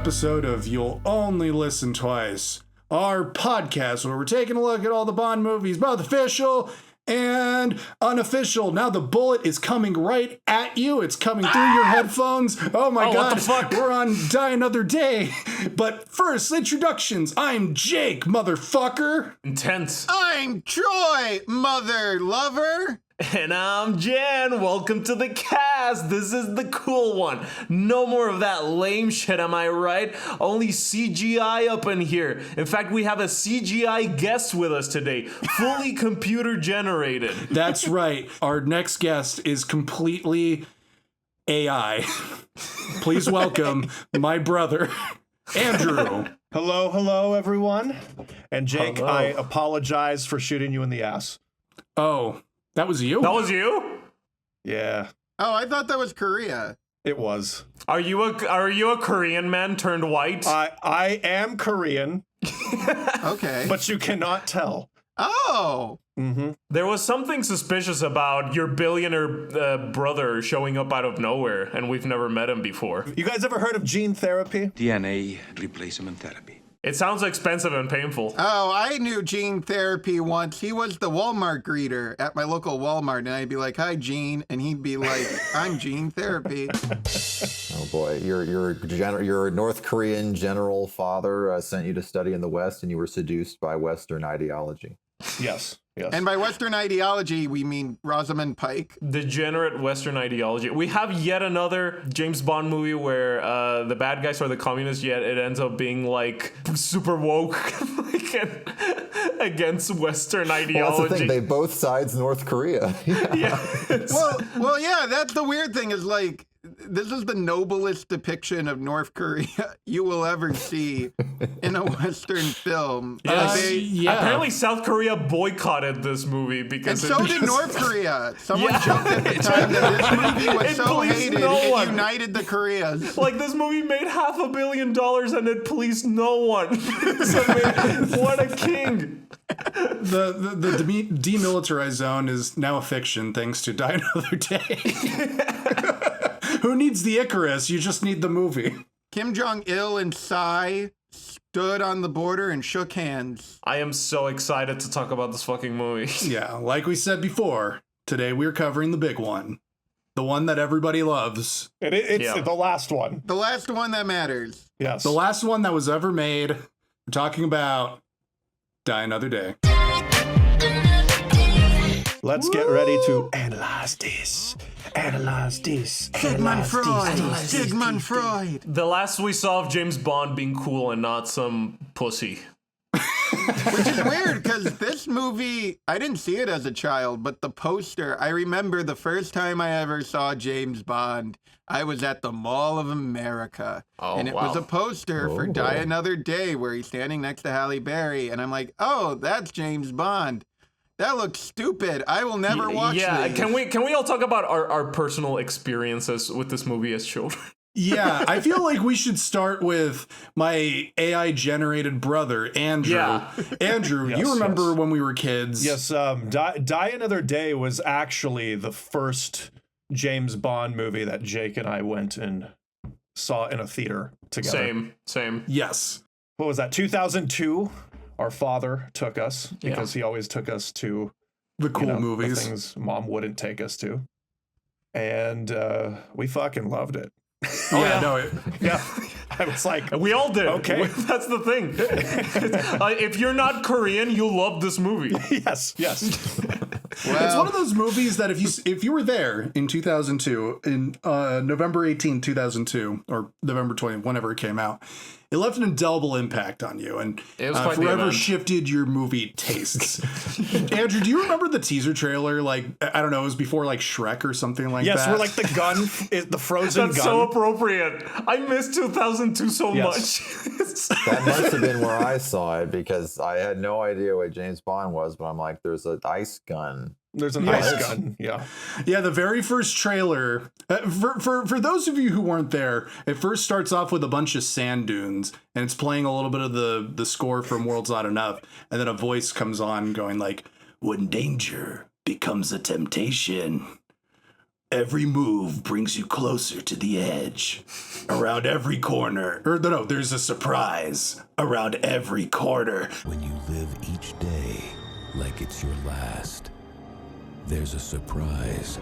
episode of You'll Only Listen Twice, our podcast where we're taking a look at all the Bond movies, both official and unofficial. Now the bullet is coming right at you. It's coming through your headphones. Oh my God, what the fuck? We're on Die Another Day. But first, introductions. I'm Jake, motherfucker. Intense. I'm Troy, mother lover. And I'm Jan. Welcome to the cast. This is the cool one. No more of that lame shit, am I right? Only CGI up in here. In fact, we have a CGI guest with us today, fully computer generated. That's right. Our next guest is completely AI. Please welcome my brother, Andrew. Hello, everyone. And Jake, Hello. I apologize for shooting you in the ass. Oh, that was you? That was you? Yeah, Oh, I thought that was Korea. it was. Are you a Korean man turned white? I am Korean, Okay. but you cannot tell. Oh, Mm-hmm. There was something suspicious about your billionaire brother showing up out of nowhere, and we've never met him before. You guys ever heard of gene therapy? DNA replacement therapy. It sounds expensive and painful. oh, I knew Gene Therapy once. He was the Walmart greeter at my local Walmart, and I'd be like, "Hi, Gene," and he'd be like, "I'm Gene Therapy." Oh boy, your North Korean general father sent you to study in the West, and you were seduced by Western ideology. Yes. And by Western ideology, we mean Rosamund Pike. Degenerate Western ideology. We have yet another James Bond movie where the bad guys are the communists, yet it ends up being like super woke like, against Western Well, ideology. that's the thing. They both sides North Korea. Yeah. Well, yeah, that's the weird thing is like, this is the noblest depiction of North Korea you will ever see in a Western film. Apparently South Korea boycotted this movie And because so did North Korea. Someone Yeah. joked at the time that this movie was It so pleased hated, no it one. united the Koreas. like this movie made $500 million and it pleased no one. So, what a king. The demilitarized zone is now a fiction thanks to Die Another Day. Who needs the Icarus? You just need the movie. Kim Jong-il and Psy stood on the border and shook hands. I am so excited to talk about this fucking movie. Yeah, like we said before, today we're covering the big one. The one that everybody loves. It's Yeah. the last one. The last one that matters. Yes. The last one that was ever made. We're talking about Die Another Day. Let's get ready to analyze this. Analyze this. Sigmund analyze Freud. this. Sigmund Freud. The last we saw of James Bond being cool and not some pussy. Which is weird because this movie, I didn't see it as a child, but the poster, I remember the first time I ever saw James Bond, I was at the Mall of America. Oh, and it wow. was a poster for Die Another Day where he's standing next to Halle Berry. And I'm like, oh, that's James Bond. That looks stupid. I will never watch this. Can we all talk about our personal experiences with this movie as children? Yeah, I feel like we should start with my AI-generated brother, Andrew. Yeah. Andrew, Yes, you remember yes. when we were kids? Yes, Die Another Day was actually the first James Bond movie that Jake and I went and saw in a theater together. Same. Yes. What was that, 2002? Our father took us because he always took us to The cool the movies. things Mom wouldn't take us to. And we fucking loved it. Oh, yeah, no, Yeah. I was like, We all did. Okay. That's the thing. If you're not Korean, you'll love this movie. yes. It's one of those movies that if you were there in 2002, in November 18, 2002, or November 20, whenever it came out, it left an indelible impact on you and It was quite the forever event. shifted your movie tastes. Andrew, do you remember the teaser trailer? Like, I don't know, it was before like Shrek or something like Yes, that. we're like the gun, the frozen That's gun. so appropriate. I miss 2002 so Yes. much. That must have been where I saw it because I had no idea what James Bond was, but I'm like, there's an ice gun. There's an Yes. ice gun. Yeah. Yeah, the very first trailer, for those of you who weren't there, it first starts off with a bunch of sand dunes, and it's playing a little bit of the score from World's Not Enough, and then a voice comes on going like, when danger becomes a temptation, Every move brings you closer to the edge. Around every corner. Or no, there's a surprise. Around every corner. When you live each day like it's your last, there's a surprise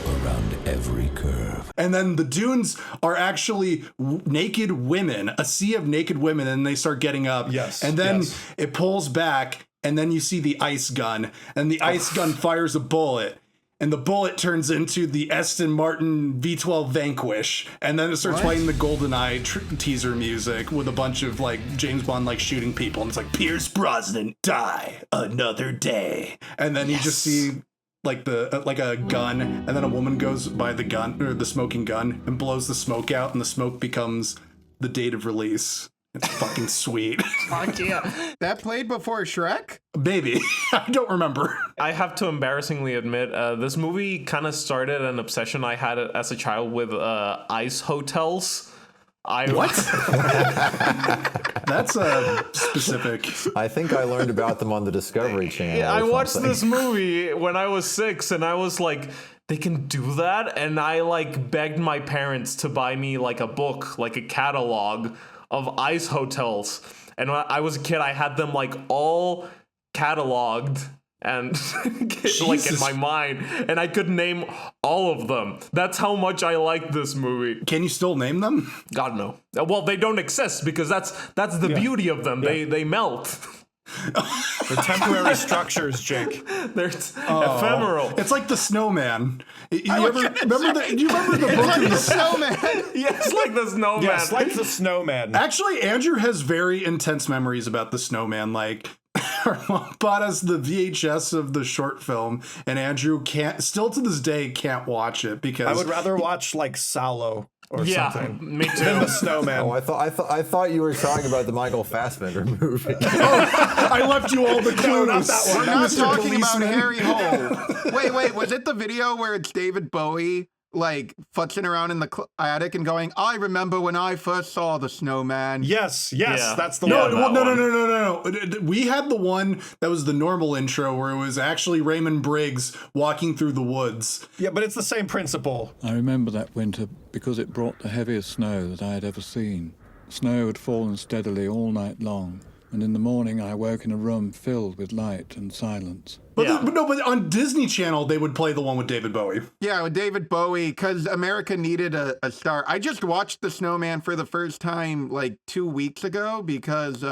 around every curve. And then the dunes are actually naked women, a sea of naked women, and they start getting up. Yes. And then yes. it pulls back, and then you see the ice gun, and the ice gun fires a bullet. And the bullet turns into the Aston Martin V12 Vanquish. And then it starts playing the GoldenEye teaser music with a bunch of like James Bond like shooting people. And it's like, Pierce Brosnan, die another day. And then you just see like a gun. And then a woman goes by the gun or the smoking gun and blows the smoke out. And the smoke becomes the date of release. It's fucking sweet. Fuck yeah. That played before Shrek? Baby, I don't remember. I have to embarrassingly admit, this movie kind of started an obsession I had as a child with ice hotels. What? That's a specific. I think I learned about them on the Discovery Channel. Yeah, I or watched something. this movie when I was 6, and I was like, they can do that? And I like begged my parents to buy me like a book, like a catalog of ice hotels. And when I was a kid, I had them like all cataloged and like in my mind, and I could name all of them. That's how much I like this movie. Can you still name them? God, no. Well, they don't exist because that's the beauty of them. They melt. They're temporary structures, Jake. They're ephemeral. It's like the snowman. Do you remember the book of the Snowman. Yes, like the snowman. Yes, like the snowman. Actually, Andrew has very intense memories about the snowman. Like, our mom bought us the VHS of the short film, and Andrew still to this day can't watch it because I would rather watch like Sallow or something. Me too. Than the snowman. Oh, I thought you were talking about the Michael Fassbender movie. I left you all the clues. not that one. We're not Mr. talking Policeman. about Harry Hole. Wait, was it the video where it's David Bowie like futzing around in the attic and going, I remember when I first saw the snowman? Yes, Yeah. that's the No, one. well, no. We had the one that was the normal intro where it was actually Raymond Briggs walking through the woods. Yeah, but it's the same principle. I remember that winter because it brought the heaviest snow that I had ever seen. Snow had fallen steadily all night long, and in the morning I woke in a room filled with light and silence. But, Yeah. but on Disney Channel, they would play the one with David Bowie. Yeah, with David Bowie, because America needed a star. I just watched The Snowman for the first time like 2 weeks ago because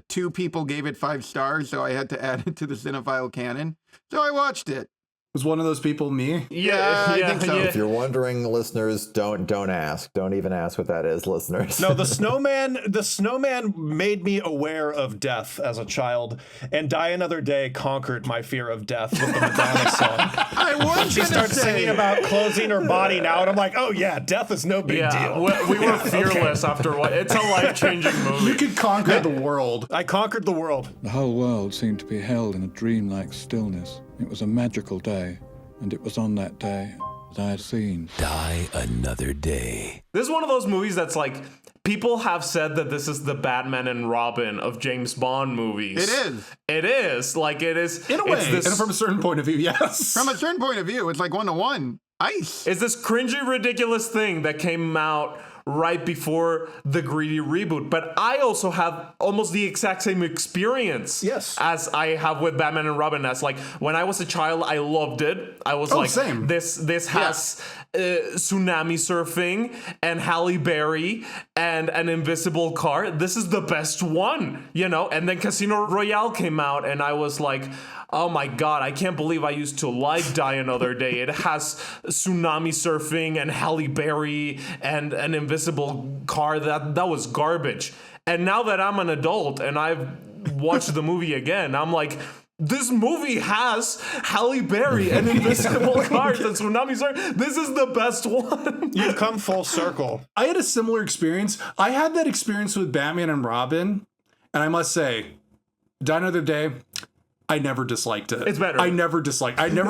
2 people gave it 5 stars, so I had to add it to the cinephile canon. So I watched it. Was one of those people me? Yeah, I think so. If you're wondering, listeners, don't ask. Don't even ask what that is, listeners. No, the snowman made me aware of death as a child, and Die Another Day conquered my fear of death with the Madonna song. I was She gonna starts say, singing about closing her body now, and I'm like, oh yeah, death is no big Yeah, deal. we were fearless after what? It's a life-changing movie. You could conquer the world. I conquered the world. The whole world seemed to be held in a dreamlike stillness. It was a magical day, and it was on that day that I had seen. Die Another Day. This is one of those movies that's like, people have said that this is the Batman and Robin of James Bond movies. it is. It is. Like, it is. In a way, and from a certain point of view, yes. From a certain point of view, it's like 1-to-1. Ice. It's this cringy, ridiculous thing that came out right before the greedy reboot. But I also have almost the exact same experience as I have with Batman and Robin. As like, when I was a child, I loved it. I was like, same. this has tsunami surfing and Halle Berry and an invisible car. This is the best one, you know? And then Casino Royale came out, and I was like, oh my God, I can't believe I used to like Die Another Day. It has tsunami surfing and Halle Berry and an invisible car. That was garbage. And now that I'm an adult and I've watched the movie again, I'm like, this movie has Halle Berry and invisible cars and tsunami surfing. This is the best one. You've come full circle. I had a similar experience. I had that experience with Batman and Robin, and I must say, Die Another Day, I never disliked it. It's better. I never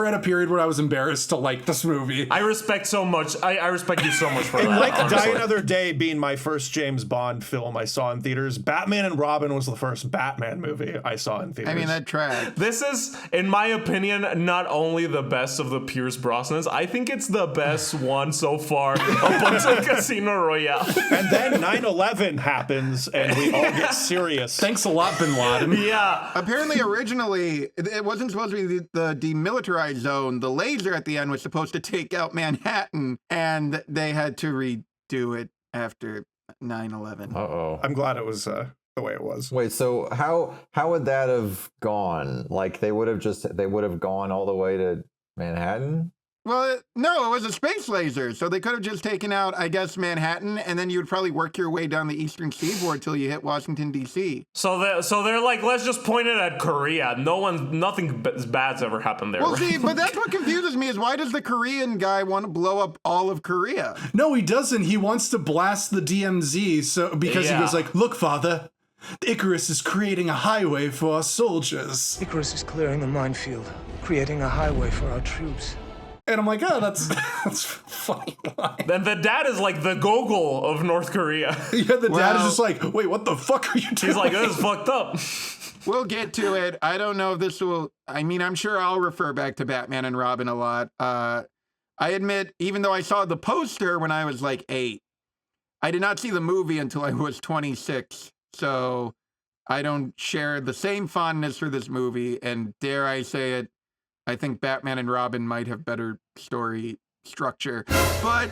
had a period where I was embarrassed to like this movie. I respect so much. I respect you so much for that. Like honestly. Die Another Day being my first James Bond film I saw in theaters, Batman and Robin was the first Batman movie I saw in theaters. I mean, that track. This is, in my opinion, not only the best of the Pierce Brosnans, I think it's the best one so far up until Casino Royale. And then 9/11 happens, and we all get serious. Thanks a lot, Bin Laden. Yeah. Apparently, originally, it wasn't supposed to be the demilitarized zone. The laser at the end was supposed to take out Manhattan, and they had to redo it after 9/11. Uh-oh. I'm glad it was the way it was. Wait, so how would that have gone? Like they would have gone all the way to Manhattan? Well, no, it was a space laser, so they could have just taken out, I guess, Manhattan, and then you would probably work your way down the eastern seaboard till you hit Washington, D.C. So they're like, let's just point it at Korea. Nothing bad's ever happened there. Well, right? see, but that's what confuses me is why does the Korean guy want to blow up all of Korea? No, he doesn't. He wants to blast the DMZ because he goes like, look, father, the Icarus is creating a highway for our soldiers. Icarus is clearing the minefield, creating a highway for our troops. And I'm like, oh, that's funny line. Then the dad is like the Gogol of North Korea. Yeah, the dad is just like, wait, what the fuck are you doing? He's like, this is fucked up. We'll get to it. I don't know if this will... I mean, I'm sure I'll refer back to Batman and Robin a lot. I admit, even though I saw the poster when I was like 8, I did not see the movie until I was 26. So I don't share the same fondness for this movie. And dare I say it, I think Batman and Robin might have better story structure. But...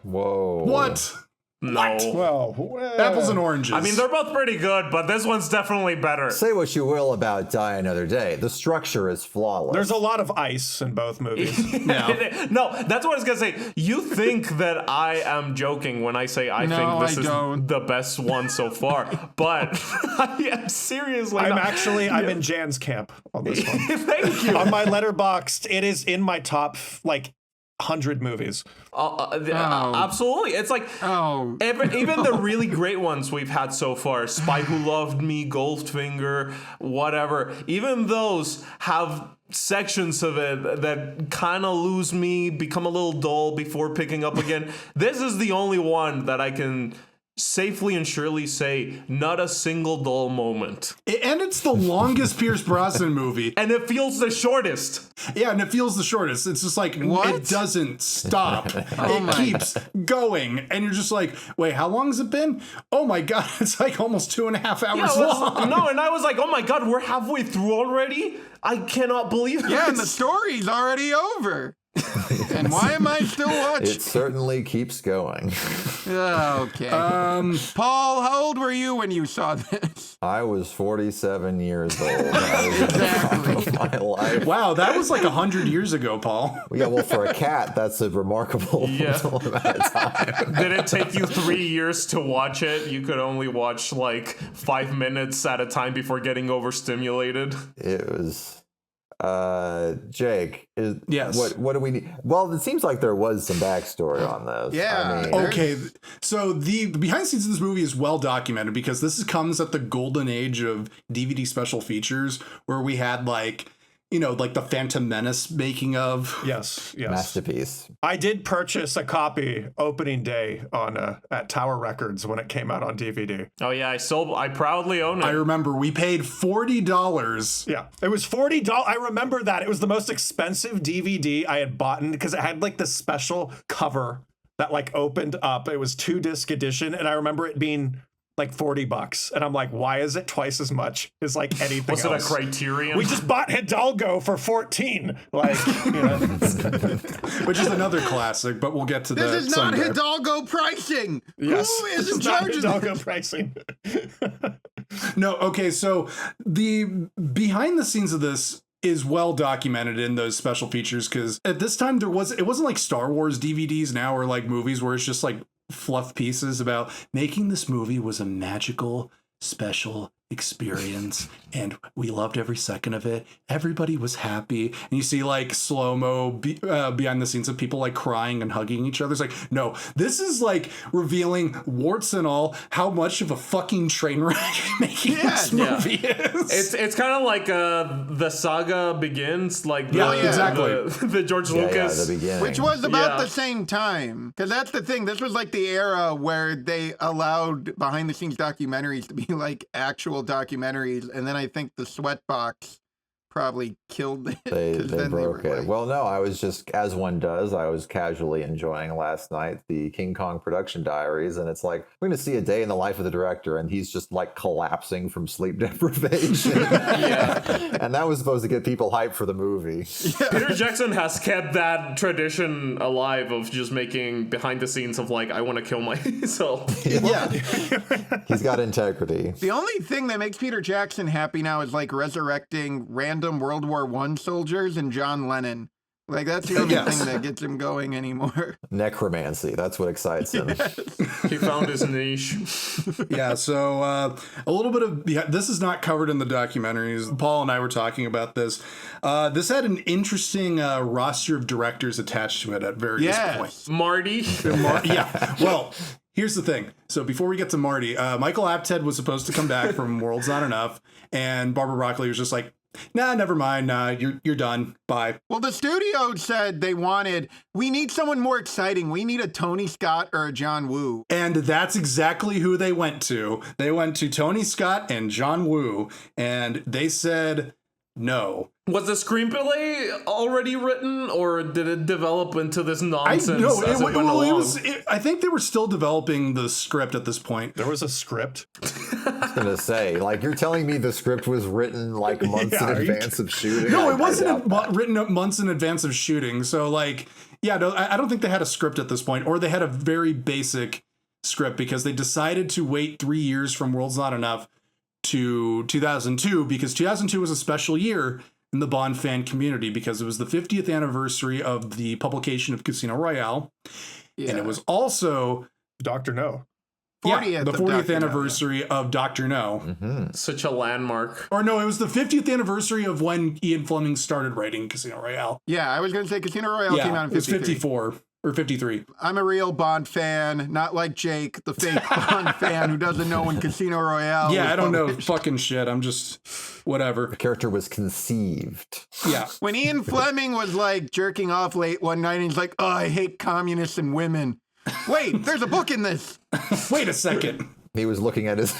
Whoa. What? No. Well, Apples and oranges. I mean, they're both pretty good, but this one's definitely better. Say what you will about Die Another Day. The structure is flawless. there's a lot of ice in both movies. No, that's what I was gonna say. You think that I am joking when I say I think this is the best one so far, but I am seriously. I'm in Jan's camp on this one. Thank you. On my Letterboxd, it is in my top 100 movies. Absolutely. It's like even the really great ones we've had so far, Spy Who Loved Me, Goldfinger, whatever, even those have sections of it that kind of lose me, become a little dull before picking up again. This is the only one that I can safely and surely say not a single dull moment. And it's the longest Pierce Brosnan movie. And it feels the shortest. Yeah, and it feels the shortest. It's just like, it doesn't stop. It keeps going. And you're just like, wait, how long has it been? Oh my God, it's like almost 2.5 hours long. No, and I was like, oh my God, we're halfway through already? I cannot believe Yeah, and the story's already over. And why am I still watching? It certainly keeps going. Okay. Paul, how old were you when you saw this? I was 47 years old. That was the time of my life. Wow, that was like 100 years ago, Paul. Yeah, well, for a cat, that's a remarkable amount of time. Did it take you 3 years to watch it? You could only watch like 5 minutes at a time before getting overstimulated. It was... Jake, yes. What do we need? Well, it seems like there was some backstory on this. Yeah. I mean, Okay, so the behind the scenes of this movie is well documented because this comes at the golden age of DVD special features where we had like the Phantom Menace making of. Yes. masterpiece. I did purchase a copy opening day on at Tower Records when it came out on DVD. Oh yeah, I proudly own it. I remember we paid $40. Yeah, it was $40. I remember that. It was the most expensive DVD I had bought because it had like this special cover that like opened up. It was 2-disc edition, and I remember it being like $40, and I'm like, why is it twice as much as like anything Was else? it a Criterion? We just bought Hidalgo for 14, like, Which is another classic, but we'll get to that. This is not someday. Hidalgo pricing. Yes, Who is in it's not charge of Hidalgo this? pricing. No, okay, so the behind the scenes of this is well documented in those special features because at this time it wasn't like Star Wars DVDs now or like movies where it's just like fluff pieces about making this movie was a magical special experience, and we loved every second of it. Everybody was happy, and you see like slow-mo behind the scenes of people like crying and hugging each other. It's like, no, this is like revealing, warts and all, how much of a fucking train wreck making this movie is. It's kind of like the saga begins, like exactly the George Lucas, the beginning. Which was about the same time. Because that's the thing. This was like the era where they allowed behind the scenes documentaries to be like actual documentaries. And then I think the Sweatbox probably killed it. They broke it. Like, well, no, I was just, as one does, I was casually enjoying last night the King Kong production diaries, and it's like, we're going to see a day in the life of the director, and he's just like collapsing from sleep deprivation. And that was supposed to get people hyped for the movie. Peter Jackson has kept that tradition alive of just making behind the scenes of like, I want to kill myself. He's got integrity. the only thing that makes Peter Jackson happy now is like resurrecting random World War I soldiers and John Lennon. Like, that's the only thing that gets him going anymore. Necromancy, that's what excites him. He found his niche. So a little bit of, this is not covered in the documentaries. Paul and I were talking about this. This had an interesting roster of directors attached to it at various points. Marty. Well, here's the thing. So before we get to Marty, Michael Apted was supposed to come back from World's Not Enough, and Barbara Broccoli was just like, nah, never mind. You're done. Bye. Well, the studio said we need someone more exciting. We need a Tony Scott or a John Woo. And that's exactly who they went to. They went to Tony Scott and John Woo, and they said no. Was the screenplay already written, or did it develop into this nonsense as it went along? I think they were still developing the script at this point. There was a script. I was going to say, like, you're telling me the script was written like months in advance of shooting? No, it wasn't written up months in advance of shooting. So, like, I don't think they had a script at this point, or they had a very basic script because they decided to wait 3 years from World's Not Enough to 2002 because 2002 was a special year in the Bond fan community because it was the 50th anniversary of the publication of Casino Royale. And it was also Dr. No. 40th the 40th Dr. anniversary of Dr. No. Mm-hmm. Such a landmark. Or no, it was the 50th anniversary of when Ian Fleming started writing Casino Royale. Yeah, I was going to say Casino Royale came out in 53. It was 54 or 53. I'm a real Bond fan, not like Jake, the fake Bond fan who doesn't know when Casino Royale was I don't know published. fucking shit. I'm just whatever. The character was conceived. Yeah. When Ian Fleming was like jerking off late one night and he's like, oh, I hate communists and women. Wait, there's a book in this. Wait a second. He was looking at his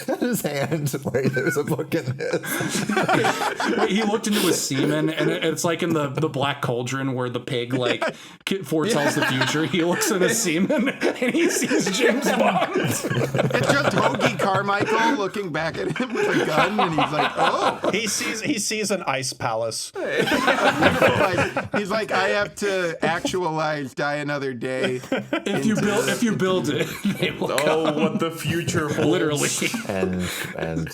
hand. Wait, there's a book in this. Wait, he looked into his semen, and it's like in the Black Cauldron where the pig like foretells the future. He looks in his semen, and he sees James Bond. It's just Hoagie Carmichael looking back at him with a gun, and he's like, oh. He sees an ice palace. He's like, I have to actualize Die Another Day. If you build it, they will come. What the future holds. Literally. And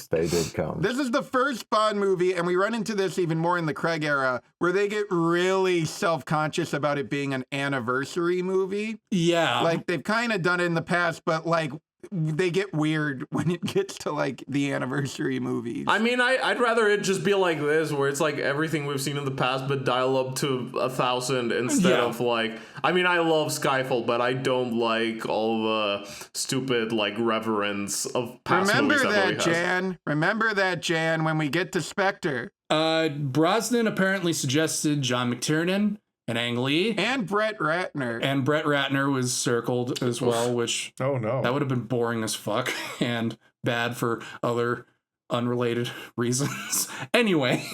they did come. This is the first Bond movie, and we run into this even more in the Craig era, where they get really self-conscious about it being an anniversary movie. Yeah. Like, they've kind of done it in the past, but, like, they get weird when it gets to, like, the anniversary movies. I mean, I'd rather it just be like this, where it's like everything we've seen in the past, but dial up to 1,000 instead of like. I mean, I love Skyfall, but I don't like all the stupid like reverence of past movies Remember that, Jan, when we get to Spectre. Brosnan apparently suggested John McTiernan and Ang Lee. And Brett Ratner. And Brett Ratner was circled as well, which oh no, that would have been boring as fuck and bad for other unrelated reasons. Anyway,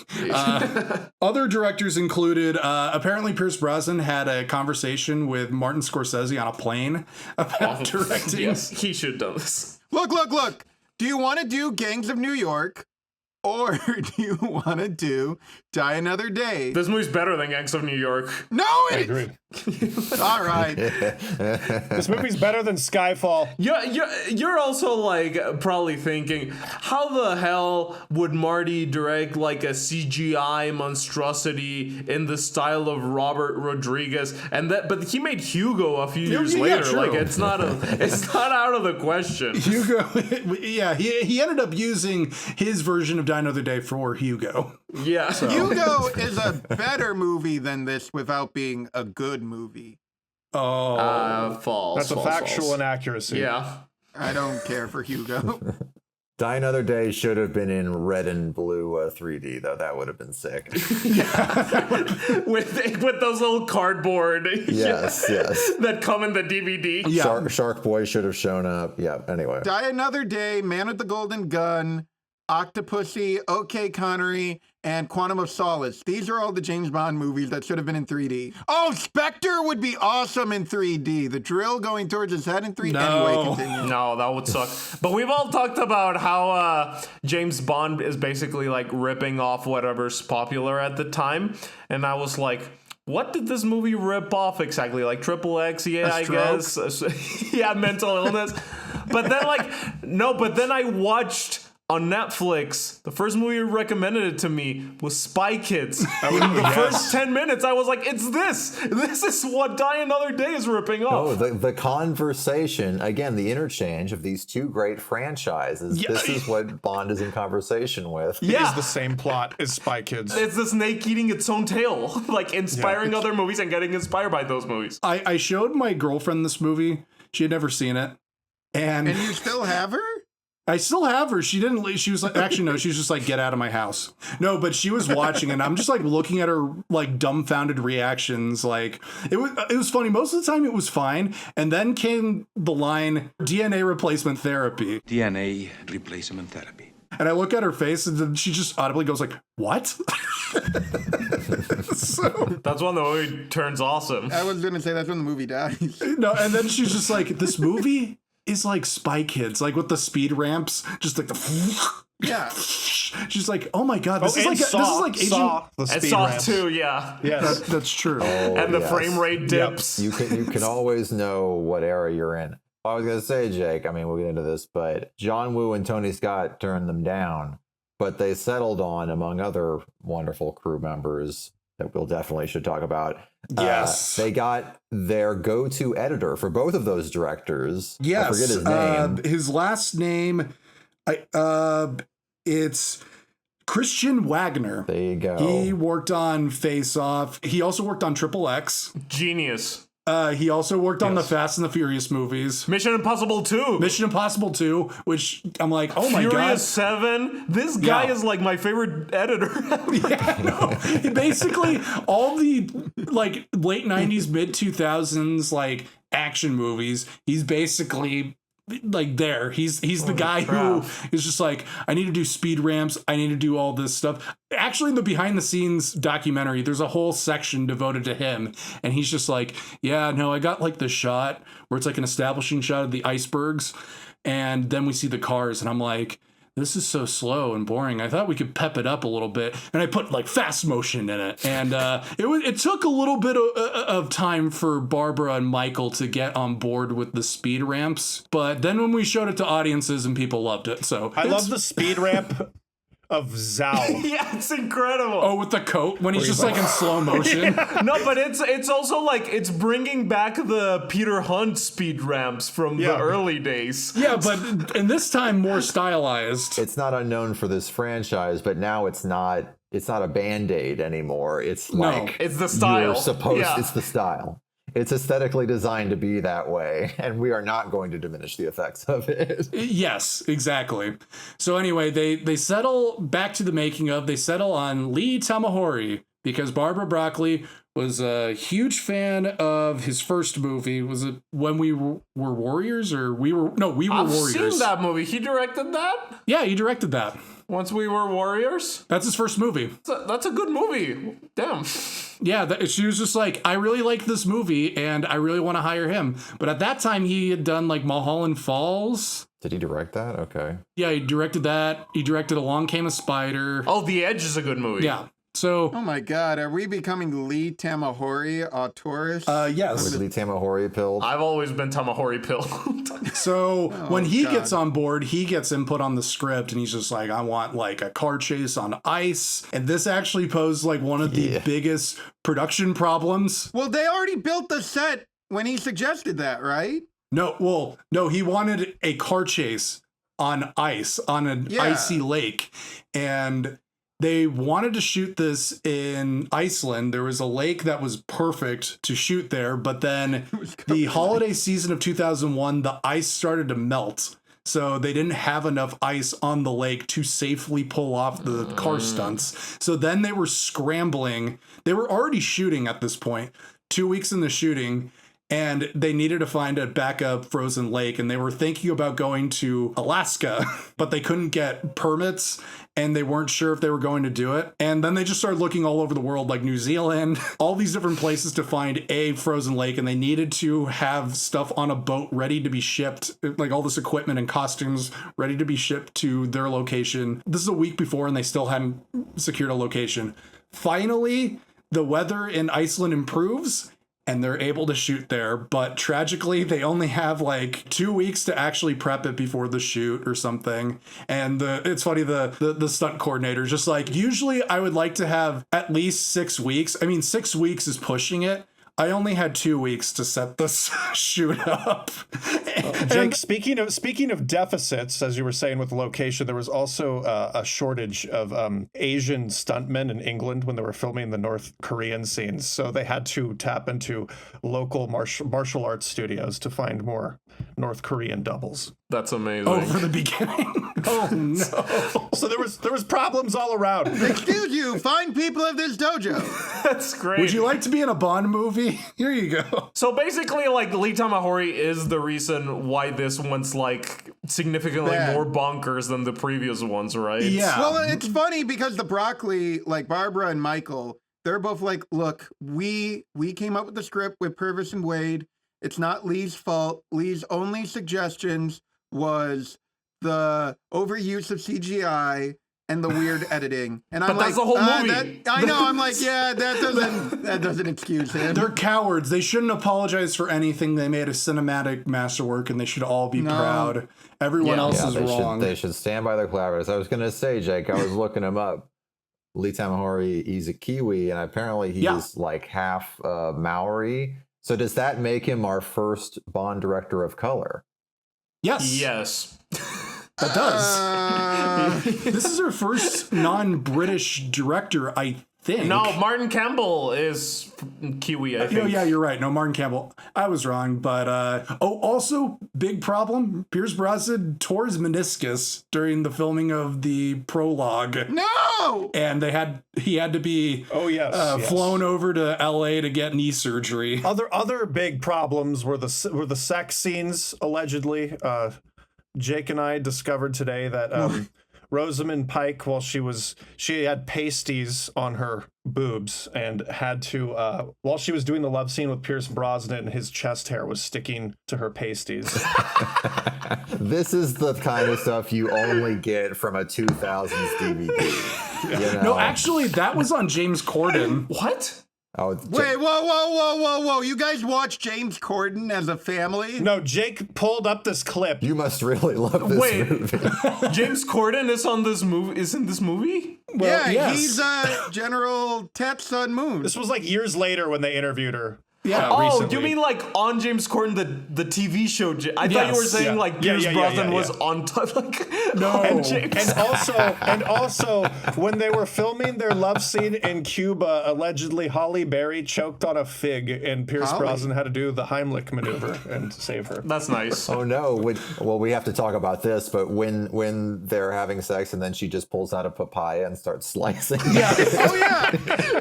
other directors included, apparently Pierce Brosnan had a conversation with Martin Scorsese on a plane about directing. Yes, he should have done this. Look. Do you want to do Gangs of New York? Or do you want to do Die Another Day? This movie's better than Gangs of New York. No, I agree. All right. This movie's better than Skyfall. You're also like probably thinking, how the hell would Marty direct like a CGI monstrosity in the style of Robert Rodriguez? But he made Hugo a few years later. True. Like it's not out of the question. Hugo, yeah, he ended up using his version of Die Another Day for Hugo. Yeah. So. Hugo is a better movie than this without being a good movie. Oh, false. That's a factual inaccuracy. Yeah. I don't care for Hugo. Die Another Day should have been in red and blue 3D, though. That would have been sick. with those little cardboard Yes. that come in the DVD. yeah. Shark Boy should have shown up. Yeah, anyway. Die Another Day, Man with the Golden Gun, Octopussy, OK Connery, and Quantum of Solace. These are all the James Bond movies that should have been in 3D. Oh, Spectre would be awesome in 3D. The drill going towards his head in 3D. No. Anyway, continue. No, that would suck. But we've all talked about how James Bond is basically like ripping off whatever's popular at the time. And I was like, what did this movie rip off exactly? Like XXX, yeah, I guess. Yeah, mental illness. But then I watched on Netflix, the first movie you recommended it to me was Spy Kids. The first 10 minutes, I was like, it's this. This is what Die Another Day is ripping off. Oh, the conversation, again, the interchange of these two great franchises. Yeah. This is what Bond is in conversation with. It is the same plot as Spy Kids. It's the snake eating its own tail, like inspiring other movies and getting inspired by those movies. I showed my girlfriend this movie. She had never seen it. And you still have her? I still have her. She didn't leave. She was like, actually, no, she was just like, get out of my house. No, but she was watching and I'm just like looking at her like dumbfounded reactions. Like it was funny. Most of the time it was fine. And then came the line DNA replacement therapy. DNA replacement therapy. And I look at her face and then she just audibly goes like, what? So, that's when the movie turns awesome. I was going to say that's when the movie dies. no, and then she's just like, this movie is like Spy Kids, like with the speed ramps, just like the Yeah. She's like, oh my god, this is like Agent. Saw the And speed Saw ramps. 2, yeah. Yes. That's true. Oh, And the yes. frame rate dips. You can always know what era you're in. I was going to say, Jake, I mean, we'll get into this, but John Woo and Tony Scott turned them down, but they settled on, among other wonderful crew members that we'll definitely should talk about. Yes. They got their go-to editor for both of those directors. Yes. I forget his name. His last name, it's Christian Wagner. There you go. He worked on Face Off. He also worked on XXX. Genius. He also worked on the Fast and the Furious movies. Mission Impossible 2. Mission Impossible 2, which I'm like, oh my god. Furious 7. This guy is like my favorite editor. Yeah, no. Basically, all the like late 90s, mid 2000s like action movies, he's basically like there. He's the guy who is just like, I need to do speed ramps, I need to do all this stuff. Actually, in the behind the scenes documentary, there's a whole section devoted to him, and he's just like, yeah, no, I got like the shot where it's like an establishing shot of the icebergs, and then we see the cars, and I'm like, this is so slow and boring. I thought we could pep it up a little bit. And I put like fast motion in it. And it took a little bit of time for Barbara and Michael to get on board with the speed ramps. But then when we showed it to audiences and people loved it. So I love the speed ramp of Zhao. Yeah, it's incredible. Oh, with the coat when he's just like in slow motion. No, but it's also like it's bringing back the Peter Hunt speed ramps from the early days. Yeah, but and this time more stylized. It's not unknown for this franchise, but now it's not a Band-Aid anymore. It's like it's the style. It's the style. It's aesthetically designed to be that way, and we are not going to diminish the effects of it. Yes, exactly. So anyway, they settle back to the making of. They settle on Lee Tamahori because Barbara Broccoli was a huge fan of his first movie. Was it When We Were Warriors or We Were Warriors? I've seen that movie. He directed that? Yeah, he directed that. Once We Were Warriors? That's his first movie. That's a good movie. Damn. Yeah, she was just like, I really like this movie and I really want to hire him. But at that time, he had done like Mulholland Falls. Did he direct that? Okay. Yeah, he directed that. He directed Along Came a Spider. Oh, The Edge is a good movie. Yeah. So, Oh my God, are we becoming Lee Tamahori auteurs? yes. Was Lee Tamahori pilled? I've always been Tamahori pilled. So when he God. gets on board, he gets input on the script and he's just like, I want like a car chase on ice. And this actually posed like one of the biggest production problems. Well, they already built the set when he suggested that, right? No, he wanted a car chase on ice, on an icy lake. And they wanted to shoot this in Iceland. There was a lake that was perfect to shoot there, but then the holiday season of 2001, the ice started to melt. So they didn't have enough ice on the lake to safely pull off the car stunts. So then they were scrambling. They were already shooting at this point, 2 weeks in the shooting, and they needed to find a backup frozen lake. And they were thinking about going to Alaska, but they couldn't get permits and they weren't sure if they were going to do it. And then they just started looking all over the world, like New Zealand, all these different places to find a frozen lake. And they needed to have stuff on a boat ready to be shipped, like all this equipment and costumes ready to be shipped to their location. This is a week before and they still hadn't secured a location. Finally, the weather in Iceland improves and they're able to shoot there, but tragically they only have like 2 weeks to actually prep it before the shoot or something. And it's funny, the stunt coordinator just like, usually I would like to have at least 6 weeks. I mean, 6 weeks is pushing it. I only had 2 weeks to set this shoot up. Jake, speaking of deficits, as you were saying with location, there was also a shortage of Asian stuntmen in England when they were filming the North Korean scenes. So they had to tap into local martial arts studios to find more North Korean doubles. That's amazing. Oh, for the beginning. Oh no. So there was problems all around. Excuse you, fine people of this dojo. That's great. Would you like to be in a Bond movie? Here you go. So basically, like, Lee Tamahori is the reason why this one's, like, significantly Bad. more bonkers than the previous ones, right? Yeah. Well, it's funny because the Broccoli, like Barbara and Michael, they're both like, look, we came up with the script with Purvis and Wade. It's not Lee's fault. Lee's only suggestions was the overuse of CGI and the weird editing. And I'm But like, that's the whole movie. I know. I'm like, yeah, that doesn't excuse him. They're cowards. They shouldn't apologize for anything. They made a cinematic masterwork and they should all be proud. Everyone else is wrong. They should stand by their collaborators. I was going to say, Jake, I was looking him up. Lee Tamahori, he's a Kiwi, and apparently he's like half Maori. So does that make him our first Bond director of color? Yes. Yes. That does. This is our first non-British director, I think. No, Martin Campbell is Kiwi, I think. Oh, yeah, you're right. No, Martin Campbell. I was wrong. But, also, big problem. Pierce Brosnan tore his meniscus during the filming of the prologue. No! And he had to be flown over to LA to get knee surgery. Other big problems were the sex scenes, allegedly. Jake and I discovered today that Rosamund Pike, while she had pasties on her boobs and had to, while she was doing the love scene with Pierce Brosnan, his chest hair was sticking to her pasties. This is the kind of stuff you only get from a 2000s DVD. You know? No, actually, that was on James Corden. What? Oh, Wait, whoa. You guys watch James Corden as a family? No, Jake pulled up this clip. You must really love this movie. James Corden is on this movie. Is in this movie? Well, yes. He's General Tet's son Moon. This was like years later when they interviewed her. Yeah. Oh, you mean like on James Corden, the TV show? I thought you were saying like Pierce Brosnan was on top. Like, No. And also, when they were filming their love scene in Cuba, allegedly Halle Berry choked on a fig, and Pierce Brosnan had to do the Heimlich maneuver and save her. That's nice. Oh no! Well, we have to talk about this. But when they're having sex and then she just pulls out a papaya and starts slicing. Yeah. Oh yeah.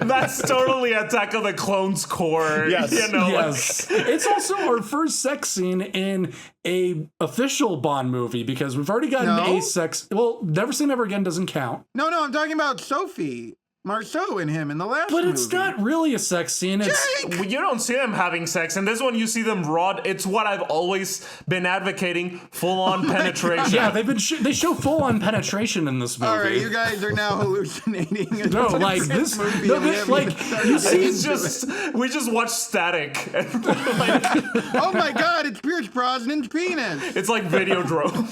That's totally Attack of the Clones core. Yes. You know, Yes. It's also our first sex scene in a official Bond movie because we've already gotten a sex. Well, Never Say Never Again doesn't count. No, I'm talking about Sophie. Marceau in him in the last But movie. it's not really a sex scene. It's Well, you don't see them having sex. In this one, you see them raw. It's what I've always been advocating: full-on penetration. yeah, they show full-on penetration in this movie. All right, you guys are now hallucinating. No, like this. movie No, and we this, haven't like even started you see, into We just watch static. And we're like, Oh my God! It's Pierce Brosnan's penis. it's like Videodrome.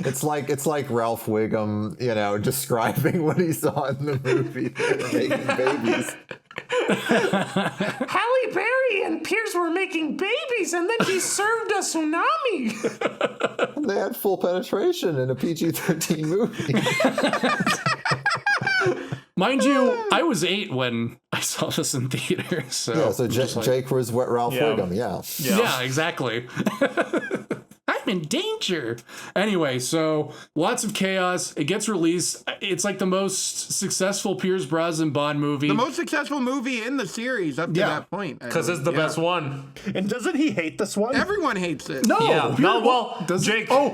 It's like Ralph Wiggum, describing what he saw in the movie. They were making babies. Halle Berry and Pierce were making babies, and then he served a tsunami. And they had full penetration in a PG-13 movie. mind you, I was 8 when I saw this in theater. So Yeah, so Jake was what Ralph Yeah. Wiggum, yeah. yeah, exactly. I'm in danger. Anyway, so lots of chaos. It gets released. It's like the most successful Pierce Brosnan Bond movie. The most successful movie in the series up to Yeah. that point. Because it's the best one. And doesn't he hate this one? Everyone hates it. no, Yeah. Pierce- No, well, Jake. We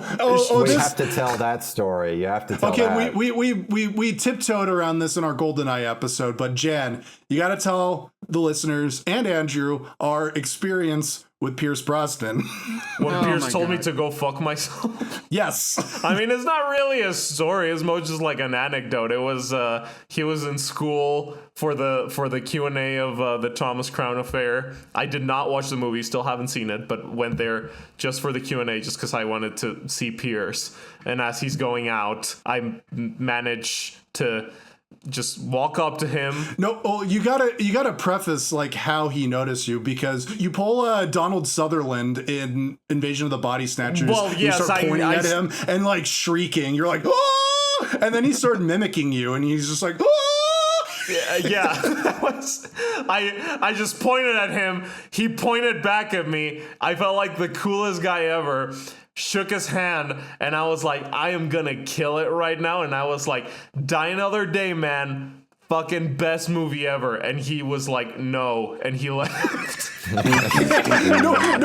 this. have to tell that story. You have to tell Okay, that. we tiptoed around this in our GoldenEye episode, but Jan, you got to tell the listeners and Andrew our experience with Pierce Brosnan. When Oh Pierce my told me God. to go fuck myself. Yes. I mean, it's not really a story. It's more just like an anecdote. It was he was in school for the Q&A of the Thomas Crown Affair. I did not watch the movie, still haven't seen it, but went there just for the Q&A, just because I wanted to see Pierce. And as he's going out, I managed to just walk up to him. No, you gotta preface like how he noticed you, because you pull Donald Sutherland in Invasion of the Body Snatchers. Well, you yes, start pointing I at him and like shrieking. You're like, oh! And then he started mimicking you, and he's just like, oh! Yeah, I just pointed at him. He pointed back at me. I felt like the coolest guy ever. Shook his hand, and I was like, I am gonna kill it right now. And I was like, Die Another Day, man. Fucking best movie ever. And he was like, no. And he left. No,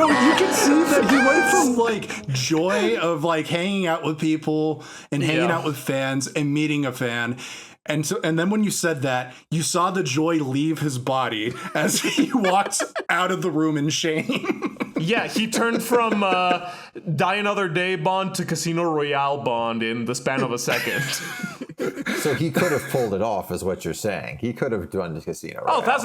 you can see that he went from like joy of like hanging out with people and hanging out with fans and meeting a fan. And then when you said that, you saw the joy leave his body as he walked out of the room in shame. Yeah, he turned from Die Another Day Bond to Casino Royale Bond in the span of a second. So he could have pulled it off, is what you're saying. He could have done the Casino Oh, Royale.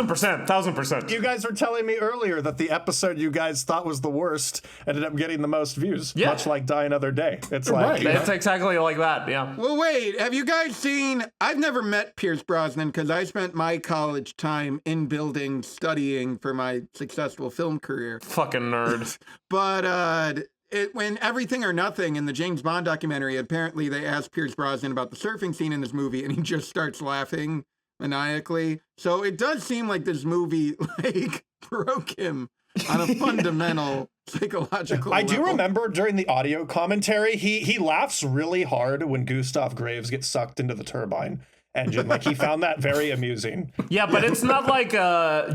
1000%. You guys were telling me earlier that the episode you guys thought was the worst ended up getting the most views, Yeah. much like Die Another Day. It's like, It's exactly like that, yeah. Well, wait. Have you guys seen? I've never met Pierce Brosnan because I spent my college time in buildings studying for my successful film career. Fucking nerd. But when Everything or Nothing in the James Bond documentary, apparently they asked Pierce Brosnan about the surfing scene in this movie, and he just starts laughing maniacally. So it does seem like this movie like broke him on a fundamental psychological I do level. remember during the audio commentary, he laughs really hard when Gustav Graves gets sucked into the turbine engine. Like he found that very amusing. Yeah, but it's not like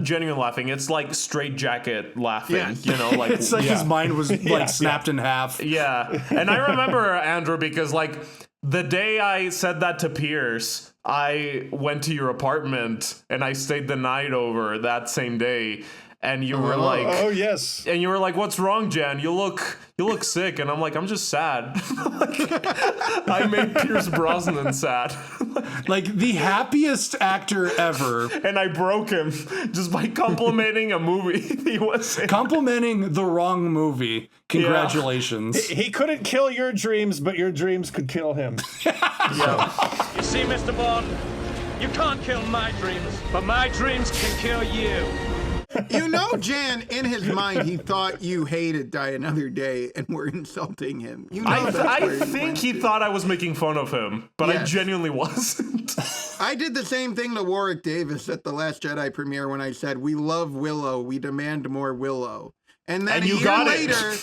genuine laughing. It's like straight jacket laughing. Yes. You know, like It's like his mind was like snapped in half. Yeah. And I remember, Andrew, because like the day I said that to Pierce, I went to your apartment and I stayed the night over that same day. And you were like, Oh yes. and you were like, what's wrong, Jan? You look sick. And I'm like, I'm just sad. I made Pierce Brosnan sad. Like the happiest actor ever, And I broke him just by complimenting a movie he was in. complimenting the wrong movie. Congratulations. He couldn't kill your dreams, but your dreams could kill him. You see, Mr. Bond, you can't kill my dreams, but my dreams can kill you. You know, Jan, in his mind, he thought you hated Die Another Day and were insulting him. You know I that's where think went. he thought I was making fun of him, but I Yes. genuinely wasn't. I did the same thing to Warwick Davis at the Last Jedi premiere when I said, we love Willow, we demand more Willow. And then And a you year got it. later,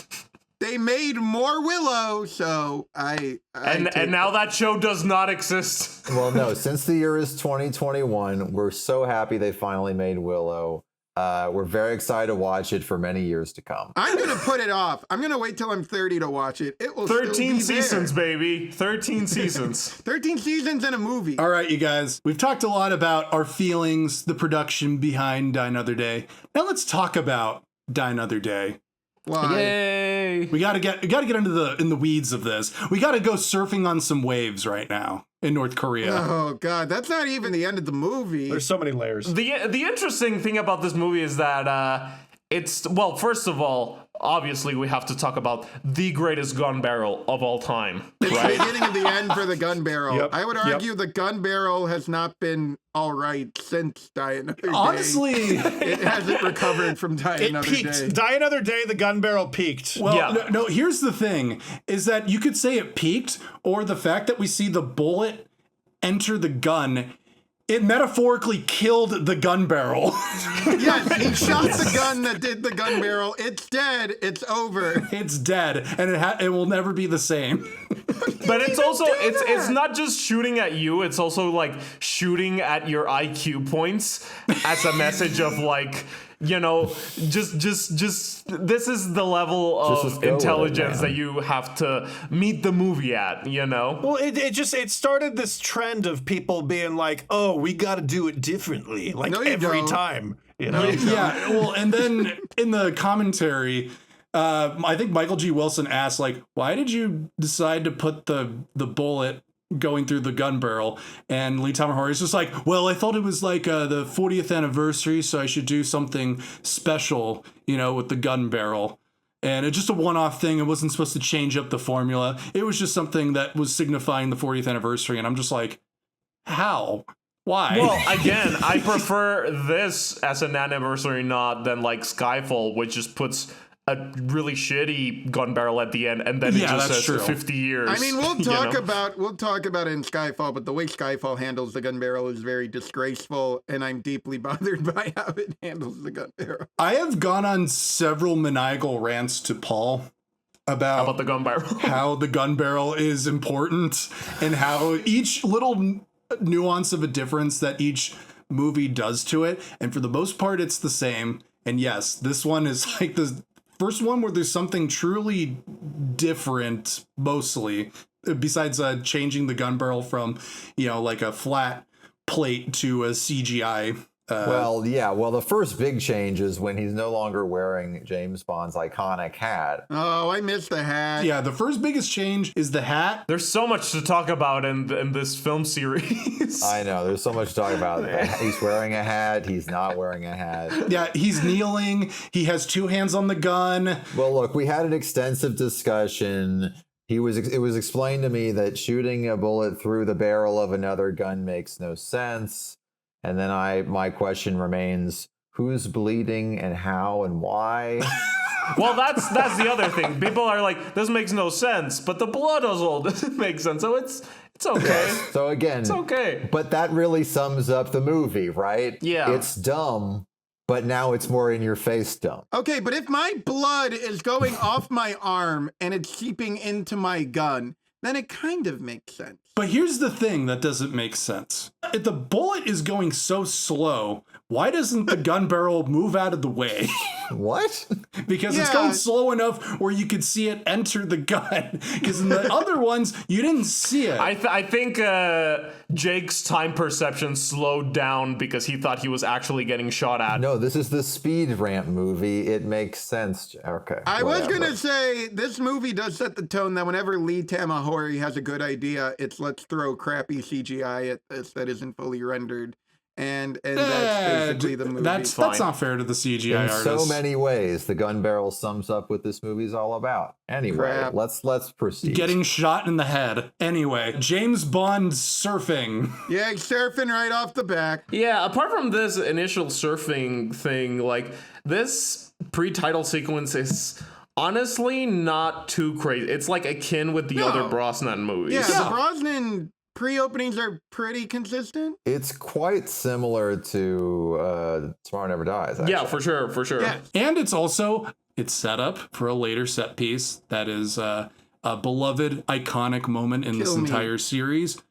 they made more Willow, so I And now that show does not exist. Well, no, since the year is 2021, we're so happy they finally made Willow. We're very excited to watch it for many years to come. I'm going to put it off. I'm going to wait till I'm 30 to watch it. It will 13 still be seasons, there. baby. 13 seasons. 13 seasons and a movie. All right, you guys. We've talked a lot about our feelings, the production behind Die Another Day. Now let's talk about Die Another Day. Why? Yay. We gotta get into the weeds of this. We gotta go surfing on some waves right now in North Korea. Oh, God. That's not even the end of the movie. There's so many layers. The interesting thing about this movie is that it's, well, first of all, obviously we have to talk about the greatest gun barrel of all time. It's the Right? beginning of the end for the gun barrel. Yep, I would argue the gun barrel has not been all right since Die Another Day. Honestly, It hasn't recovered from Die It Another peaked. Day. Die Another Day, the gun barrel peaked. well, Yeah. no, here's the thing, is that you could say it peaked, or the fact that we see the bullet enter the gun, it metaphorically killed the gun barrel. Yes, he shot the gun that did the gun barrel. It's dead. It's over. It's dead, and it will never be the same. But it's also, it's not just shooting at you, it's also like shooting at your IQ points as a message of like, you know, just this is the level Just of go with it, intelligence man. that you have to meet the movie at, you know? Well, it started this trend of people being like, "Oh, we got to do it differently, like No, you every don't. time." You know, Yeah, well, and then in the commentary, I think Michael G. Wilson asked, like, why did you decide to put the bullet going through the gun barrel? And Lee Tamahori is just like, well, I thought it was like the 40th anniversary, so I should do something special, you know, with the gun barrel. And it's just a one-off thing. It wasn't supposed to change up the formula. It was just something that was signifying the 40th anniversary. And I'm just like, how? Why? Well, again, I prefer this as an anniversary nod than like Skyfall, which just puts a really shitty gun barrel at the end, and then it Yeah, just that's says true. 50 years. I mean, we'll you talk know? about it in Skyfall, but the way Skyfall handles the gun barrel is very disgraceful, and I'm deeply bothered by how it handles the gun barrel. I have gone on several maniacal rants to Paul about the gun barrel. how the gun barrel is important and how each little nuance of a difference that each movie does to it. And for the most part, it's the same. And yes, this one is like the first one where there's something truly different, mostly, besides changing the gun barrel from, you know, like a flat plate to a CGI. Well, the first big change is when he's no longer wearing James Bond's iconic hat. Oh, I missed the hat. Yeah, the first biggest change is the hat. There's so much to talk about in this film series. I know, there's so much to talk about. He's wearing a hat, he's not wearing a hat. Yeah, he's kneeling. He has two hands on the gun. Well, look, we had an extensive discussion. It was explained to me that shooting a bullet through the barrel of another gun makes no sense. And then my question remains, who's bleeding and how and why? Well, that's the other thing. People are like, this makes no sense, but the blood also doesn't make sense. So it's okay. So again, It's okay. But that really sums up the movie, right? Yeah. It's dumb, but now it's more in your face dumb. Okay, but if my blood is going off my arm and it's seeping into my gun, then it kind of makes sense. But here's the thing that doesn't make sense. If the bullet is going so slow, why doesn't the gun barrel move out of the way? What? Because it's Yeah. going slow enough where you could see it enter the gun. Because in the other ones, you didn't see it. I think Jake's time perception slowed down because he thought he was actually getting shot at. No, this is the speed ramp movie. It makes sense. Okay. I was whatever. going to say, this movie does set the tone that whenever Lee Tamahori has a good idea, it's let's throw crappy CGI at this that isn't fully rendered. And that's basically the movie. That's Fine. not fair to the CGI In artists. so many ways, the gun barrel sums up what this movie's all about. Anyway, Crap. let's proceed. Getting shot in the head. Anyway, James Bond surfing. Yeah, he's surfing right off the back. Yeah, apart from this initial surfing thing, like this pre-title sequence is honestly not too crazy. It's like akin with the No. other Brosnan movies. Yeah, the Brosnan pre-openings are pretty consistent. It's quite similar to Tomorrow Never Dies. Actually. Yeah, for sure. Yeah. And it's set up for a later set piece that is a beloved, iconic moment in this Kill me. entire series.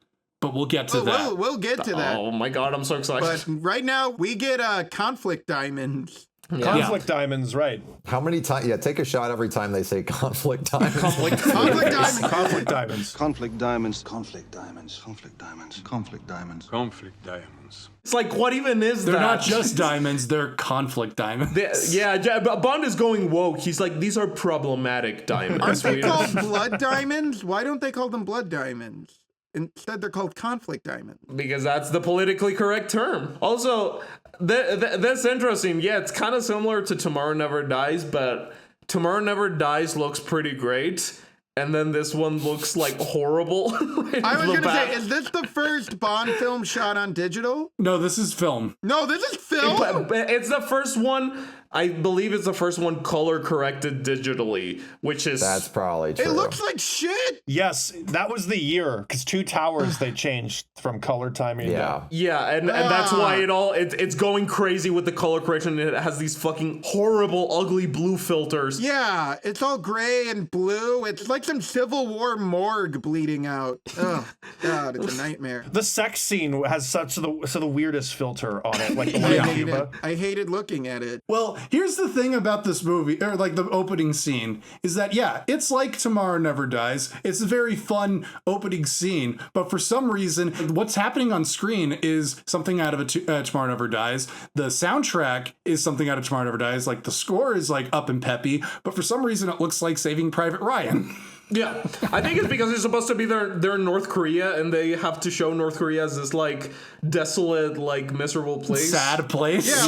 but we'll get to that. We'll get to that. Oh my god, I'm so excited. But right now, we get conflict diamonds. Conflict diamonds, right. How many times? Yeah, take a shot every time they say conflict diamonds. Conflict diamonds. Conflict diamonds. Conflict diamonds. Conflict diamonds. Conflict diamonds. Conflict diamonds. Conflict diamonds. It's like, what even is They're that? not just diamonds, they're conflict diamonds. Yeah, but Bond is going woke. He's like, these are problematic diamonds. Aren't they called blood diamonds? Why don't they call them blood diamonds? Instead, they're called conflict diamonds. Because that's the politically correct term. Also, that's interesting. Yeah, it's kind of similar to Tomorrow Never Dies, but Tomorrow Never Dies looks pretty great. And then this one looks like horrible. I was going to say, is this the first Bond film shot on digital? No, this is film. No, this is film? It's the first one. I believe it's the first one color corrected digitally, which is... That's probably true. It looks like shit. Yes, that was the year, because Two Towers, they changed from color timing. Yeah, and that's why it's going crazy with the color correction. It has these fucking horrible, ugly blue filters. Yeah, it's all gray and blue. It's like some Civil War morgue bleeding out. Oh, God, it's a nightmare. The sex scene has the weirdest filter on it, like the one in Cuba. I hated looking at it. Well, here's the thing about this movie, or like the opening scene, is that, yeah, it's like Tomorrow Never Dies. It's a very fun opening scene, but for some reason, what's happening on screen is something out of Tomorrow Never Dies. The soundtrack is something out of Tomorrow Never Dies. Like, the score is like up and peppy, but for some reason, it looks like Saving Private Ryan. Yeah, I think it's because it's supposed to be they're in North Korea, and they have to show North Korea as this like desolate, like miserable place, sad place. Yeah,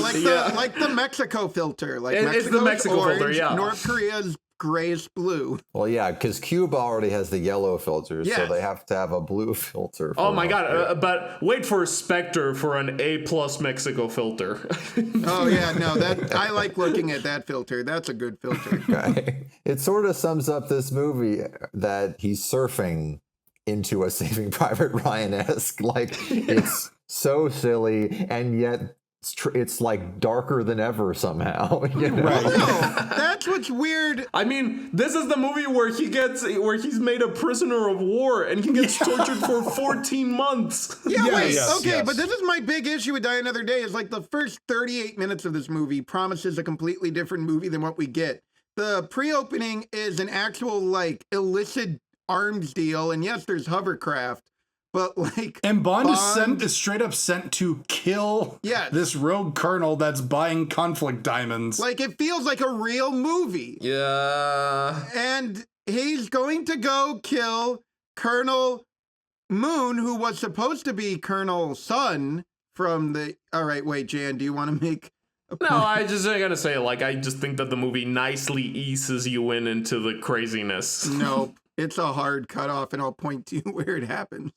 like the Mexico filter. Like it's the Mexico orange, filter. Yeah, North Korea's grayish blue. Well, yeah, because Cuba already has the yellow filters, so they have to have a blue filter. Oh my god! But wait for Spectre for an A+ Mexico filter. Oh yeah, no, that I like looking at that filter. That's a good filter. Okay. It sort of sums up this movie that he's surfing into a Saving Private Ryan-esque. Like, it's so silly, and yet it's like darker than ever somehow. You know? Right. No, that's what's weird. I mean, this is the movie where he's made a prisoner of war and he gets tortured for 14 months. Yeah, but this is my big issue with Die Another Day is like the first 38 minutes of this movie promises a completely different movie than what we get. The pre-opening is an actual like illicit arms deal, and yes, there's hovercraft. But like, and Bond is straight up sent to kill this rogue colonel that's buying conflict diamonds. Like, it feels like a real movie. Yeah. And he's going to go kill Colonel Moon, who was supposed to be Colonel Sun from the... All right, wait, Jan, do you want to make... No, I gotta say, like, I just think that the movie nicely eases you into the craziness. Nope. It's a hard cutoff, and I'll point to where it happens.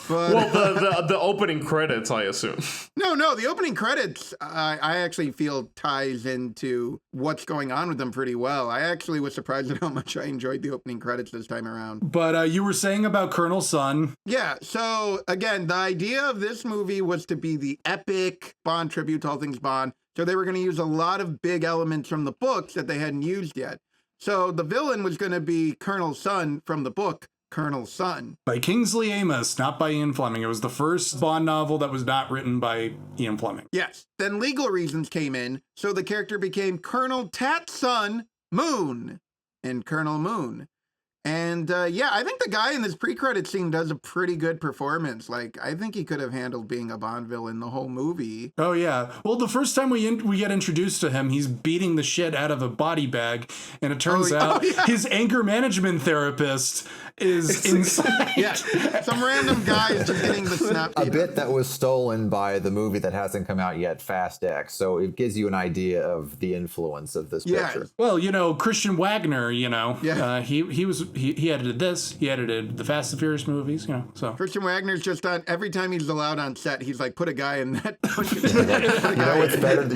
But, well, the opening credits, I assume. No, the opening credits, I actually feel ties into what's going on with them pretty well. I actually was surprised at how much I enjoyed the opening credits this time around. But you were saying about Colonel Sun. Yeah, so again, the idea of this movie was to be the epic Bond tribute to all things Bond. So they were going to use a lot of big elements from the books that they hadn't used yet. So the villain was going to be Colonel Sun from the book Colonel Sun. By Kingsley Amis, not by Ian Fleming. It was the first Bond novel that was not written by Ian Fleming. Yes. Then legal reasons came in, so the character became Colonel Tat's son, Moon, and Colonel Moon. And I think the guy in this pre-credit scene does a pretty good performance. Like, I think he could have handled being a Bond villain the whole movie. Oh yeah. Well, the first time we get introduced to him, he's beating the shit out of a body bag, and it turns out his anger management therapist is inside. Yeah, some random guy is just getting the snap. A bit that was stolen by the movie that hasn't come out yet, Fast X. So it gives you an idea of the influence of this picture. Well, Christian Wagner, he edited this. He edited the Fast and Furious movies, so. Christian Wagner's just on, every time he's allowed on set, he's like, put a guy in that punching bag. You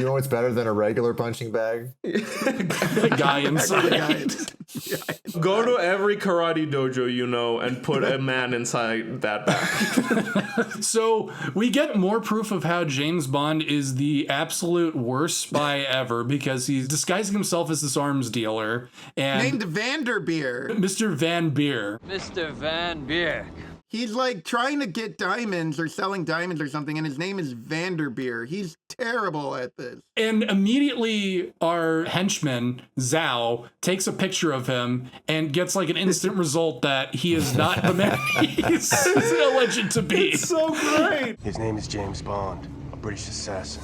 know what's better than a regular punching bag? A guy inside. Go to every karate dojo and put a man inside that bag. So we get more proof of how James Bond is the absolute worst spy ever, because he's disguising himself as this arms dealer and named Vanderbeer. Mr. Van Beer. Mr. Van Beer. He's like trying to get diamonds or selling diamonds or something, and his name is Vanderbeer. He's terrible at this. And immediately our henchman, Zhao, takes a picture of him and gets like an instant result that he is not the man he's alleged to be. It's so great. His name is James Bond, a British assassin.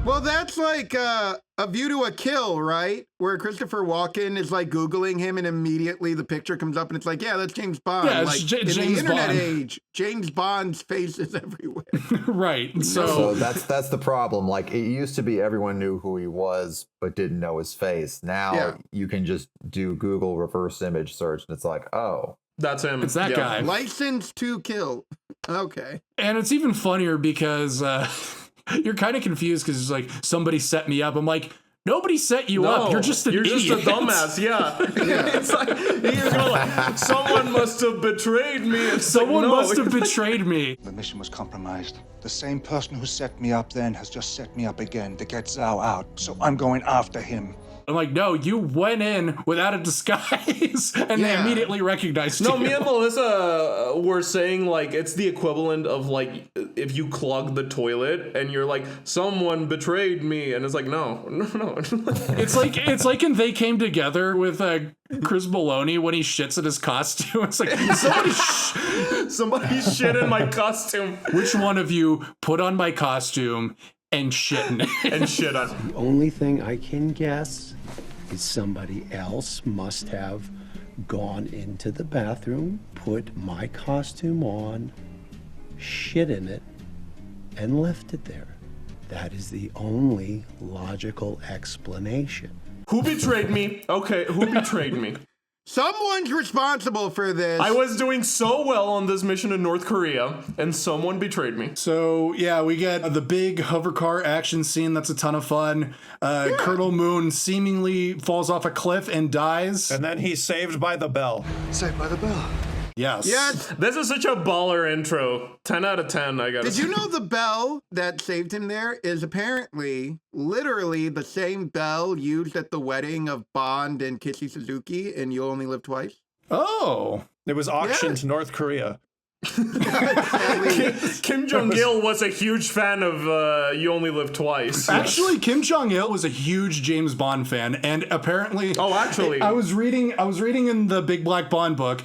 Well, that's like A View to a Kill, right? Where Christopher Walken is like Googling him and immediately the picture comes up and it's like, yeah, that's James Bond. Yeah, it's like in James the internet Bond. age, James Bond's face is everywhere. Right. So that's the problem. Like it used to be everyone knew who he was, but didn't know his face. Now you can just do Google reverse image search and it's like, oh. That's him. It's that guy. License to Kill. Okay. And it's even funnier because you're kind of confused because it's like, somebody set me up. I'm like, nobody set you up. You're just an idiot. Just a dumbass. Yeah. It's like, you're going like, someone must have betrayed me. It's Someone like, no. must have betrayed me. The mission was compromised. The same person who set me up then has just set me up again to get Zhao out. So I'm going after him. I'm like, no, you went in without a disguise, and they immediately recognized you. No, me and Melissa were saying like it's the equivalent of like if you clog the toilet and you're like, someone betrayed me, and it's like, no. It's like in They Came Together with Chris Maloney when he shits at his costume. It's like somebody shit in my costume. Which one of you put on my costume and shit in it? And shit on it. The only thing I can guess is somebody else must have gone into the bathroom, put my costume on, shit in it, and left it there. That is the only logical explanation. Who betrayed me? Okay, who betrayed me? Someone's responsible for this. I was doing so well on this mission in North Korea, and someone betrayed me. So, yeah, we get the big hover car action scene. That's a ton of fun. Colonel Moon seemingly falls off a cliff and dies. And then he's saved by the bell. Saved by the bell. Yes. Yes. This is such a baller intro. 10 out of 10, I gotta Did say. you know the bell that saved him there is apparently literally the same bell used at the wedding of Bond and Kissy Suzuki in You Only Live Twice? Oh. It was auctioned to North Korea. Kim Jong-il was a huge fan of You Only Live Twice. Actually, Kim Jong-il was a huge James Bond fan, and apparently, I was reading in the Big Black Bond book.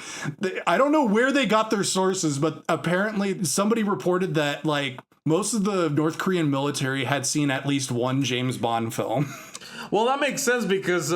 I don't know where they got their sources, but apparently somebody reported that like most of the North Korean military had seen at least one James Bond film. Well, that makes sense because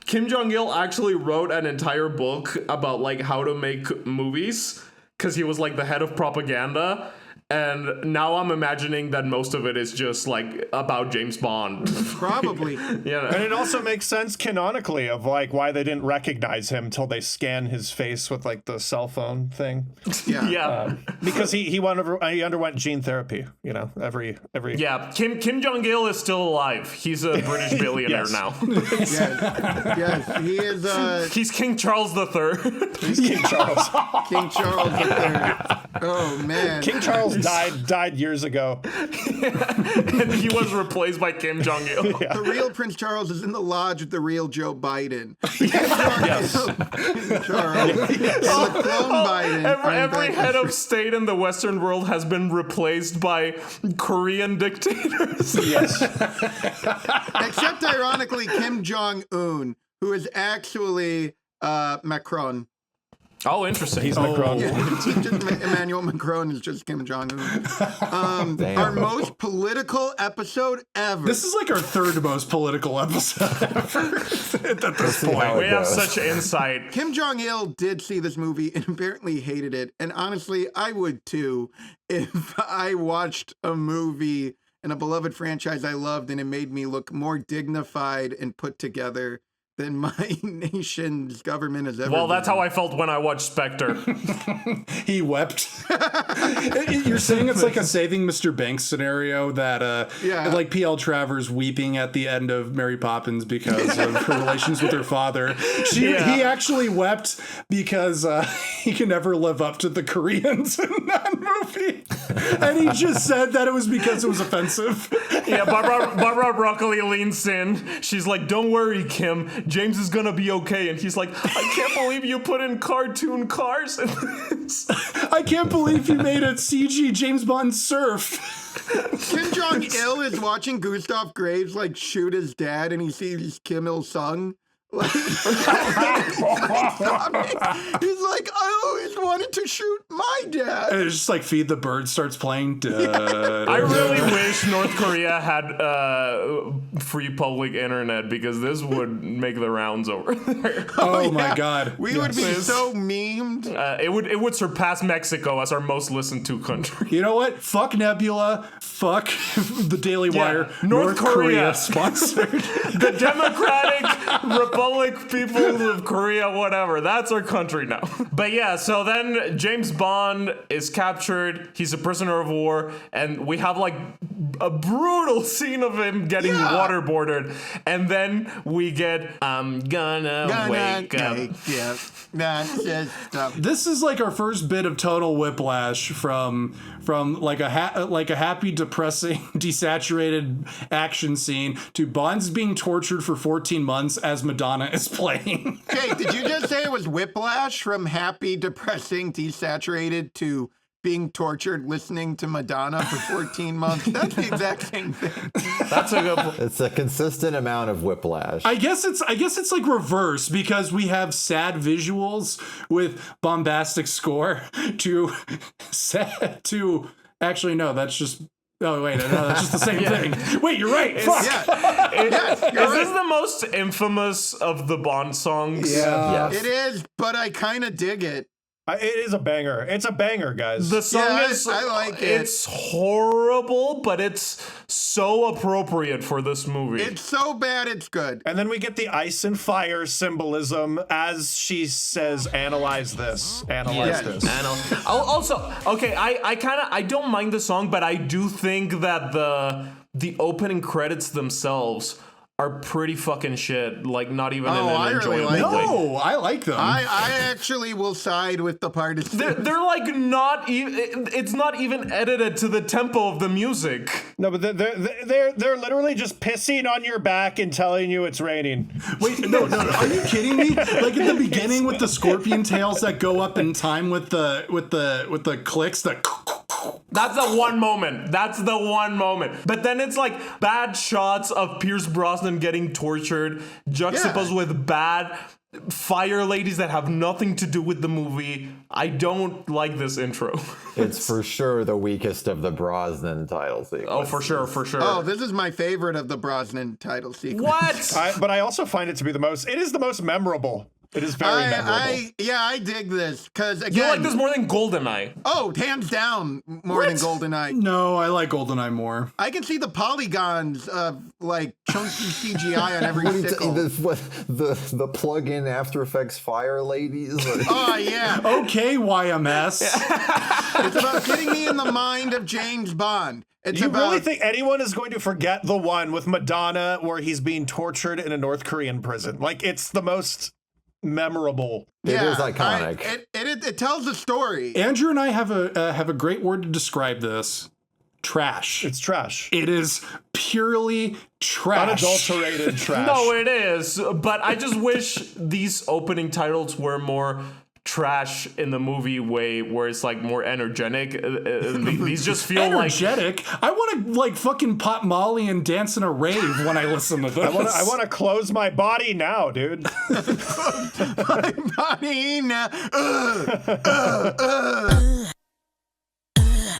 Kim Jong-il actually wrote an entire book about like how to make movies. Because he was like the head of propaganda, and now I'm imagining that most of it is just like about James Bond. Probably. Yeah. And it also makes sense canonically of like why they didn't recognize him till they scan his face with like the cell phone thing. Yeah. Because he underwent gene therapy, you know, every Yeah, Kim Jong-il is still alive. He's a British billionaire now. Yes, he is. He's King Charles III. He's King Charles. King Charles III. Oh man. King Charles died years ago. And he was replaced by Kim Jong-il. Yeah. The real Prince Charles is in the lodge with the real Joe Biden. Yes. Charles. And the clone Biden. Every head of state in the Western world has been replaced by Korean dictators. Yes. Except ironically, Kim Jong-un, who is actually Macron. Oh, interesting. He's Macron. Emmanuel Macron is just Kim Jong-un. Our most political episode ever. This is like our third most political episode ever at this point. We have such insight. Kim Jong-il did see this movie and apparently hated it. And honestly, I would too if I watched a movie in a beloved franchise I loved and it made me look more dignified and put together than my nation's government has ever Well, that's been. how I felt when I watched Spectre. He wept. You're saying it's like a Saving Mr. Banks scenario that, like P.L. Travers weeping at the end of Mary Poppins because of her relations with her father. He actually wept because he can never live up to the Koreans in that movie. movie. And he just said that it was because it was offensive. Yeah, Barbara Broccoli leans in. She's like, "Don't worry, Kim. James is gonna be okay." And he's like, "I can't believe you put in cartoon cars in this. I can't believe you made a CG James Bond surf." Kim Jong-il is watching Gustav Graves like shoot his dad, and he sees Kim Il-sung. Like, he's like, I always wanted to shoot my dad. And it's just like Feed the Bird starts playing. I really wish North Korea had free public internet, because this would make the rounds over there. Oh my God. We would be so memed. It would surpass Mexico as our most listened to country. You know what? Fuck Nebula. Fuck the Daily Wire. North Korea sponsored. The Democratic Republic People of Korea, whatever. That's our country now. But yeah, so then James Bond is captured. He's a prisoner of war. And we have like a brutal scene of him getting waterboarded. And then we get, I'm gonna wake up. This is like our first bit of tonal whiplash from like a happy, depressing, desaturated action scene to Bond's being tortured for 14 months as Madonna is playing. Jake, did you just say it was whiplash from happy, depressing, desaturated to being tortured listening to Madonna for 14 months? That's the exact same thing. That's a good point. It's a consistent amount of whiplash. I guess it's like reverse, because we have sad visuals with bombastic score to actually no, that's just. Oh, wait, no, that's just the same thing. Wait, you're right. Fuck. Is this the most infamous of the Bond songs? Yeah. It is, but I kind of dig it. It is a banger. It's a banger, guys. The song is, I like it. It's horrible, but it's so appropriate for this movie. It's so bad, it's good. And then we get the ice and fire symbolism as she says, analyze this. Analyze this. Also, okay, I don't mind the song, but I do think that the opening credits themselves are pretty fucking shit. Like, not even in an enjoyable way. No, I like them. I actually will side with the partisan. They're like not even. It's not even edited to the tempo of the music. No, but they're literally just pissing on your back and telling you it's raining. Wait, no, are you kidding me? Like at the beginning with the scorpion tails that go up in time with the clicks that. That's the one moment. But then it's like bad shots of Pierce Brosnan getting tortured, juxtaposed with bad fire ladies that have nothing to do with the movie. I don't like this intro. It's for sure the weakest of the Brosnan title sequence. Oh, for sure. Oh, this is my favorite of the Brosnan title sequence. What? But I also find it to be the most memorable. It is very memorable. I dig this, because again... You like this more than GoldenEye? Oh, hands down more than GoldenEye. No, I like GoldenEye more. I can see the polygons of, like, chunky CGI on every sickle. The plug-in After Effects fire ladies? Oh, yeah. Okay, YMS. It's about getting me in the mind of James Bond. You really think anyone is going to forget the one with Madonna where he's being tortured in a North Korean prison? Like, it's the most... memorable. It is iconic. It tells the story. Andrew and I have a great word to describe this. Trash. It's trash. It is purely trash. Unadulterated trash. No, it is. But I just wish these opening titles were more trash in the movie way, where it's like more energetic. These just feel energetic. I want to like fucking pop Molly and dance in a rave when I listen to this. I want to close my body now, dude. My body now.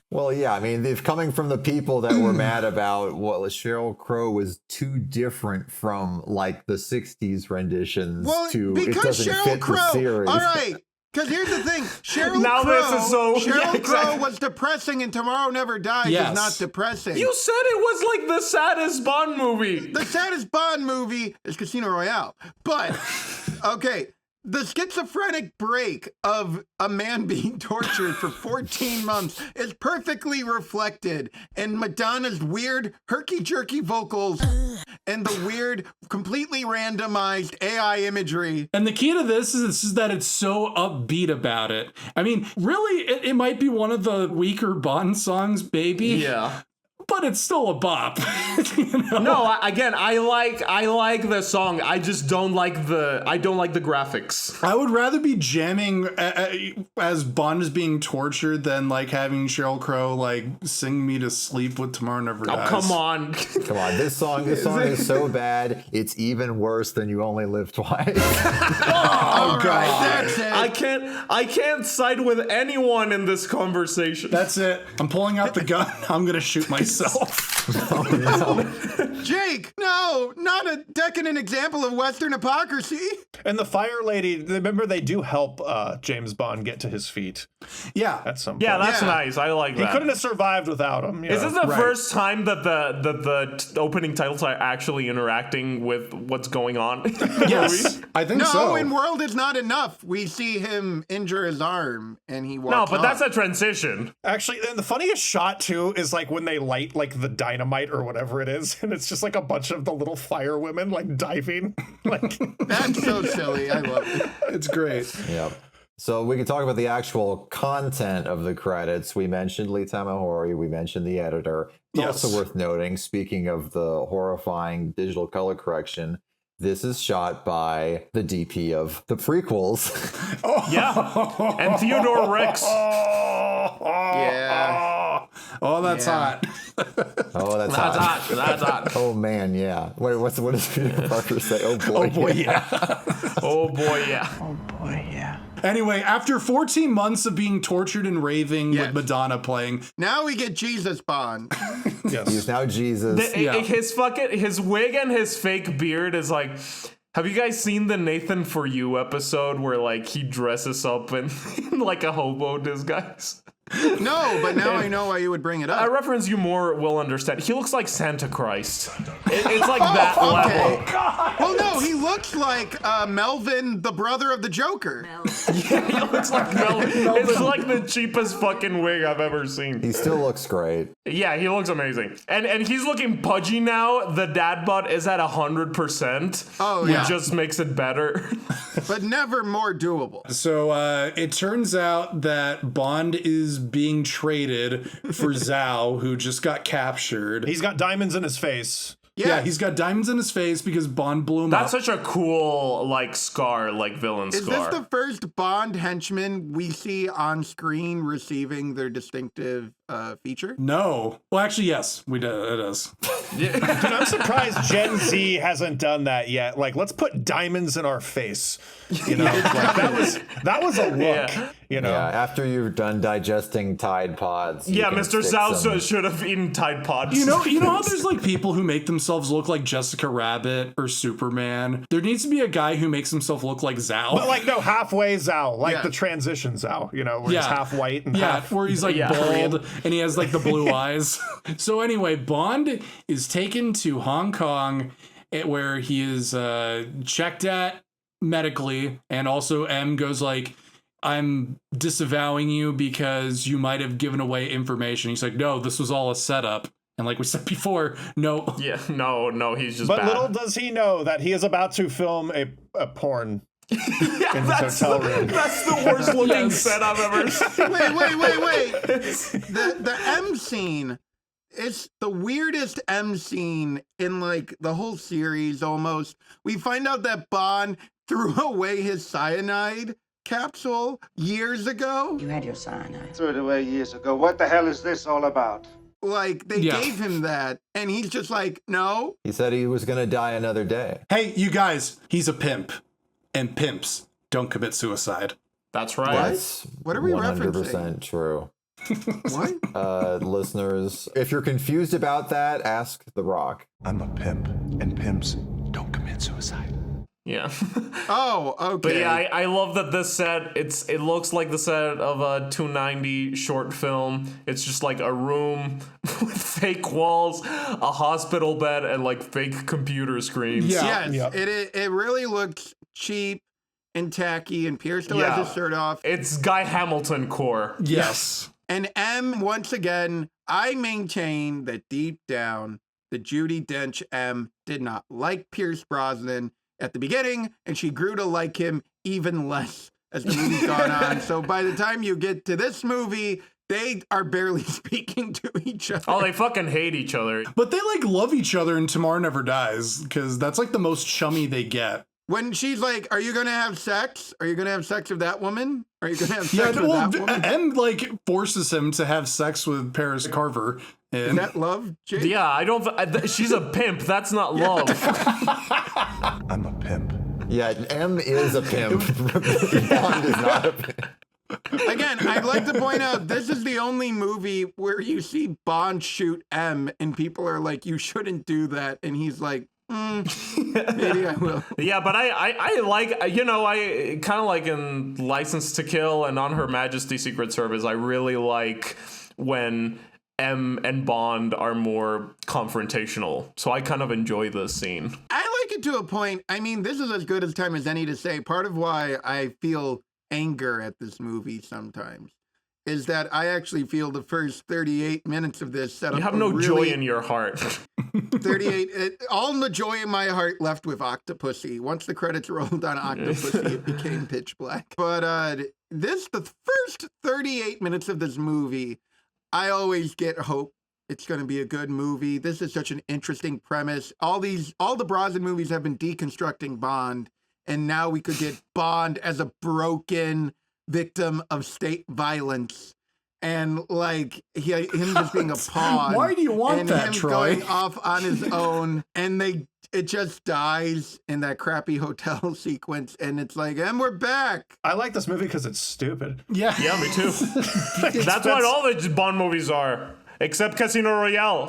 Well, yeah, I mean, if coming from the people that were mad about what Sheryl Crow was too different from like the 60s renditions to it doesn't fit the series. All right. Because here's the thing, Sheryl Crow was depressing, and Tomorrow Never Dies is not depressing. You said it was like the saddest Bond movie. The saddest Bond movie is Casino Royale. But, okay, The schizophrenic break of a man being tortured for 14 months is perfectly reflected in Madonna's weird herky-jerky vocals and the weird, completely randomized AI imagery. And the key to this is that it's so upbeat about it. I mean, really, it might be one of the weaker Bond songs, baby. Yeah. But it's still a bop. You know? No, I like the song. I just don't like the graphics. I would rather be jamming as Bond is being tortured than like having Sheryl Crow like sing me to sleep with Tomorrow Never Dies. Oh, come on. Come on, this song is so bad, it's even worse than You Only Live Twice. Oh, God. That's it. I can't side with anyone in this conversation. That's it. I'm pulling out the gun. I'm gonna shoot myself. Jake, no, not a decadent example of Western hypocrisy. And the fire lady, remember they do help James Bond get to his feet. Yeah. At some point. Yeah, that's nice. I like that. He couldn't have survived without him. Is this the first time that the opening titles are actually interacting with what's going on? Yes, I think so. No, in World Is Not Enough, we see him injure his arm and he walks No, but that's off. a transition. Actually, and the funniest shot too is like when they light like the dynamite or whatever it is, and it's just like a bunch of the little fire women like diving. Like that's so silly. I love it. It's great. Yep. So we can talk about the actual content of the credits. We mentioned Lee Tamahori. We mentioned the editor. It's also worth noting, speaking of the horrifying digital color correction, this is shot by the DP of the prequels. Yeah. And Theodore Rex. Yeah. Oh, that's hot. Oh, that's hot. That's hot. Oh man, yeah. Wait, what does Peter Parker say? Oh boy. Oh boy, yeah. Oh boy, yeah. Oh boy, yeah. Anyway, after 14 months of being tortured and raving with Madonna playing, now we get Jesus Bond. Yes. He's now Jesus. His wig and his fake beard is like. Have you guys seen the Nathan For You episode where like he dresses up in like a hobo disguise? No, but now I know why you would bring it up. I reference you more will understand. He looks like Santa Christ. It's like that level. God. Well, no, he looks like Melvin, the brother of the Joker. Yeah, he looks like Melvin. It's like the cheapest fucking wig I've ever seen. He still looks great. Yeah, he looks amazing. And he's looking pudgy now. The dad bod is at 100%. Oh, yeah. Which just makes it better. But never more doable. So it turns out that Bond is being traded for Zhao, who just got captured. He's got diamonds in his face. Yeah, he's got diamonds in his face because Bond blew him That's up. such a cool, like, scar, like, villain Is scar. this the first Bond henchman we see on screen receiving their distinctive feature? No. Well, actually, yes, it is. Dude, I'm surprised Gen Z hasn't done that yet. Like, let's put diamonds in our face. You know, like, that was a look. Yeah. You know, Yeah, after you're done digesting Tide Pods. Yeah, Mr. Zhao should have eaten Tide Pods. You know how there's like people who make themselves look like Jessica Rabbit or Superman? There needs to be a guy who makes himself look like Zhao. but like no halfway Zhao, like the transition Zhao. You know, where he's half white and half where he's like bald and he has like the blue eyes. So anyway, Bond is taken to Hong Kong, where he is checked at medically, and also M goes like, I'm disavowing you because you might have given away information. He's like, no, this was all a setup. And like we said before, no. Yeah, no, he's just But bad. little does he know that he is about to film a porn in his hotel room. That's the worst looking set I've ever seen. Wait. The M scene is the weirdest M scene in like the whole series almost. We find out that Bond threw away his cyanide capsule years ago. You had your cyanide. Threw it away years ago. What the hell is this all about? Like, they gave him that, and he's just like, no. He said he was going to die another day. Hey, you guys, he's a pimp. And pimps don't commit suicide. That's right. That's what are we 100% referencing? True. What? Listeners, if you're confused about that, ask The Rock. I'm a pimp, and pimps don't commit suicide. Yeah. Oh, okay. But yeah, I love that this set, it looks like the set of a 290 short film. It's just like a room with fake walls, a hospital bed, and like fake computer screens. Yes, it really looks cheap and tacky, and Pierce still has his shirt off. It's Guy Hamilton core. Yes. And M, once again, I maintain that deep down, the Judi Dench M did not like Pierce Brosnan at the beginning, and she grew to like him even less as the movie's gone on. So by the time you get to this movie, they are barely speaking to each other. Oh, they fucking hate each other. But they like love each other in Tomorrow Never Dies, because that's like the most chummy they get. When she's like, are you going to have sex? Are you going to have sex with that woman? Are you going to have sex with that woman? M like forces him to have sex with Paris Carver. Is that love, Jake? Yeah, I don't. She's a pimp. That's not love. I'm a pimp. Yeah, M is a pimp. Bond is not a pimp. Again, I'd like to point out, this is the only movie where you see Bond shoot M and people are like, you shouldn't do that. And he's like, maybe I will. Yeah, but I like, you know, I kind of like in License to Kill and On Her Majesty's Secret Service, I really like when M and Bond are more confrontational. So I kind of enjoy this scene. I like it to a point. I mean, this is as good as time as any to say. Part of why I feel anger at this movie sometimes is that I actually feel the first 38 minutes of this set up. You have no joy in your heart. 38, all the joy in my heart left with Octopussy. Once the credits rolled on Octopussy, it became pitch black. But the first 38 minutes of this movie, I always get hope it's going to be a good movie. This is such an interesting premise. All the Brosnan movies have been deconstructing Bond, and now we could get Bond as a broken victim of state violence. And like him just being a pawn. Why do you want and that, him Troy? Going off on his own, and it just dies in that crappy hotel sequence, and it's like, and we're back. I like this movie because it's stupid. Yeah, yeah, me too. That's what all the Bond movies are, except Casino Royale.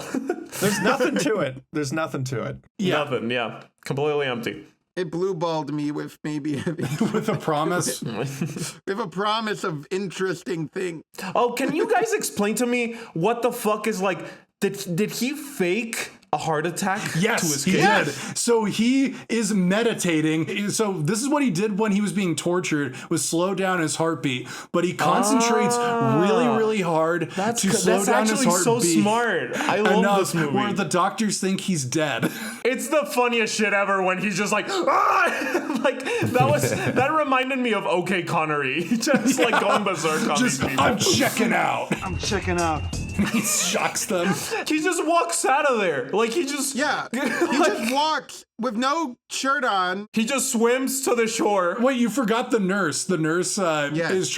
There's nothing to it. There's nothing to it. Yeah. Nothing. Yeah, completely empty. It blue-balled me with maybe with a promise. With a promise of interesting things. Oh, can you guys explain to me what the fuck is like? Did he fake a heart attack yes, to escape? He did. So he is meditating. So this is what he did when he was being tortured, was slow down his heartbeat. But he concentrates really, really hard to slow down his heartbeat. That's actually so smart. I love this movie. Where the doctors think he's dead. It's the funniest shit ever when he's just like, ah! Like that reminded me of OK Connery. Just like going berserk on these people. I'm checking out. I'm checking out. He shocks them. He just walks out of there. Like he just... Yeah. He just walks with no shirt on. He just swims to the shore. Wait, you forgot the nurse. The nurse is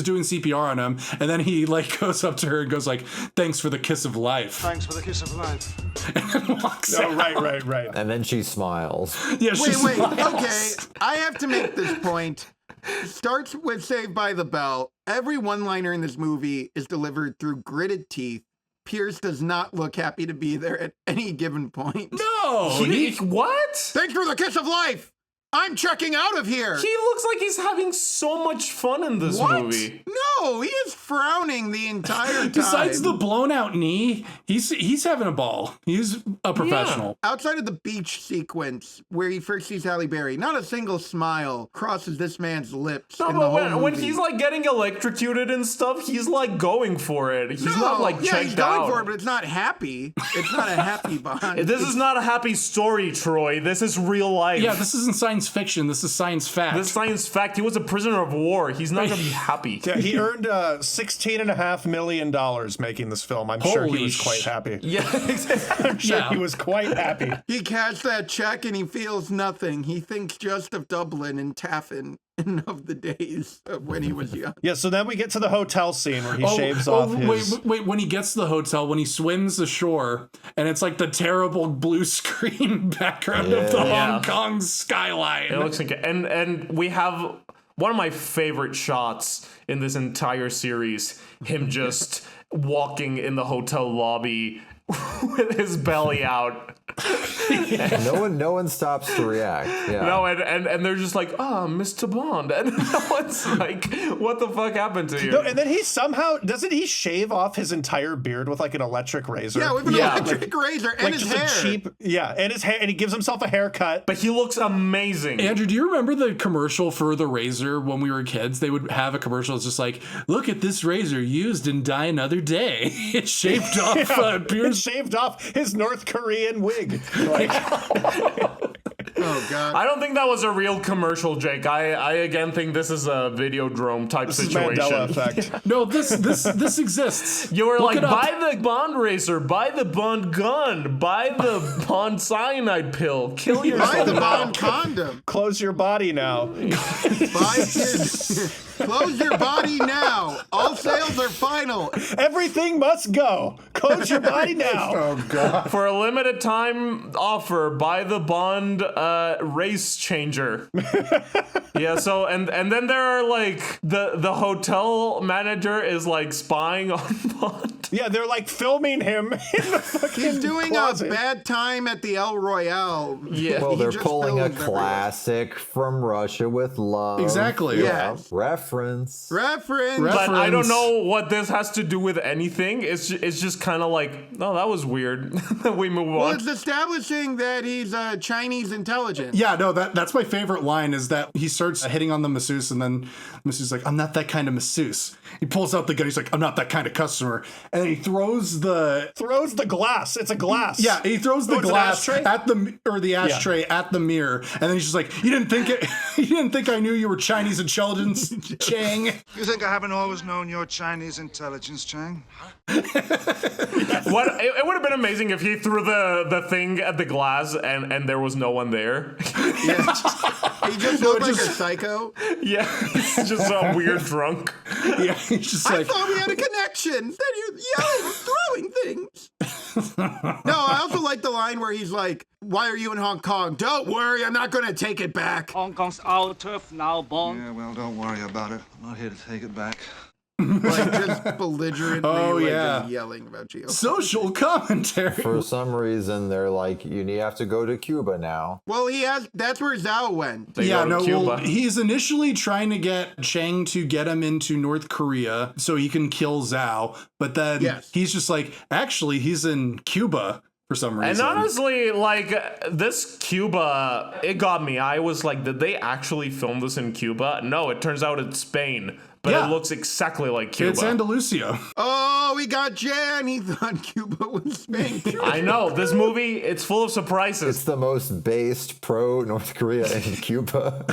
doing CPR on him. And then he like goes up to her and goes like, thanks for the kiss of life. Thanks for the kiss of life. And then walks out. Right. And then she smiles. Yeah, she smiles. Okay. I have to make this point. Starts with Saved by the Bell. Every one-liner in this movie is delivered through gritted teeth. Pierce does not look happy to be there at any given point. No! What? Thanks for the kiss of life! I'm checking out of here! He looks like he's having so much fun in this movie. No, he is frowning the entire time. Besides the blown out knee, he's having a ball. He's a professional. Yeah. Outside of the beach sequence where he first sees Halle Berry, not a single smile crosses this man's lips. No, but when he's like getting electrocuted and stuff, he's like going for it. He's not like checked he's going out. for it, but it's not happy. It's not a happy Bond. This is not a happy story, Troy. This is real life. Yeah, this isn't science fiction. This is science fact. This is science fact. He was a prisoner of war. He's not going to be happy. Yeah, he earned $16.5 million making this film. I'm sure he was quite happy. Yeah, I'm sure he was quite happy. He cashed that check and he feels nothing. He thinks just of Dublin and Taffin and of the days of when he was young. Yeah, so then we get to the hotel scene where he shaves off his... Wait, when he gets to the hotel, when he swims ashore, and it's like the terrible blue screen background of the Hong Kong skyline. It looks like... And we have one of my favorite shots in this entire series, him just walking in the hotel lobby with his belly out. No one stops to react. Yeah. No, and they're just like, Mr. Bond. And no one's like, what the fuck happened to you? No, and then he somehow, doesn't he shave off his entire beard with like an electric razor? Yeah, with an electric razor and like his just hair. a cheap, and his hair, and he gives himself a haircut. But he looks amazing. Andrew, do you remember the commercial for the razor when we were kids? They would have a commercial that's just like, look at this razor used in Die Another Day. It shaved off It shaved off his North Korean wig. Like, oh god! I don't think that was a real commercial, Jake. I again think this is a Videodrome type situation. Mandela effect. No, this exists. You were Look like, it up. buy the Bond razor, buy the Bond gun, buy the Bond cyanide pill, kill yourself. Buy the now. Bond condom. Close your body now. Close your body now. All sales are final. Everything must go. Close your body now. Oh god. For a limited time offer, buy the Bond race changer. Yeah, so and then there are like the hotel manager is like spying on Bond. Yeah, they're like filming him in the fucking He's doing closet. a bad time at the El Royale. Yeah. Well, He they're just pulling a films everywhere. classic from Russia with love. Exactly. Yeah. Reference. But I don't know what this has to do with anything. It's just kind of like, oh, that was weird. We move Well, on. it's establishing that he's Chinese intelligence. Yeah, no, that's my favorite line is that he starts hitting on the masseuse and then the masseuse's like, I'm not that kind of masseuse. He pulls out the gun, he's like, I'm not that kind of customer. And then he throws the glass. It's a glass. Yeah, he throws the it's an glass ashtray? at the ashtray at the mirror, and then he's just like, "You didn't think I knew you were Chinese intelligence, Chang." You think I haven't always known your Chinese intelligence, Chang? What it would have been amazing if he threw the thing at the glass and there was no one there. Yeah. He just looked like a psycho. Yeah, he's just a weird drunk. Yeah, he's just I like, thought we had a connection. Then you're yelling, throwing things. No, I also like the line where he's like, "Why are you in Hong Kong? Don't worry, I'm not going to take it back." Hong Kong's our turf now, Bond. Yeah, well, don't worry about it. I'm not here to take it back. Like just belligerently yeah. yelling about geopolitics. social commentary. For some reason, they're like, you have to go to Cuba now. Well, that's where Zhao went. Yeah, no, well, he's initially trying to get Chang to get him into North Korea so he can kill Zhao, but then he's just like, actually, he's in Cuba for some reason. And honestly, like, this Cuba, it got me. I was like, did they actually film this in Cuba? No, it turns out it's Spain. But it looks exactly like Cuba. It's Andalusia. Oh, we got Jan. He thought Cuba was Spain. I know. This movie, it's full of surprises. It's the most based pro-North Korea in Cuba.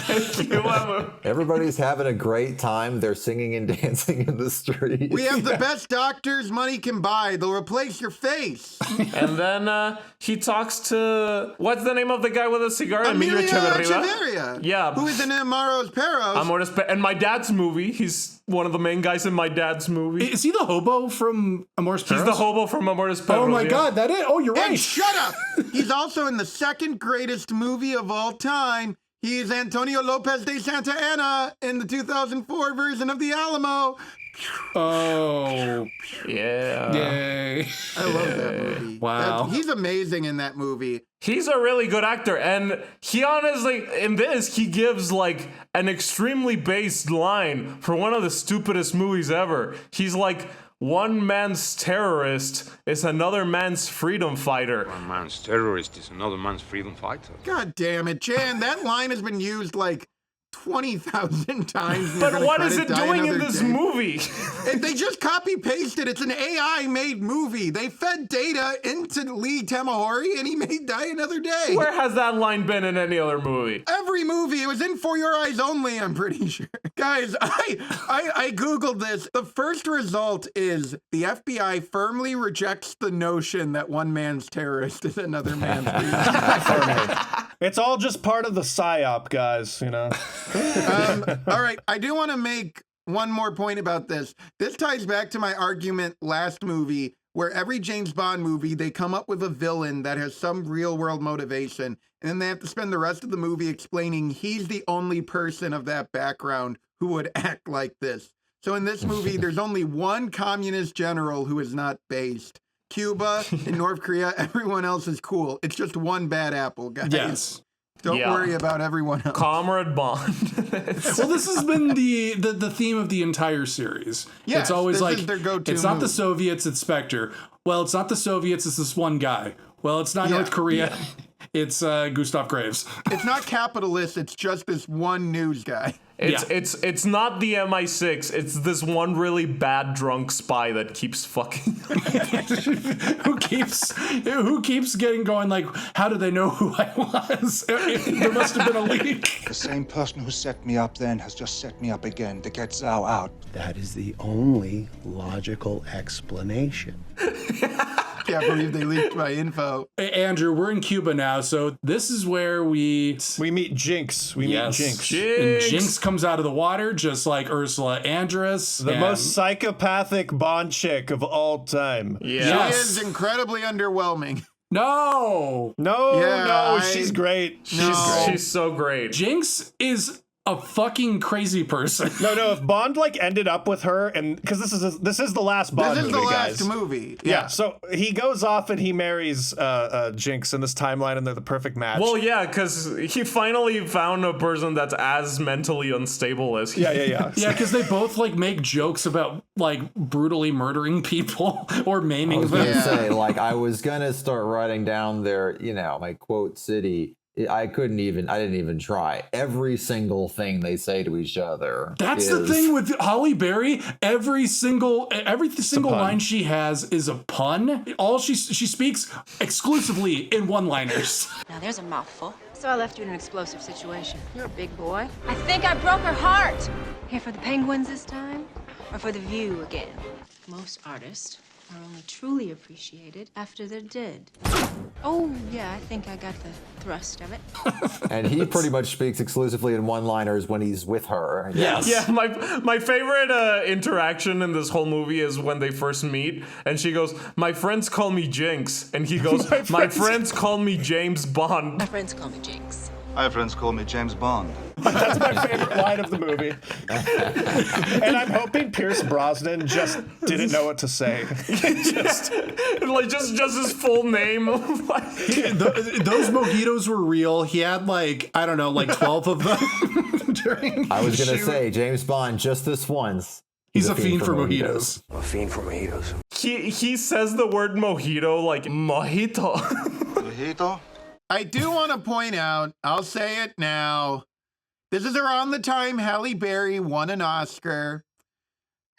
Everybody's having a great time. They're singing and dancing in the streets. We have the best doctors money can buy. They'll replace your face. And then he talks to, what's the name of the guy with a cigar? Emilio Echeverria. Yeah. Who is in Amores Perros. And my dad's movie. He's one of the main guys in my dad's movie. Is he the hobo from Amores Perros? He's the hobo from Amores Perros. Oh my God, that is. Oh, you're right. And shut up. He's also in the second greatest movie of all time. He's Antonio Lopez de Santa Anna in the 2004 version of The Alamo. Oh. Yeah. Yay. I love that movie. Wow. He's amazing in that movie. He's a really good actor, and he honestly, in this, he gives like an extremely based line for one of the stupidest movies ever. He's like, one man's terrorist is another man's freedom fighter. One man's terrorist is another man's freedom fighter. God damn it, Jan. That line has been used like 20,000 times. But what is it doing in this movie? They just copy-pasted. It's an AI-made movie. They fed data into Lee Tamahori, and he made Die Another Day. Where has that line been in any other movie? Every movie. It was in For Your Eyes Only, I'm pretty sure. Guys, I Googled this. The first result is the FBI firmly rejects the notion that one man's terrorist is another man's It's all just part of the psyop, guys, you know. All right, I do want to make one more point about this. This ties back to my argument last movie, where every James Bond movie, they come up with a villain that has some real world motivation, and then they have to spend the rest of the movie explaining he's the only person of that background who would act like this. So in this movie, there's only one communist general who is not based, Cuba, and North Korea, everyone else is cool. It's just one bad apple, guys. Yes. Don't worry about everyone else. Comrade Bond. Well, this has been the theme of the entire series. Yes, it's always this like, is their go-to it's not the move. Soviets, it's Spectre. Well, it's not the Soviets, it's this one guy. Well, it's not North Korea, it's Gustav Graves. It's not capitalist, it's just this one news guy. It's not the MI6. It's this one really bad drunk spy that keeps fucking. who keeps getting going like, how did they know who I was? There must have been a leak. The same person who set me up then has just set me up again to get Zhao out. That is the only logical explanation. Can't believe they leaked my info. Hey, Andrew, we're in Cuba now, so this is where we meet Jinx. We meet Jinx. And Jinx comes out of the water just like Ursula Andress. The most psychopathic Bond chick of all time. She is incredibly underwhelming. No, she's great. She's so great. Jinx is a fucking crazy person. No, if Bond like ended up with her, and because this is the last Bond movie, This is the guys. last movie. Yeah, so he goes off and he marries Jinx in this timeline, and they're the perfect match. Well, yeah, because he finally found a person that's as mentally unstable as he. Yeah. Yeah, because they both like make jokes about like brutally murdering people or maiming I was them. gonna say, like, I was gonna start writing down their, my quote city. I didn't even try. Every single thing they say to each other. That's the thing with Halle Berry. Every single line she has is a pun. All she speaks exclusively in one-liners. Now there's a mouthful. So I left you in an explosive situation. You're a big boy. I think I broke her heart. Here for the penguins this time, or for the view again? Most artists are only truly appreciated after they're dead. Oh, yeah, I think I got the thrust of it. And he pretty much speaks exclusively in one-liners when he's with her. Yes. Yeah, my favorite interaction in this whole movie is when they first meet, and she goes, "My friends call me Jinx," and he goes, "My friends call me James Bond." My friends call me Jinx. My friends call me James Bond. That's my favorite line of the movie. And I'm hoping Pierce Brosnan just didn't know what to say. just his full name. Those mojitos were real. He had like 12 of them during. I was gonna say, James Bond, just this once. He's a fiend for mojitos. A fiend for mojitos. He says the word mojito like mojito. Mojito? I do want to point out, I'll say it now, this is around the time Halle Berry won an Oscar,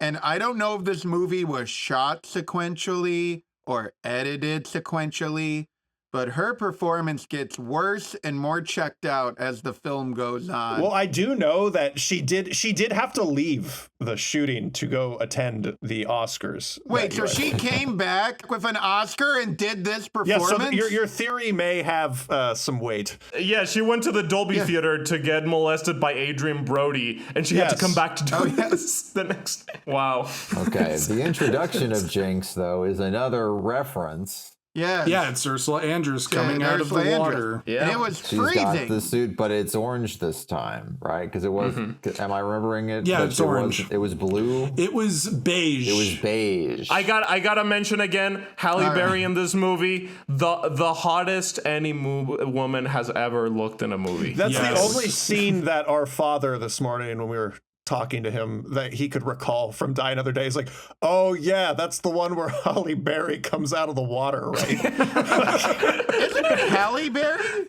and I don't know if this movie was shot sequentially or edited sequentially, but her performance gets worse and more checked out as the film goes on. Well, I do know that she did have to leave the shooting to go attend the Oscars. Wait, so she came back with an Oscar and did this Yeah, performance? so your theory may have some weight. Yeah, she went to the Dolby Theater to get molested by Adrian Brody, and she had to come back to do this the next day. Wow. Okay, the introduction of Jinx, though, is another reference. Yeah, it's Ursula Andress coming out of the water. Yeah. And it was She's freezing. got the suit, but it's orange this time, right? Because it was, am I remembering it? Yeah, But it's orange. It was blue. It was beige. It was beige. I gotta mention again, Halle Berry in this movie, the hottest any woman has ever looked in a movie. That's the only scene that our father this morning when we were talking to him that he could recall from Die Another Day. He's like, oh yeah, that's the one where Halle Berry comes out of the water, right? Isn't it Halle Berry?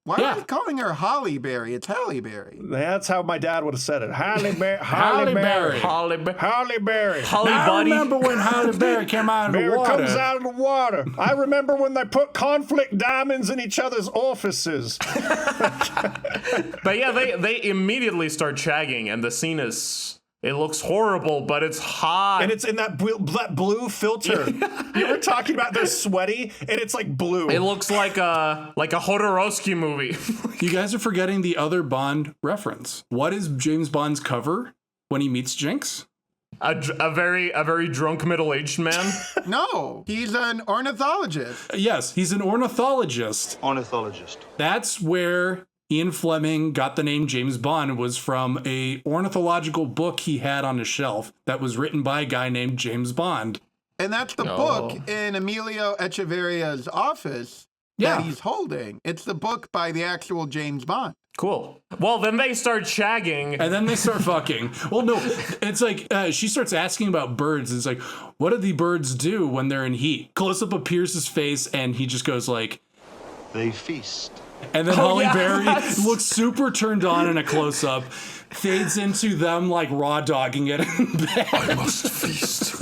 Why are you calling her Halle Berry? It's Halle Berry. That's how my dad would have said it. Halle Berry. Halle Berry. Halle Berry. I remember when Halle Berry came out of the Berry water. comes out of the water. I remember when they put conflict diamonds in each other's offices. But yeah, they immediately start shagging, and the scene it looks horrible, but it's hot. And it's in that blue filter. You were talking about they're sweaty, and it's like blue. It looks like a Jodorowsky movie. You guys are forgetting the other Bond reference. What is James Bond's cover when he meets Jinx? A very drunk middle-aged man. No, he's an ornithologist. Yes, he's an ornithologist. Ornithologist. That's where Ian Fleming got the name James Bond, was from a ornithological book he had on his shelf that was written by a guy named James Bond. And that's the book in Emilio Echeverria's office that he's holding. It's the book by the actual James Bond. Cool. Well, then they start shagging. And then they start fucking. Well, no, it's like she starts asking about birds. It's like, what do the birds do when they're in heat? Close up of Pierce's face, and he just goes like, they feast. And then Halle Berry looks super turned on in a close up, fades into them like raw dogging it in bed. I must feast.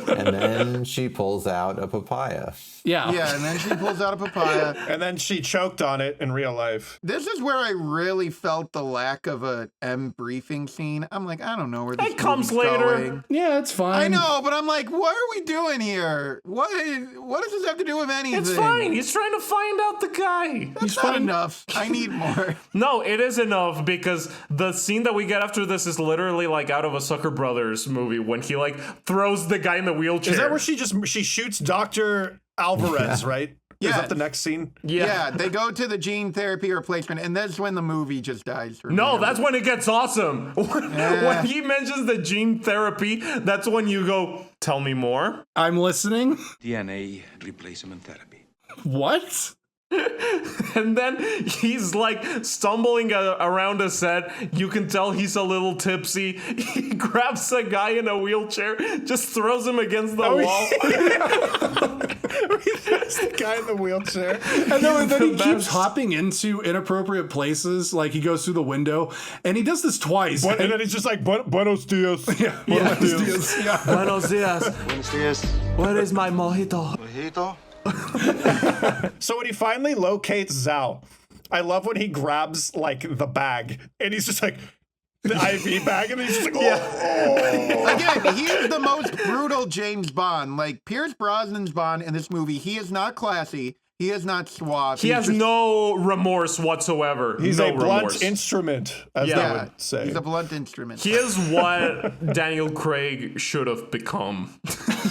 And then she pulls out a papaya. Yeah. Yeah, and then she pulls out a papaya. And then she choked on it in real life. This is where I really felt the lack of a M briefing scene. I'm like, I don't know where this comes movie's later. going. Yeah, it's fine. I know, but I'm like, what are we doing here? What does this have to do with anything? It's fine. He's trying to find out the guy. That's not enough. I need more. No, it is enough because the scene that we get after this is literally like out of a Sucker Brothers movie when he like throws the guy in the wheelchair. Is that where she shoots Dr. Alvarez, right? Yeah. Is that the next scene? Yeah, they go to the gene therapy replacement, and that's when the movie just dies. For No, me. that's when it gets awesome. When he mentions the gene therapy, that's when you go, tell me more. I'm listening. DNA replacement therapy. What? And then he's like stumbling around a set. You can tell he's a little tipsy. He grabs a guy in a wheelchair, just throws him against the wall. That's the guy in the wheelchair. And then he keeps hopping into inappropriate places. Like he goes through the window, and he does this twice. And then he's just like, Buenos dias. Yeah, Buenos dias. Yeah. Buenos dias. Buenos dias. Where is my mojito? Mojito? So when he finally locates Zhao, I love when he grabs like the bag and he's just like the IV bag and he's just like, oh. Again, he's the most brutal James Bond. Like Pierce Brosnan's Bond in this movie, he is not classy. He is not suave. He has no remorse whatsoever. He's no a blunt remorse. instrument, as they would say. He's a blunt instrument. He is what Daniel Craig should have become,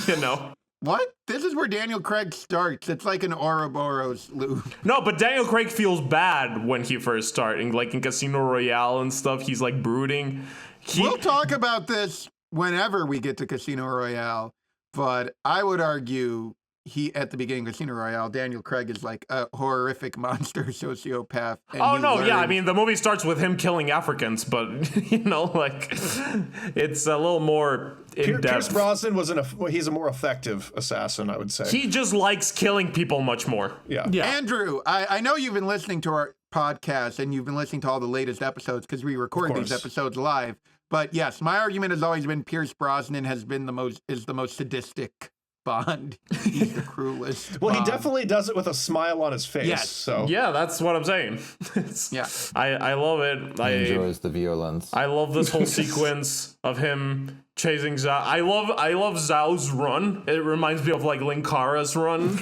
you know? What? This is where Daniel Craig starts. It's like an Ouroboros loop. No, but Daniel Craig feels bad when he first started. Like in Casino Royale and stuff, he's like brooding. We'll talk about this whenever we get to Casino Royale, but I would argue at the beginning of Casino Royale, Daniel Craig is like a horrific monster sociopath. Oh, no, yeah, I mean, the movie starts with him killing Africans, but, you know, like, it's a little more in-depth. Pierce Brosnan he's a more effective assassin, I would say. He just likes killing people much more. Yeah. Andrew, I know you've been listening to our podcast and you've been listening to all the latest episodes because we record these episodes live. But yes, my argument has always been Pierce Brosnan is the most sadistic Bond. He's the cruelest. Well, Bond. he definitely does it with a smile on his face. Yes. So yeah, that's what I'm saying. Yeah. I love it. He enjoys the violence. I love this whole sequence of him chasing Zhao. I love Zhao's run. It reminds me of like Linkara's run.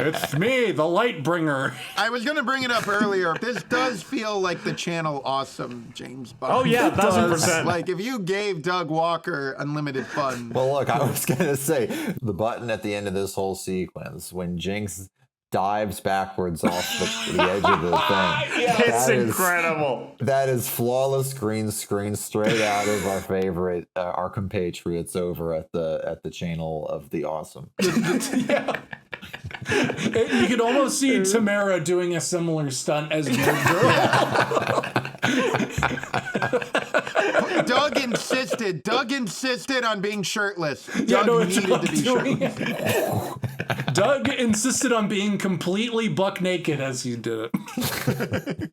It's me, the light bringer. I was going to bring it up earlier. This does feel like the Channel Awesome James Bond. Oh yeah, 1,000%. Like if you gave Doug Walker unlimited fun. Well, look, I was going to say the button at the end of this whole sequence when Jinx dives backwards off the edge of the thing. It's incredible. That is flawless green screen straight out of our favorite, our compatriots over at the channel of the Awesome. Yeah. You could almost see Tamara doing a similar stunt as your girl. Doug insisted on being shirtless. Doug needed to be shirtless. Doug insisted on being completely buck naked as he did it.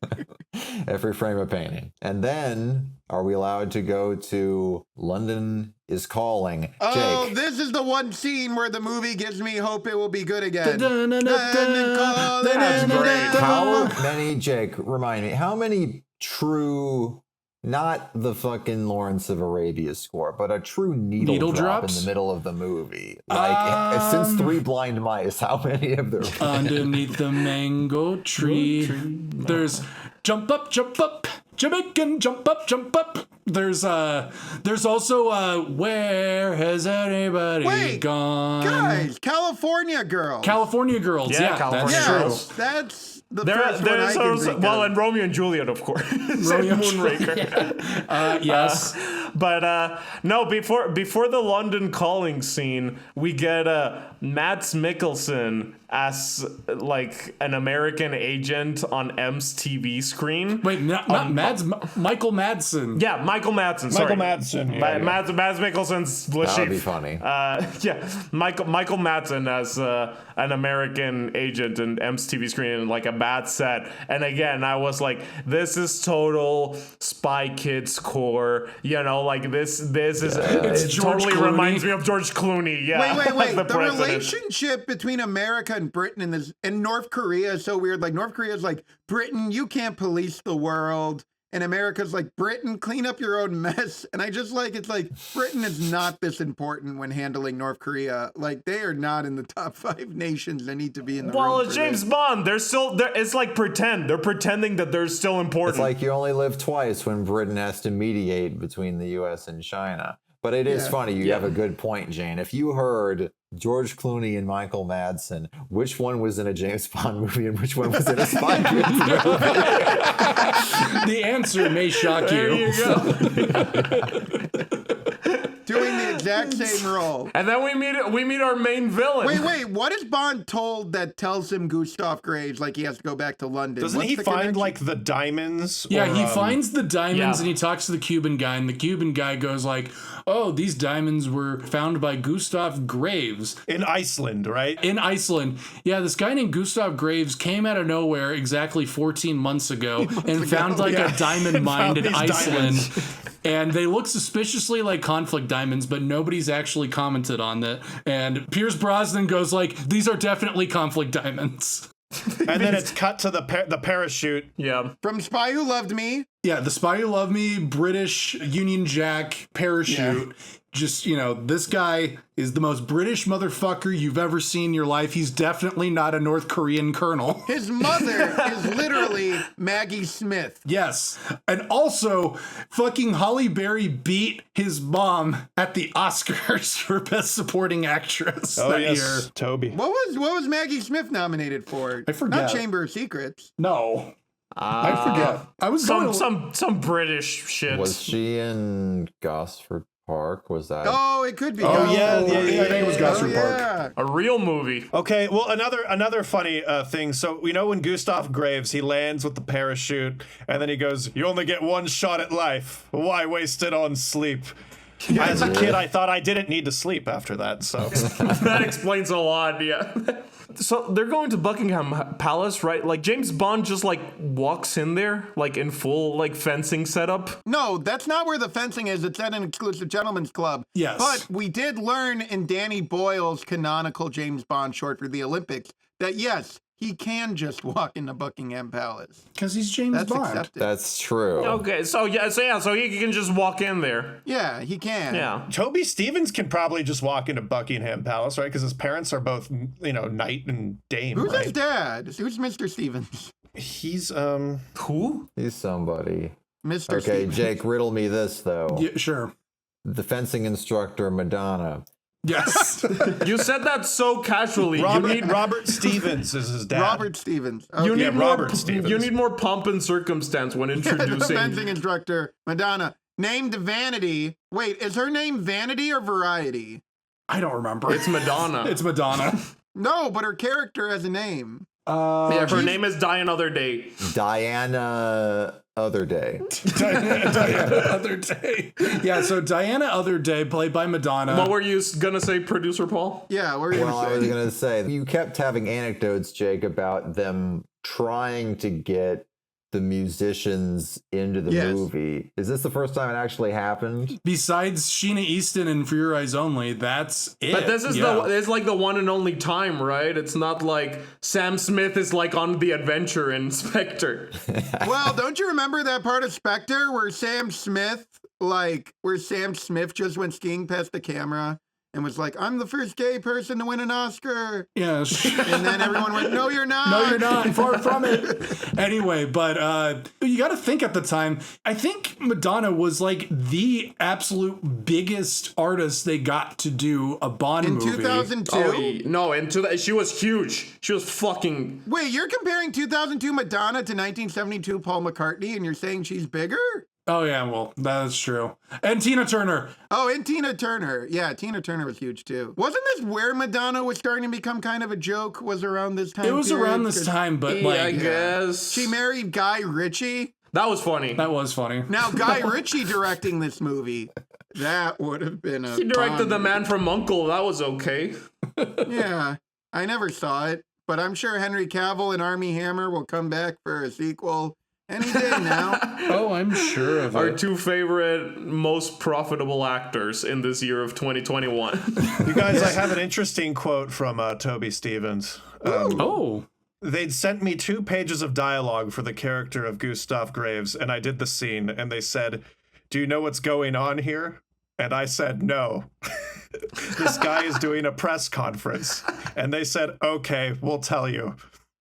Every frame of painting. And then, are we allowed to go to London is Calling? Oh, Jake. this is the one scene where the movie gives me hope it will be good again. That's great. How many, Jake, remind me, how many true, not the fucking Lawrence of Arabia score, but a true needle drop drops in the middle of the movie? Like, since Three Blind Mice, how many of there? Underneath the mango tree, there's jump up, Jamaican, jump up. There's also where has anybody gone? Guys, California Girls. California Girls, yeah, California that's Girls. true. That's the first one I can think of. And Romeo and Juliet, of course. Romeo and Moonraker. Yes. But no, before the London Calling scene, we get Mads Mikkelsen as like an American agent on M's TV screen. Wait, not Mads, Michael Madsen. Yeah, Michael Madsen. Sorry. Michael Madsen. Yeah, Mads Mikkelsen's That would be funny. Michael Madsen as an American agent in M's TV screen in like a bad set. And again, I was like, this is total Spy Kids core. You know, like this is it totally Clooney. reminds me of George Clooney. Yeah. Wait. the The president. relationship between America and Britain and North Korea is so weird. Like North Korea is like, Britain, you can't police the world. And America's like, Britain, clean up your own mess. And I just like, it's like, Britain is not this important when handling North Korea. Like, they are not in the top 5 nations that need to be in the room. Well, for James this. Bond, it's like pretend. They're pretending that they're still important. It's like you only live twice when Britain has to mediate between the U.S. and China. But it is funny. You have a good point, Jane. If you heard George Clooney and Michael Madsen, which one was in a James Bond movie and which one was in a Spy Kids movie? The answer may shock There you. you go. Doing the exact same role. And then we meet our main villain. Wait, what is Bond told that tells him Gustav Graves like he has to go back to London? Doesn't What's he the find connection? like the diamonds? Yeah, or, he finds the diamonds Yeah. and he talks to the Cuban guy, and the Cuban guy goes like, "Oh, these diamonds were found by Gustav Graves in Iceland, right? in Iceland." Yeah, this guy named Gustav Graves came out of nowhere exactly 14 months ago and found like a diamond mine in these Iceland. diamonds. And they look suspiciously like conflict diamonds, but nobody's actually commented on that. And Pierce Brosnan goes like, "These are definitely conflict diamonds." And then it's cut to the parachute. Yeah. From Spy Who Loved Me. Yeah, The Spy Who Loved Me, British Union Jack parachute. Just, this guy is the most British motherfucker you've ever seen in your life. He's definitely not a North Korean colonel. His mother is literally Maggie Smith. Yes. And also, fucking Halle Berry beat his mom at the Oscars for Best Supporting Actress that year. Toby. What was Maggie Smith nominated for? I forget. Not Chamber of Secrets. No. I forget. I was some British shit. Was she in Gosford Park? Was that? Oh, it could be. Oh, yeah. I think it was Gosford Park. Yeah. A real movie. Okay, well, another funny thing. So, when Gustav Graves, he lands with the parachute, and then he goes, "You only get one shot at life. Why waste it on sleep?" As a kid, I thought I didn't need to sleep after that, so. That explains a lot, yeah. So they're going to Buckingham Palace, right? Like James Bond just like walks in there, like in full like fencing setup. No, that's not where the fencing is. It's at an exclusive gentleman's club. Yes. But we did learn in Danny Boyle's canonical James Bond short for the Olympics that yes, he can just walk into Buckingham Palace. Because he's James That's Bond. accepted. That's true. Okay, so he can just walk in there. Yeah, he can. Yeah. Toby Stevens can probably just walk into Buckingham Palace, right? Because his parents are both, knight and dame, Who's right? his dad? Who's Mr. Stevens? He's, Who? He's somebody. Mr. Okay, Stevens. Jake, riddle me this though. Yeah, sure. The fencing instructor Madonna. Yes. You said that so casually. Robert Stevens is his dad. Robert Stevens. You Okay. need more. Robert Stevens. You need more pomp and circumstance when The introducing. fencing instructor, Madonna, named Vanity. Wait, is her name Vanity or Variety? I don't remember. It's Madonna. It's Madonna. No, but her character has a name. Yeah, her name is Die Another Day. Diana Other Day. Diana Other Day. Yeah, so Diana Other Day, played by Madonna. What were you gonna say, producer Paul? Yeah, what were you Well, I going was to say? going to say, you kept having anecdotes, Jake, about them trying to get the musicians into the Yes. movie. Is this the first time it actually happened? Besides Sheena Easton and For Your Eyes Only, that's it. But this is Yeah. it's like the one and only time, right? It's not like Sam Smith is like on the adventure in Spectre. Well, don't you remember that part of Spectre where Sam Smith just went skiing past the camera and was like, I'm the first gay person to win an Oscar. Yeah. And then everyone went, no, you're not. No, you're not. Far from it. Anyway, but you got to think at the time, I think Madonna was like the absolute biggest artist they got to do a Bond movie. In 2002? No, she was huge. She was fucking... Wait, you're comparing 2002 Madonna to 1972 Paul McCartney, and you're saying she's bigger? Oh, yeah, well, that's true. And Tina Turner. Oh, and Tina Turner. Yeah, Tina Turner was huge, too. Wasn't this where Madonna was starting to become kind of a joke? Was around this time? It was around this time, but like... I guess. She married Guy Ritchie. That was funny. That was funny. Now, Guy Ritchie directing this movie, that would have been a... He directed The Man from U.N.C.L.E. That was okay. Yeah, I never saw it, but I'm sure Henry Cavill and Armie Hammer will come back for a sequel any day now. Oh, I'm sure of Our it. two favorite, most profitable actors in this year of 2021. You guys, I have an interesting quote from Toby Stevens. They'd sent me 2 pages of dialogue for the character of Gustav Graves, and I did the scene, and they said, do you know what's going on here? And I said, no. This guy is doing a press conference. And they said, okay, we'll tell you.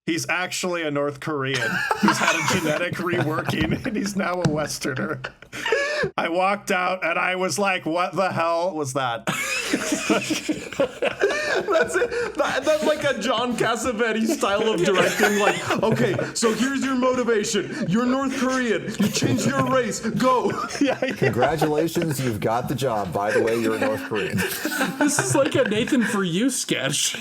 He's actually a North Korean. He's had a genetic reworking, and he's now a Westerner. I walked out, and I was like, what the hell was that? That's it. That's like a John Cassavetes style of directing. Like, okay, so here's your motivation. You're North Korean. You changed your race. Go. Congratulations, you've got the job. By the way, you're a North Korean. This is like a Nathan For You sketch.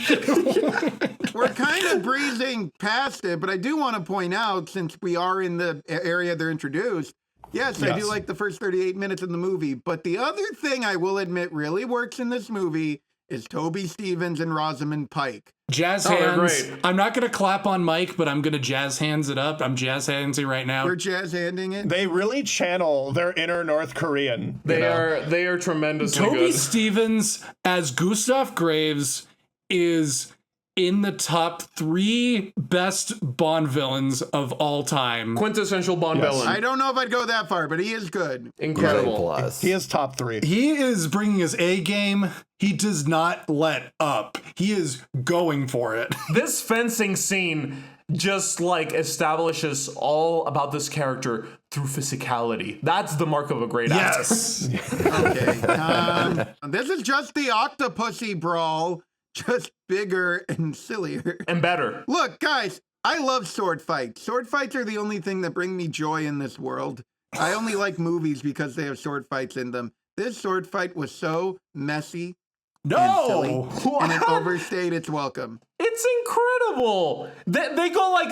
We're kind of breezing past it, but I do want to point out, since we are in the area they're introduced, yes, I do like the first 38 minutes of the movie, but the other thing I will admit really works in this movie is Toby Stevens and Rosamund Pike. Jazz hands. I'm not going to clap on Mike, but I'm going to jazz hands it up. I'm jazz handsing right now. We're jazz handing it. They really channel their inner North Korean. They are tremendously good. Toby Stevens as Gustav Graves is in the top 3 best Bond villains of all time. Quintessential Bond villain. I don't know if I'd go that far, but he is good. Incredible. He is top 3. He is bringing his A game. He does not let up. He is going for it. This fencing scene just like establishes all about this character through physicality. That's the mark of a great actor. Yes. Okay. This is just the Octopussy brawl. Just bigger and sillier. And better. Look, guys, I love sword fights. Sword fights are the only thing that bring me joy in this world. I only like movies because they have sword fights in them. This sword fight was so messy and silly, and it overstayed its welcome. It's incredible. They go like,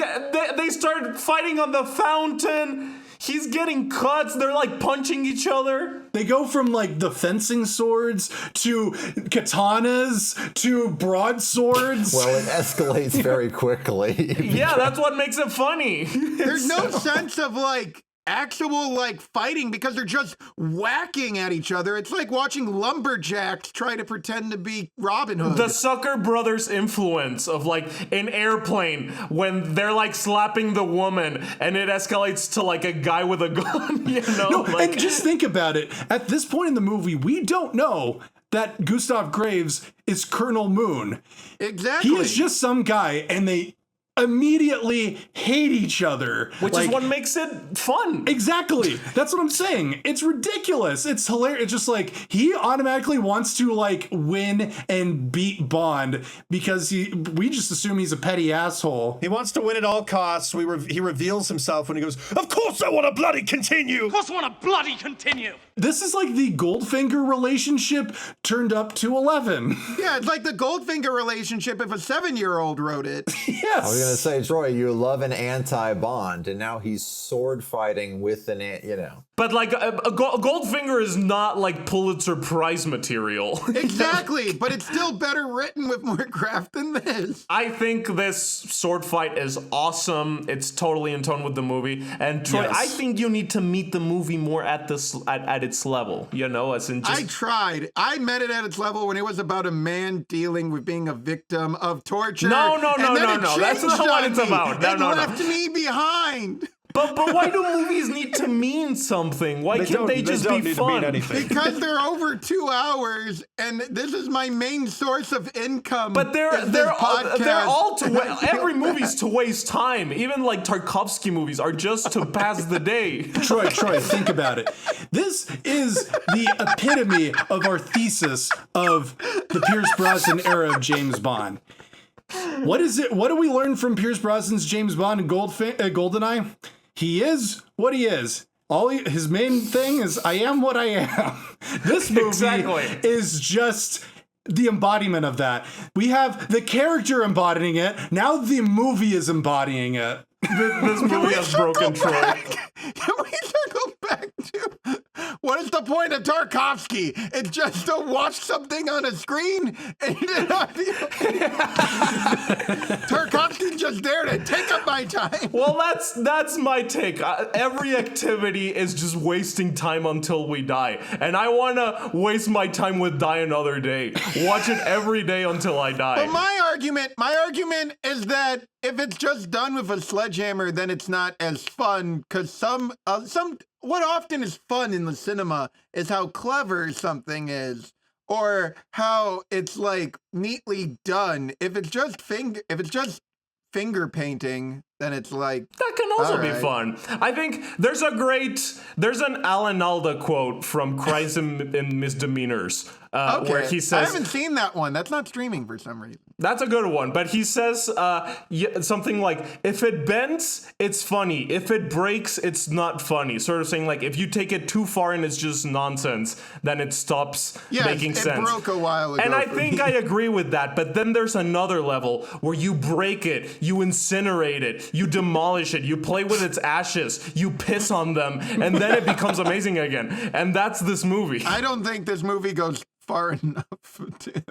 they start fighting on the fountain. He's getting cuts. They're like punching each other. They go from like the fencing swords to katanas to broadswords. Well, it escalates very quickly. Yeah, that's what makes it funny. There's no sense of like actual like fighting because they're just whacking at each other. It's like watching lumberjacks try to pretend to be Robin Hood. The Sucker Brothers influence of like an airplane when they're like slapping the woman and it escalates to like a guy with a gun, you know? No, like, and just think about it. At this point in the movie, we don't know that Gustav Graves is Colonel Moon. Exactly. He is just some guy, and they immediately hate each other. Which is what makes it fun. Exactly. That's what I'm saying. It's ridiculous. It's hilarious. It's just like he automatically wants to like win and beat Bond because we just assume he's a petty asshole. He wants to win at all costs. He reveals himself when he goes, of course I want to bloody continue. Of course I want to bloody continue. This is like the Goldfinger relationship turned up to 11. Yeah, it's like the Goldfinger relationship if a 7-year-old wrote it. Yes. I was going to say, Troy, you love an anti-Bond, and now he's sword fighting with an, But like a Goldfinger is not like Pulitzer Prize material. Exactly, but it's still better written with more craft than this. I think this sword fight is awesome. It's totally in tone with the movie. And Troy, I think you need to meet the movie more at its level, as in just... I tried. I met it at its level when it was about a man dealing with being a victim of torture. No. That's not what it's about. It left me behind. But why do movies need to mean something? Why can't they just be fun? Because they're over 2 hours, and this is my main source of income. But they're all every movie's to waste time. Even like Tarkovsky movies are just to pass the day. Troy, think about it. This is the epitome of our thesis of the Pierce Brosnan era of James Bond. What is it? What do we learn from Pierce Brosnan's James Bond and GoldenEye? He is what he is. His main thing is, I am what I am. This movie is just the embodiment of that. We have the character embodying it. Now the movie is embodying it. This movie has broken Troy. Can we circle back to what is the point of Tarkovsky? It's just to watch something on a screen? Tarkovsky's just there to take up my time. Well, that's my take. Every activity is just wasting time until we die. And I want to waste my time with Die Another Day. Watch it every day until I die. But my argument is that if it's just done with a sledgehammer, then it's not as fun, because what often is fun in the cinema is how clever something is, or how it's like neatly done. If it's just finger painting, then it's like that can also be fun. I think there's an Alan Alda quote from Crimes and Misdemeanors where he says, I haven't seen that one. That's not streaming for some reason. That's a good one, but he says something like, if it bends, it's funny. If it breaks, it's not funny. Sort of saying like, if you take it too far and it's just nonsense, then it stops making sense. It broke a while ago. And I think I agree with that, but then there's another level where you break it, you incinerate it, you demolish it, you play with its ashes, you piss on them, and then it becomes amazing again. And that's this movie. I don't think this movie goes far enough.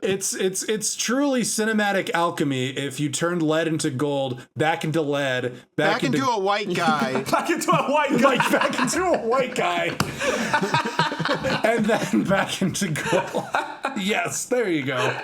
It's truly cinematic alchemy. If you turn lead into gold, back into lead, back into a white guy, back into a white guy, back into a white guy, and then back into gold. Yes, there you go.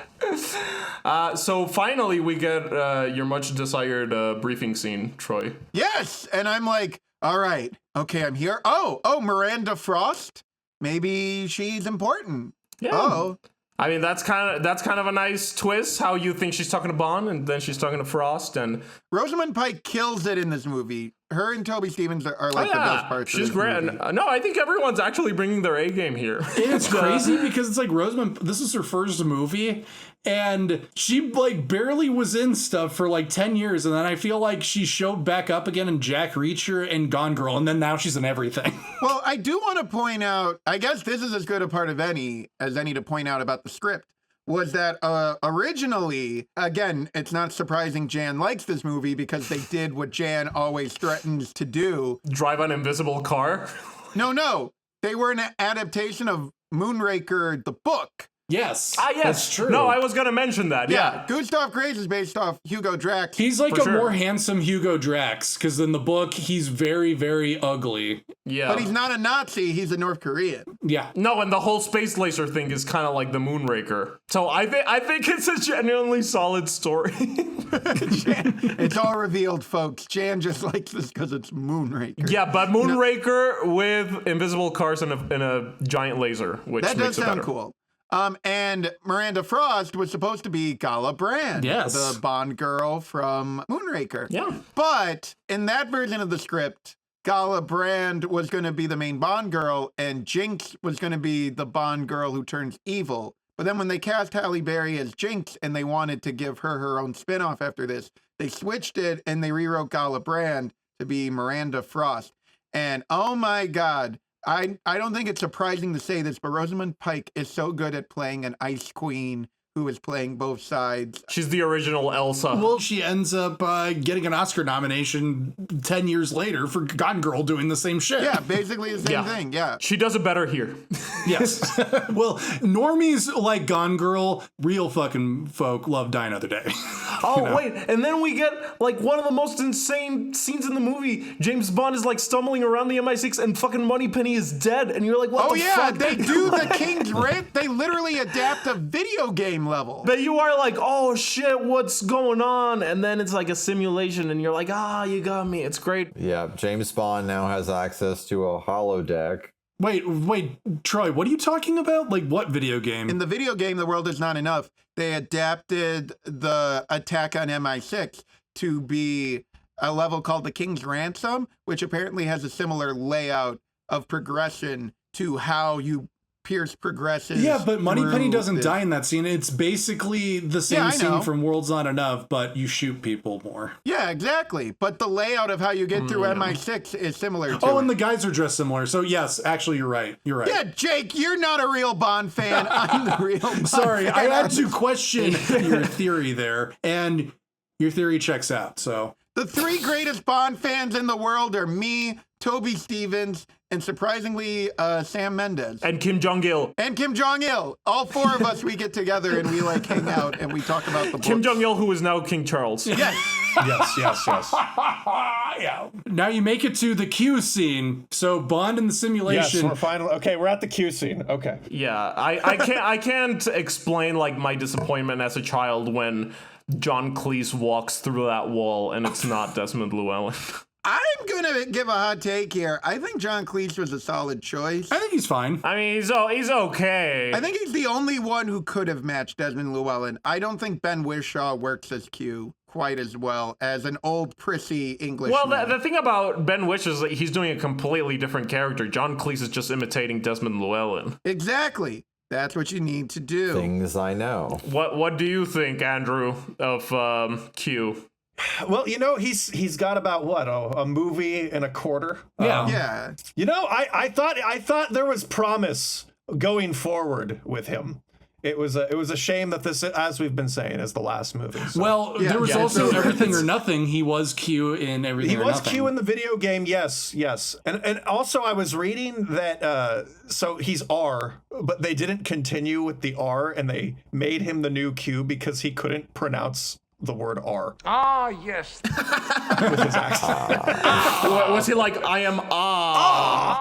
So finally, we get your much desired briefing scene, Troy. Yes, and I'm like, all right, okay, I'm here. Oh, Miranda Frost. Maybe she's important. Yeah. Oh. I mean, that's kind of a nice twist. How you think she's talking to Bond, and then she's talking to Frost, and Rosamund Pike kills it in this movie. Her and Toby Stephens are like the best parts. She's great. No, I think everyone's actually bringing their A game here. It's crazy because it's like Rosamund. This is her first movie, and she like barely was in stuff for like 10 years, and then I feel like she showed back up again in Jack Reacher and Gone Girl, and then now she's in everything. Well, I do want to point out, I guess this is as good a part of any to point out about the script, was that originally, again, it's not surprising Jan likes this movie because they did what Jan always threatens to do. Drive an invisible car? No. They were an adaptation of Moonraker, the book. Yes. Yes. That's true. No, I was going to mention that. Yeah. Gustav Grace is based off Hugo Drax. He's like more handsome Hugo Drax, because in the book, he's very, very ugly. Yeah. But he's not a Nazi. He's a North Korean. Yeah. No, and the whole space laser thing is kind of like the Moonraker. So I think it's a genuinely solid story. It's all revealed, folks. Jan just likes this because it's Moonraker. Yeah, but Moonraker with invisible cars and a giant laser, which that makes does it sound better. Cool. And Miranda Frost was supposed to be Gala Brand, the Bond girl from Moonraker. Yeah. But in that version of the script, Gala Brand was going to be the main Bond girl, and Jinx was going to be the Bond girl who turns evil. But then when they cast Halle Berry as Jinx and they wanted to give her own spinoff after this, they switched it and they rewrote Gala Brand to be Miranda Frost. And oh my God, I don't think it's surprising to say this, but Rosamund Pike is so good at playing an ice queen who is playing both sides. She's the original Elsa. Well, she ends up getting an Oscar nomination 10 years later for Gone Girl doing the same shit. Yeah, basically the same thing, yeah. She does it better here. Yes. Well, normies like Gone Girl, real fucking folk love Die Another Day. Wait, and then we get like one of the most insane scenes in the movie. James Bond is like stumbling around the MI6 and fucking Moneypenny is dead, and you're like, what the fuck? They do the King's Rape. They literally adapt a video game same level. But you are like, oh shit, what's going on? And then it's like a simulation and you're like, you got me. It's great. Yeah, James Bond now has access to a holodeck. Wait, Troy, what are you talking about? Like, what video game? In the video game, The World Is Not Enough, they adapted the attack on MI6 to be a level called The King's Ransom, which apparently has a similar layout of progression to how Pierce progresses. Yeah, but Moneypenny doesn't this. die in that scene. It's basically the same scene from World's Not Enough, but you shoot people more. Yeah, exactly. But the layout of how you get through MI6 is similar to and the guys are dressed similar. So yes, actually, you're right. Yeah, Jake, you're not a real Bond fan. I'm the real Bond Sorry, fan. I had to question your theory there, and your theory checks out. So the three greatest Bond fans in the world are me, Toby Stevens, and surprisingly, Sam Mendes. And Kim Jong-il. And Kim Jong-il. All four of us, we get together and we like hang out and we talk about the books. Kim Jong-il, who is now King Charles. Yes. yes. Yeah. Now you make it to the Q scene. So Bond in the simulation. Yes, we're finally okay. We're at the Q scene. Okay. Yeah, I can't explain like my disappointment as a child when John Cleese walks through that wall and it's not Desmond Llewellyn. I'm going to give a hot take here. I think John Cleese was a solid choice. I think he's fine. I mean, he's okay. I think he's the only one who could have matched Desmond Llewellyn. I don't think Ben Whishaw works as Q quite as well as an old, prissy Englishman. Well, the thing about Ben Whishaw is that he's doing a completely different character. John Cleese is just imitating Desmond Llewellyn. Exactly. That's what you need to do. Things I know. What do you think, Andrew, of Q? Well, he's got about a movie and a quarter. Yeah. I thought there was promise going forward with him. It was a shame that this, as we've been saying, is the last movie. So. Well, there was also Everything or Nothing. He was Q in Everything or Nothing. He was Q in the video game, yes. And also I was reading that, so he's R, but they didn't continue with the R, and they made him the new Q because he couldn't pronounce the word R. Ah, yes. With his accent. Was he like, I am R!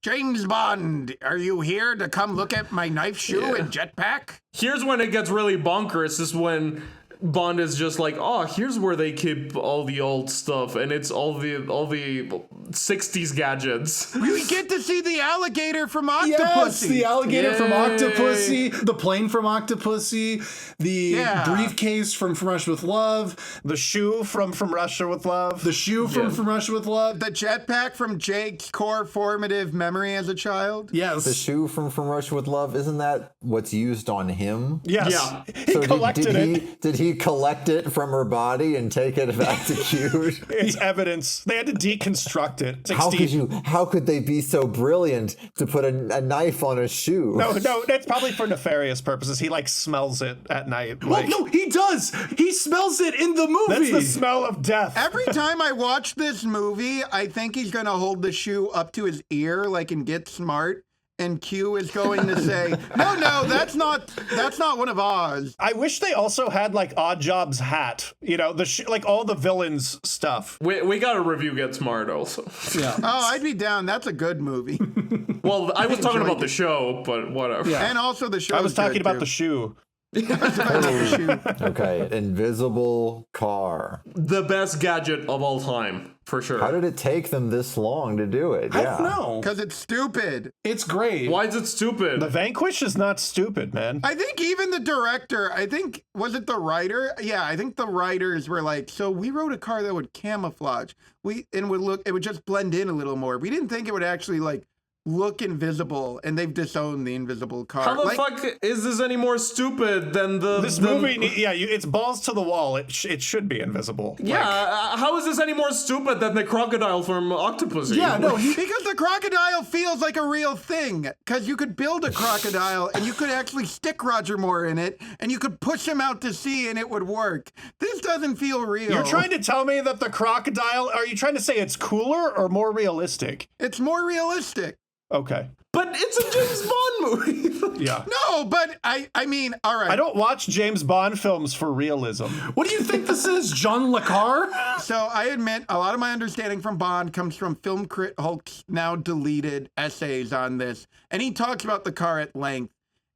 James Bond, are you here to come look at my knife shoe and jetpack? Here's when it gets really bonkers, is when Bond is just like, here's where they keep all the old stuff, and it's all the 60s gadgets. We get to see the alligator from Octopussy. Yes, the alligator from Octopussy, the plane from Octopussy, the briefcase from Russia with Love, the shoe from Russia with Love, the shoe from Russia with Love, the jetpack from Jake's core formative memory as a child. Yes, the shoe from Russia with Love. Isn't that what's used on him? Yes. Yeah. So He collected it. Did he collect it from her body and take it back to Q? It's evidence. They had to deconstruct it. How could they be so brilliant to put a knife on a shoe? No, that's probably for nefarious purposes. He smells it at night. Well, no, he does. He smells it in the movie. That's the smell of death. Every time I watch this movie, I think he's going to hold the shoe up to his ear like in Get Smart. And Q is going to say, no, that's not one of ours. I wish they also had Odd Job's hat, all the villains stuff. We got to review Get Smart also. Yeah. Oh, I'd be down. That's a good movie. Well, I was talking about the show, but whatever. Yeah. And also the show. I was talking about the shoe. Okay, invisible car. The best gadget of all time, for sure. How did it take them this long to do it? I don't know. Because it's stupid. It's great. Why is it stupid? The Vanquish is not stupid, man. I think even the director, was it the writer? Yeah, I think the writers were like, so we wrote a car that would camouflage. It would just blend in a little more. We didn't think it would actually look invisible, and they've disowned the invisible car. How the fuck is this any more stupid than this movie? It's balls to the wall. It should be invisible. Yeah, how is this any more stupid than the crocodile from Octopussy? Yeah, no, because the crocodile feels like a real thing. Because you could build a crocodile, and you could actually stick Roger Moore in it, and you could push him out to sea, and it would work. This doesn't feel real. You're trying to tell me that the crocodile? Are you trying to say it's cooler or more realistic? It's more realistic. Okay. But it's a James Bond movie. Yeah. No, but I mean, all right. I don't watch James Bond films for realism. What do you think this is, John Le Carre? So I admit, a lot of my understanding from Bond comes from Film Crit Hulk's now deleted essays on this. And he talks about the car at length.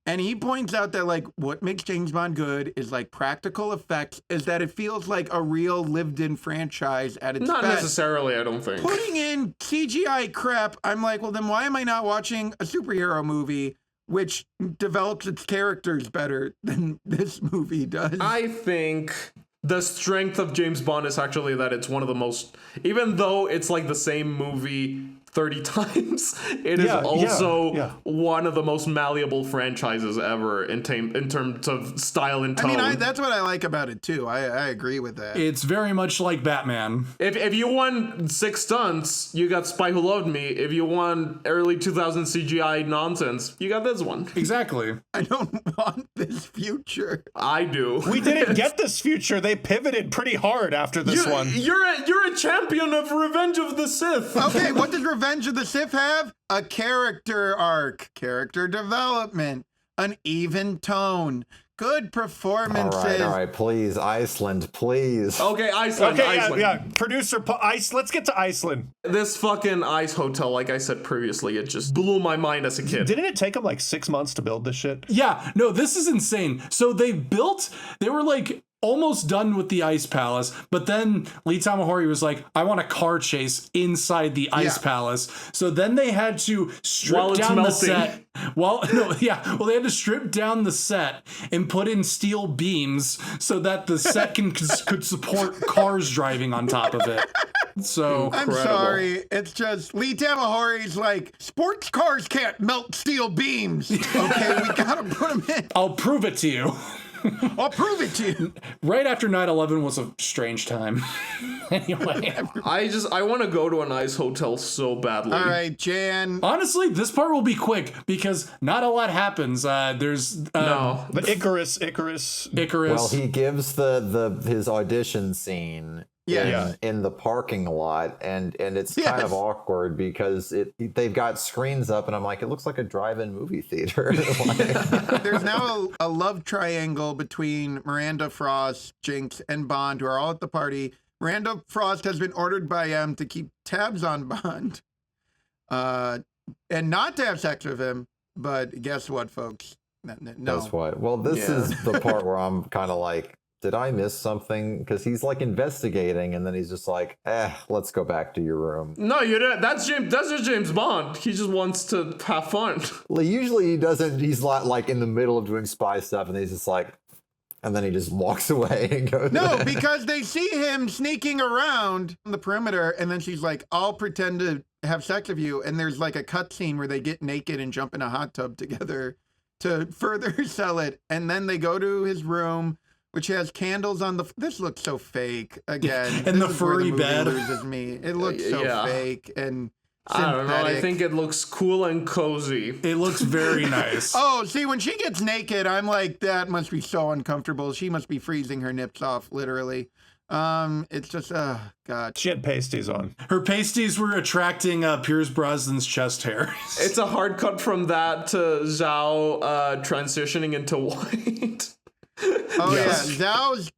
And he points out that, like, what makes James Bond good is, like, practical effects, is that it feels like a real lived-in franchise at its Not best. necessarily, I don't think. Putting in CGI crap, I'm like, well, then why am I not watching a superhero movie which develops its characters better than this movie does? I think the strength of James Bond is actually that it's one of the most, even though it's like the same movie 30 times, it is also one of the most malleable franchises ever in terms of style and tone. I mean, that's what I like about it too. I agree with that. It's very much like Batman. If you want 6 stunts, you got Spy Who Loved Me. If you want early 2000 CGI nonsense, you got this one. Exactly. I don't want this future. I do. We didn't get this future. They pivoted pretty hard after this one. You're a champion of Revenge of the Sith. Okay, what does Revenge of the Sith have? A character arc, character development, an even tone, good performances. All right, please, Iceland, please. Okay, Iceland. Okay, Iceland. yeah. Producer Ice. Let's get to Iceland. This fucking ice hotel, like I said previously, it just blew my mind as a kid. Didn't it take them like 6 months to build this shit? Yeah, no, this is insane. So they were like almost done with the Ice Palace, but then Lee Tamahori was like, I want a car chase inside the Ice Palace. So then they had to strip down the set. They had to strip down the set and put in steel beams so that the set could support cars driving on top of it. So I'm sorry, it's just Lee Tamahori's like, sports cars can't melt steel beams. Okay, we gotta put them in. I'll prove it to you. I'll prove it to you. Right after 9/11 was a strange time. Anyway. I want to go to an ice hotel so badly. All right, Jan. Honestly, this part will be quick because not a lot happens. There's the Icarus. Well, he gives his audition scene in the parking lot, and it's kind of awkward because they've got screens up, and I'm like, it looks like a drive-in movie theater. There's now a love triangle between Miranda Frost, Jinx, and Bond, who are all at the party. Miranda Frost has been ordered by M to keep tabs on Bond, and not to have sex with him. But guess what, folks? No. Guess what? Well, this is the part where I'm kind of like, did I miss something? Because he's like investigating, and then he's just like, let's go back to your room. No, you didn't. That's just James Bond. He just wants to have fun. Well, usually he doesn't. He's not like in the middle of doing spy stuff, and he's just like, and then he just walks away and goes. No, because they see him sneaking around the perimeter, and then she's like, I'll pretend to have sex with you. And there's like a cut scene where they get naked and jump in a hot tub together to further sell it. And then they go to his room, which has candles on this looks so fake again. And the furry bed loses me. It looks so fake and synthetic. I don't know. I think it looks cool and cozy. It looks very nice. Oh, see, when she gets naked, I'm like, that must be so uncomfortable. She must be freezing her nips off, literally. It's just, God. She had pasties on. Her pasties were attracting Pierce Brosnan's chest hair. It's a hard cut from that to Zhao transitioning into white. Oh yes. Zhao's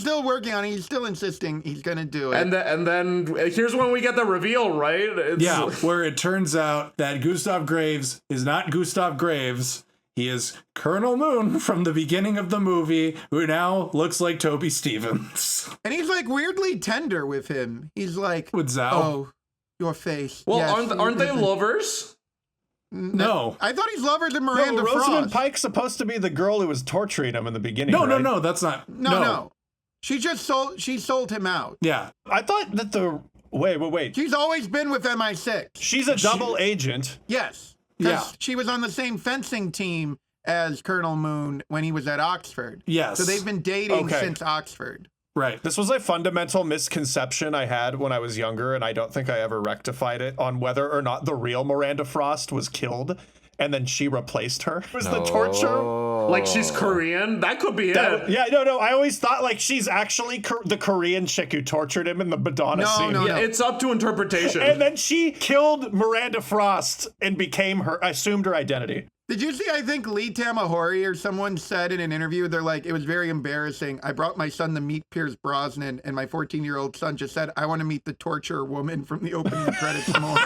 still working on it. He's still insisting he's gonna do it. And then here's when we get the reveal, right? Where it turns out that Gustav Graves is not Gustav Graves. He is Colonel Moon from the beginning of the movie, who now looks like Toby Stevens. And he's like weirdly tender with him. He's like, with Zhao. Oh, your face. Well, yes, aren't they lovers? No. I thought he's lovers than Miranda Frost. Rosamund Pike's supposed to be the girl who was torturing him in the beginning. No, that's not. No. She sold him out. Yeah. I thought that wait. She's always been with MI6. She's a double agent. Yes. Because she was on the same fencing team as Colonel Moon when he was at Oxford. Yes. So they've been dating since Oxford. Right. This was a fundamental misconception I had when I was younger, and I don't think I ever rectified it, on whether or not the real Miranda Frost was killed and then she replaced her. Was the torture? Like she's Korean? That could be it. No. I always thought like she's actually the Korean chick who tortured him in the Madonna scene. No. It's up to interpretation. And then she killed Miranda Frost and assumed her identity. Did you see, I think Lee Tamahori or someone said in an interview, they're like, it was very embarrassing. I brought my son to meet Pierce Brosnan, and my 14-year-old son just said, I want to meet the torture woman from the opening credits more.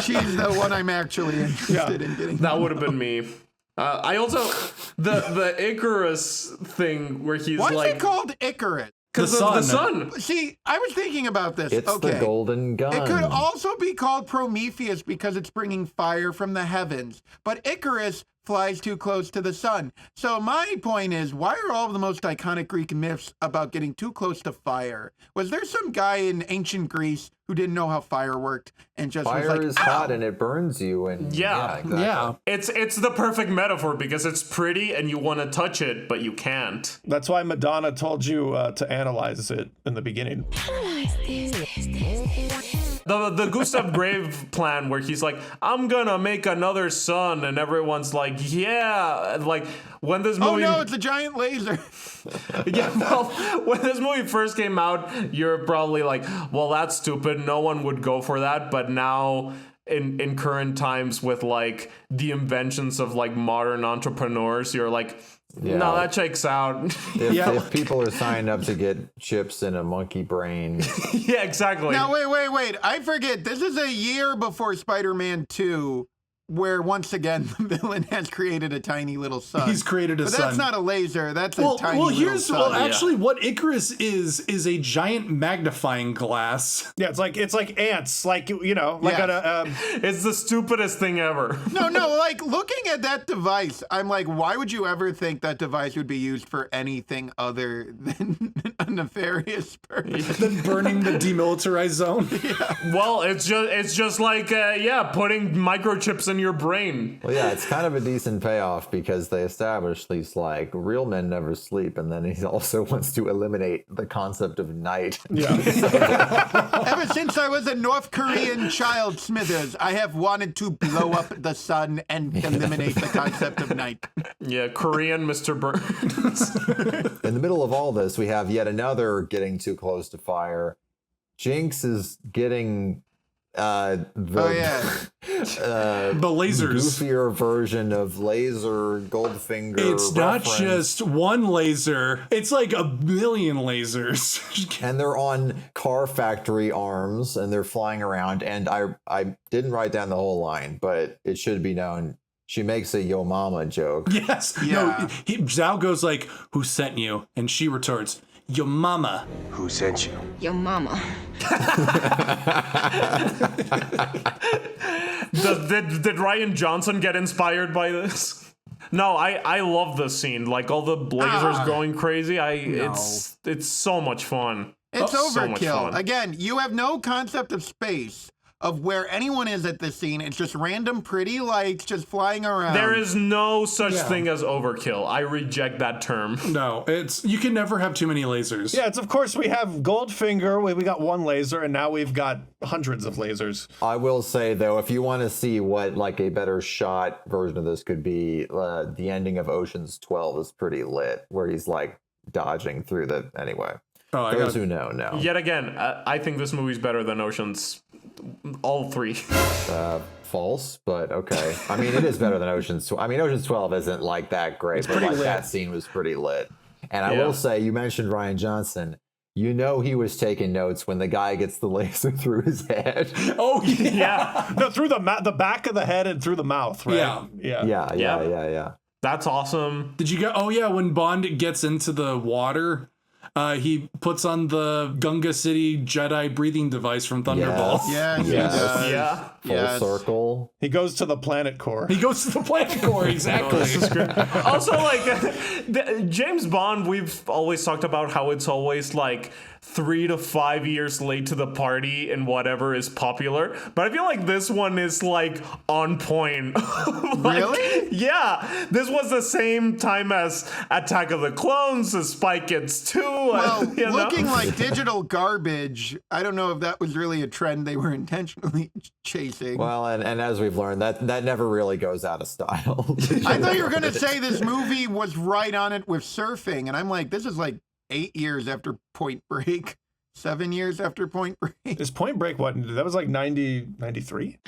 She's the one I'm actually interested in getting. That would have been me. I also the Icarus thing where he's Why is like it called Icarus? because of the sun. See, I was thinking about this. It's the golden gun. It could also be called Prometheus because it's bringing fire from the heavens. But Icarus flies too close to the sun. So my point is, why are all of the most iconic Greek myths about getting too close to fire? Was there some guy in ancient Greece who didn't know how fire worked and just was Fire like, is hot and it burns you. And Yeah. exactly. Yeah. It's the perfect metaphor because it's pretty and you want to touch it, but you can't. That's why Madonna told you to analyze it in the beginning. The Gustav Grave plan where he's like, I'm gonna make another sun, and everyone's like, yeah. Like when this movie oh no, it's a giant laser. yeah, well, when this movie first came out, you're probably like, well, that's stupid. No one would go for that. But now in current times with like the inventions of like modern entrepreneurs, you're like, no, that checks out. If people are signed up to get chips in a monkey brain. Yeah, exactly. Now, wait. I forget. This is a year before Spider-Man 2, where once again the villain has created a tiny little sun. He's created a but sun. That's not a laser. That's a tiny little sun. Actually, what Icarus is a giant magnifying glass. Yeah, it's like ants, like it's the stupidest thing ever. No, like looking at that device, I'm like, why would you ever think that device would be used for anything other than a nefarious purpose? Than burning the demilitarized zone. Well, it's just like putting microchips in your brain. Well, yeah, it's kind of a decent payoff because they establish these like real men never sleep, and then he also wants to eliminate the concept of night. Yeah. Ever since I was a North Korean child, Smithers, I have wanted to blow up the sun and eliminate the concept of night. Yeah, Korean Mr. Burns. In the middle of all this, we have yet another getting too close to fire. Jinx is getting the lasers, goofier version of laser Goldfinger. It's not just one laser, it's like a million lasers. And they're on car factory arms and they're flying around, and I didn't write down the whole line, but it should be known. She makes a yo mama joke. Yes. Yeah. No, Zhao goes like, who sent you? And she retorts, your mama. Who sent you? Your mama. Did Ryan Johnson get inspired by this? No, I love this scene. Like all the lasers going crazy. It's so much fun. It's so much overkill. fun. Again, you have no concept of space, of where anyone is at this scene. It's just random pretty lights just flying around. There is no such thing as overkill. I reject that term. No, you can never have too many lasers. Yeah, it's of course we have Goldfinger. We got one laser, and now we've got hundreds of lasers. I will say though, if you want to see what like a better shot version of this could be, the ending of Ocean's 12 is pretty lit, where he's like dodging through the anyway. Those who know. Yet again, I think this movie's better than Ocean's. All three. False, but okay. I mean, it is better than Ocean's 12. I mean, Ocean's 12 isn't like that great, but like that scene was pretty lit. And I will say, you mentioned Ryan Johnson. You know he was taking notes when the guy gets the laser through his head. Oh yeah, no, through the back of the head and through the mouth, right? Yeah. That's awesome. Did you get? Oh yeah, when Bond gets into the water. He puts on the Gunga City Jedi breathing device from Thunderball. Yes. Full circle. He goes to the planet core. Exactly. This is great. Also, like James Bond, we've always talked about how it's always like 3 to 5 years late to the party in whatever is popular. But I feel like this one is like on point. Really? Yeah. This was the same time as Attack of the Clones, as Spy Kids 2. Well, looking like digital garbage, I don't know if that was really a trend they were intentionally chasing. Well, and as we've learned, that never really goes out of style. I thought you were going to say this movie was right on it with surfing, and I'm like, this is like 8 years after Point Break, 7 years after Point Break. Is Point Break what? That was like 93?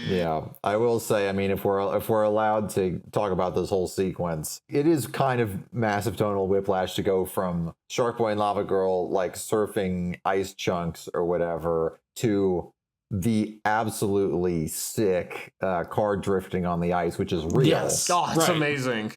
Yeah, I will say, I mean, if we're allowed to talk about this whole sequence, it is kind of massive tonal whiplash to go from Shark Boy and Lava Girl like surfing ice chunks or whatever to the absolutely sick car drifting on the ice, which is real. Yes. Oh, it's amazing.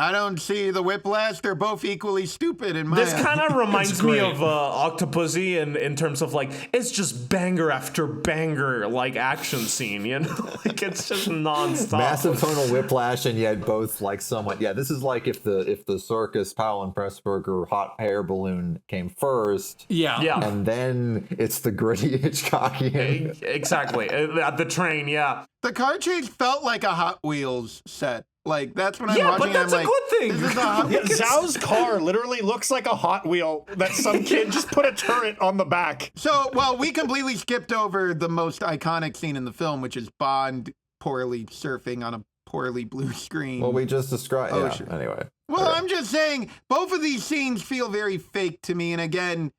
I don't see the whiplash. They're both equally stupid in my This eyes. kind of reminds me of Octopussy in terms of like, it's just banger after banger, like action scene, you know? Like it's just nonstop. Massive tonal whiplash, and yet both like somewhat. Yeah, this is like if the circus Powell and Pressburger hot air balloon came first. Yeah. And then it's the gritty Hitchcockian. Exactly. At the train, yeah. The car chase felt like a Hot Wheels set. Like, that's when I'm Yeah, watching but that's I'm a like, good thing. This is a Hot Yeah, Zhao's car literally looks like a Hot Wheel that some kid just put a turret on the back. So, well, we completely skipped over the most iconic scene in the film, which is Bond poorly surfing on a poorly blue screen. Well, we just described. Yeah. Ocean. Anyway. Well, I'm just saying, both of these scenes feel very fake to me. And again,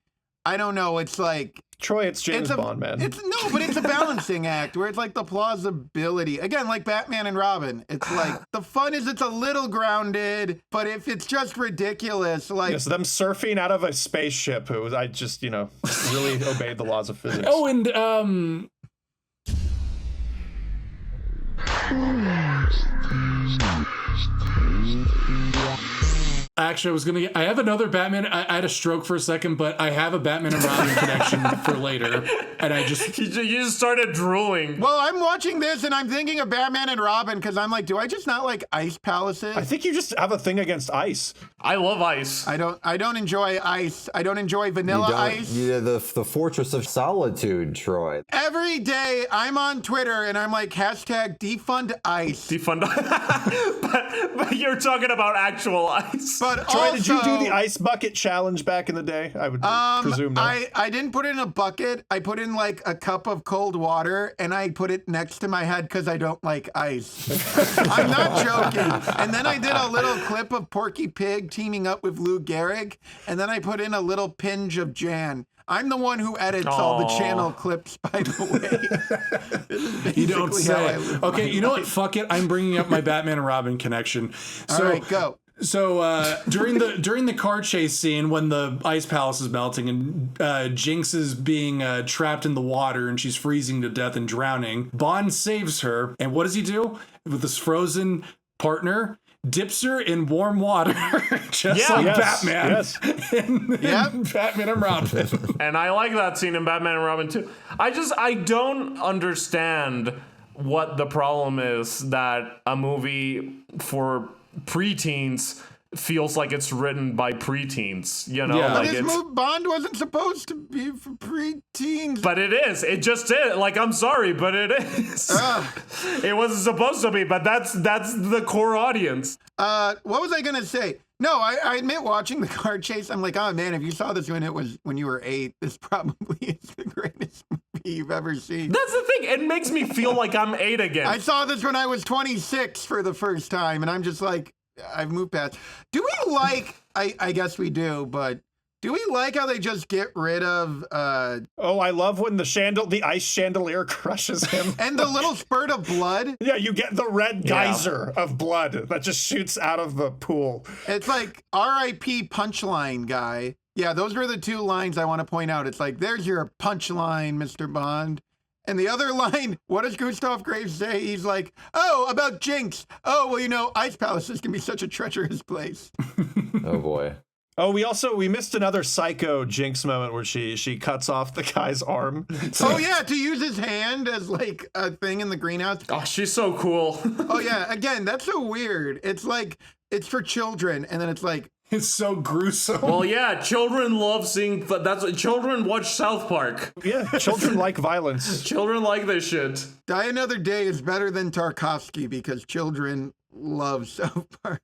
I don't know. It's like Troy, it's James Bond, man. It's but it's a balancing act where it's like the plausibility. Again, like Batman and Robin. It's like the fun is it's a little grounded, but if it's just ridiculous, like yes, them surfing out of a spaceship. It was I just really obeyed the laws of physics. Oh, and actually, I have another Batman. I had a stroke for a second, but I have a Batman and Robin connection for later. And I just... You just started drooling. Well, I'm watching this and I'm thinking of Batman and Robin because I'm like, do I just not like ice palaces? I think you just have a thing against ice. I love ice. I don't enjoy ice. I don't enjoy vanilla ice. Yeah, the Fortress of Solitude, Troy. Every day I'm on Twitter and I'm like, #defund ice. Defund but you're talking about actual ice. But Troy, also, did you do the ice bucket challenge back in the day? I would presume no. I didn't put it in a bucket. I put in like a cup of cold water and I put it next to my head because I don't like ice. I'm not joking. And then I did a little clip of Porky Pig teaming up with Lou Gehrig, and then I put in a little pinch of Jan. I'm the one who edits all the channel clips, by the way. You don't say. Okay, you know what? Fuck it. I'm bringing up my Batman and Robin connection. So, all right, go. So during the car chase scene when the ice palace is melting and Jinx is being trapped in the water and she's freezing to death and drowning, Bond saves her. And what does he do with this frozen partner? Dips her in warm water, just like Batman. Yes. In Batman and Robin. And I like that scene in Batman and Robin too. I don't understand what the problem is that a movie for preteens feels like it's written by preteens, you know? Yeah. Like But Bond wasn't supposed to be for preteens. But it is. It just is. Like, I'm sorry, but it is. It wasn't supposed to be, but that's the core audience. What was I gonna say? No, I admit watching the car chase, I'm like, oh man, if you saw this when you were 8, this probably is the greatest movie you've ever seen. That's the thing. It makes me feel like I'm 8 again. I saw this when I was 26 for the first time, and I'm just like, I've moved past. Do we like, I guess we do, but do we like how they just get rid of Oh, I love when the ice chandelier crushes him. and the little spurt of blood? Yeah, you get the red geyser of blood that just shoots out of the pool. It's like R.I.P. punchline guy. Yeah, those were the 2 lines I want to point out. It's like, there's your punchline, Mr. Bond. And the other line, what does Gustav Graves say? He's like, oh, about Jinx. Oh, well, ice palaces can be such a treacherous place. Oh, boy. Oh, we missed another psycho Jinx moment where she cuts off the guy's arm. Oh, yeah, to use his hand as like a thing in the greenhouse. Oh, she's so cool. Oh, yeah, again, that's so weird. It's like, it's for children, and then it's like, it's so gruesome. Well, yeah, children love seeing, but children watch South Park. Yeah, children like violence. Children like this shit. Die Another Day is better than Tarkovsky because children love South Park.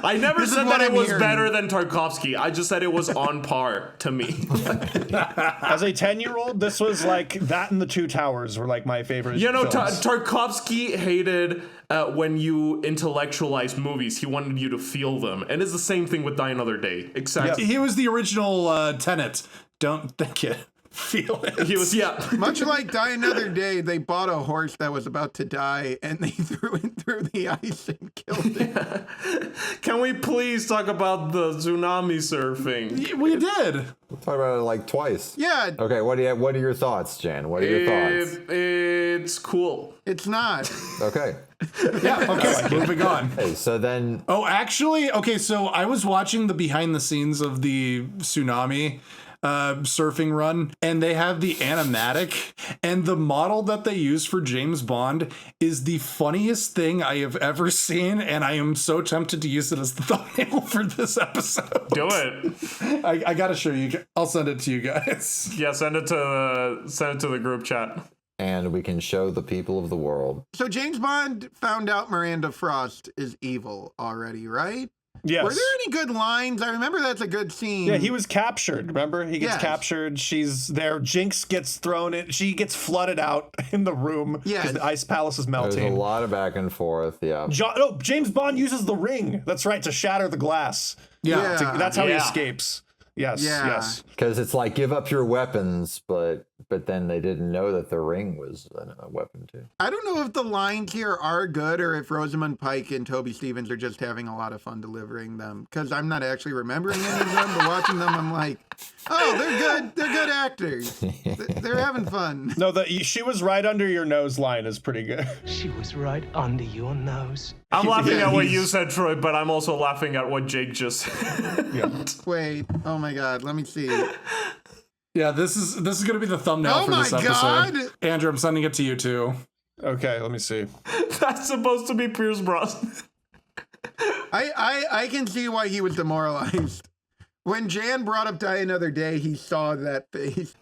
I never said that it was better than Tarkovsky. I just said it was on par to me. As a 10-year-old, this was like that and The Two Towers were like my favorite films. Tarkovsky hated when you intellectualize movies. He wanted you to feel them. And it's the same thing with Die Another Day. Exactly. He was the original Tenet. Don't think it. feel it. He was, Much like Die Another Day, they bought a horse that was about to die and they threw it through the ice and killed it. Can we please talk about the tsunami surfing? We did. We talked about it like twice. Yeah. Okay, what are your thoughts, Jan? What are your thoughts? It's cool. It's not. Okay. Yeah, okay, moving on. Hey, so then... Oh, actually, okay, so I was watching the behind the scenes of the tsunami surfing run, and they have the animatic, and the model that they use for James Bond is the funniest thing I have ever seen, and I am so tempted to use it as the thumbnail for this episode. Do it. I gotta show you. I'll send it to you guys. Yeah, send it to the group chat. And we can show the people of the world. So James Bond found out Miranda Frost is evil already, right? Yes. Were there any good lines? I remember that's a good scene. Yeah, he was captured. Remember? He gets captured. She's there. Jinx gets thrown in. She gets flooded out in the room because the ice palace is melting. There's a lot of back and forth, yeah. James Bond uses the ring. That's right, to shatter the glass. Yeah. That's how he escapes. Yes, yes. Because it's like, give up your weapons, but then they didn't know that the ring was a weapon too. I don't know if the lines here are good or if Rosamund Pike and Toby Stephens are just having a lot of fun delivering them. Because I'm not actually remembering any of them, but watching them, I'm like, oh, they're good. They're good actors. They're having fun. No, she was right under your nose line is pretty good. She was right under your nose. I'm laughing at what you said, Troy, but I'm also laughing at what Jake just said. Wait, oh my God, let me see. Yeah, this is gonna be the thumbnail for this episode. God. Andrew, I'm sending it to you too. Okay, let me see. That's supposed to be Pierce Brosnan. I can see why he was demoralized. When Jan brought up Die Another Day, he saw that face.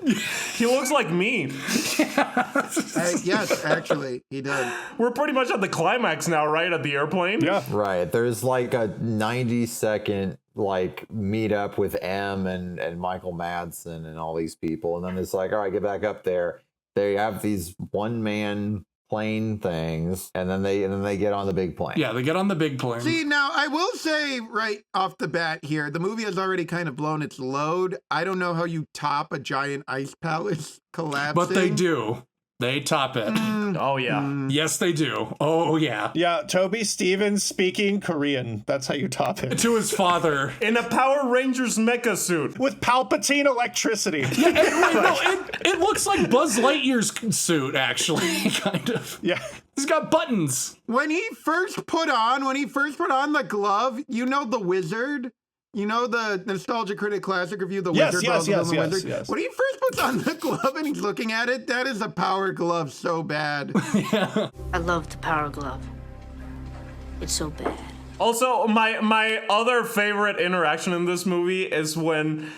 He looks like me. Yes, actually, he does. We're pretty much at the climax now, right? At the airplane? Yeah. Right. There's like a 90-second like meet up with M and Michael Madsen and all these people. And then it's like, all right, get back up there. They have these one-man plane things, and then they get on the big plane. Yeah, they get on the big plane. See, now I will say right off the bat here, the movie has already kind of blown its load. I don't know how you top a giant ice palace collapsing. But they do. They top it. Oh, yeah. Yes, they do. Oh, yeah. Yeah, Toby Stephens speaking Korean. That's how you top it. To his father. In a Power Rangers mecha suit. With Palpatine electricity. Yeah, it looks like Buzz Lightyear's suit, actually, kind of. Yeah. He's got buttons. When he first put on the glove, you know the wizard? You know the Nostalgia Critic Classic review, The Wizard? Yes. When he first puts on the glove and he's looking at it, that is a power glove so bad. Yeah. I love the power glove. It's so bad. Also, my other favorite interaction in this movie is when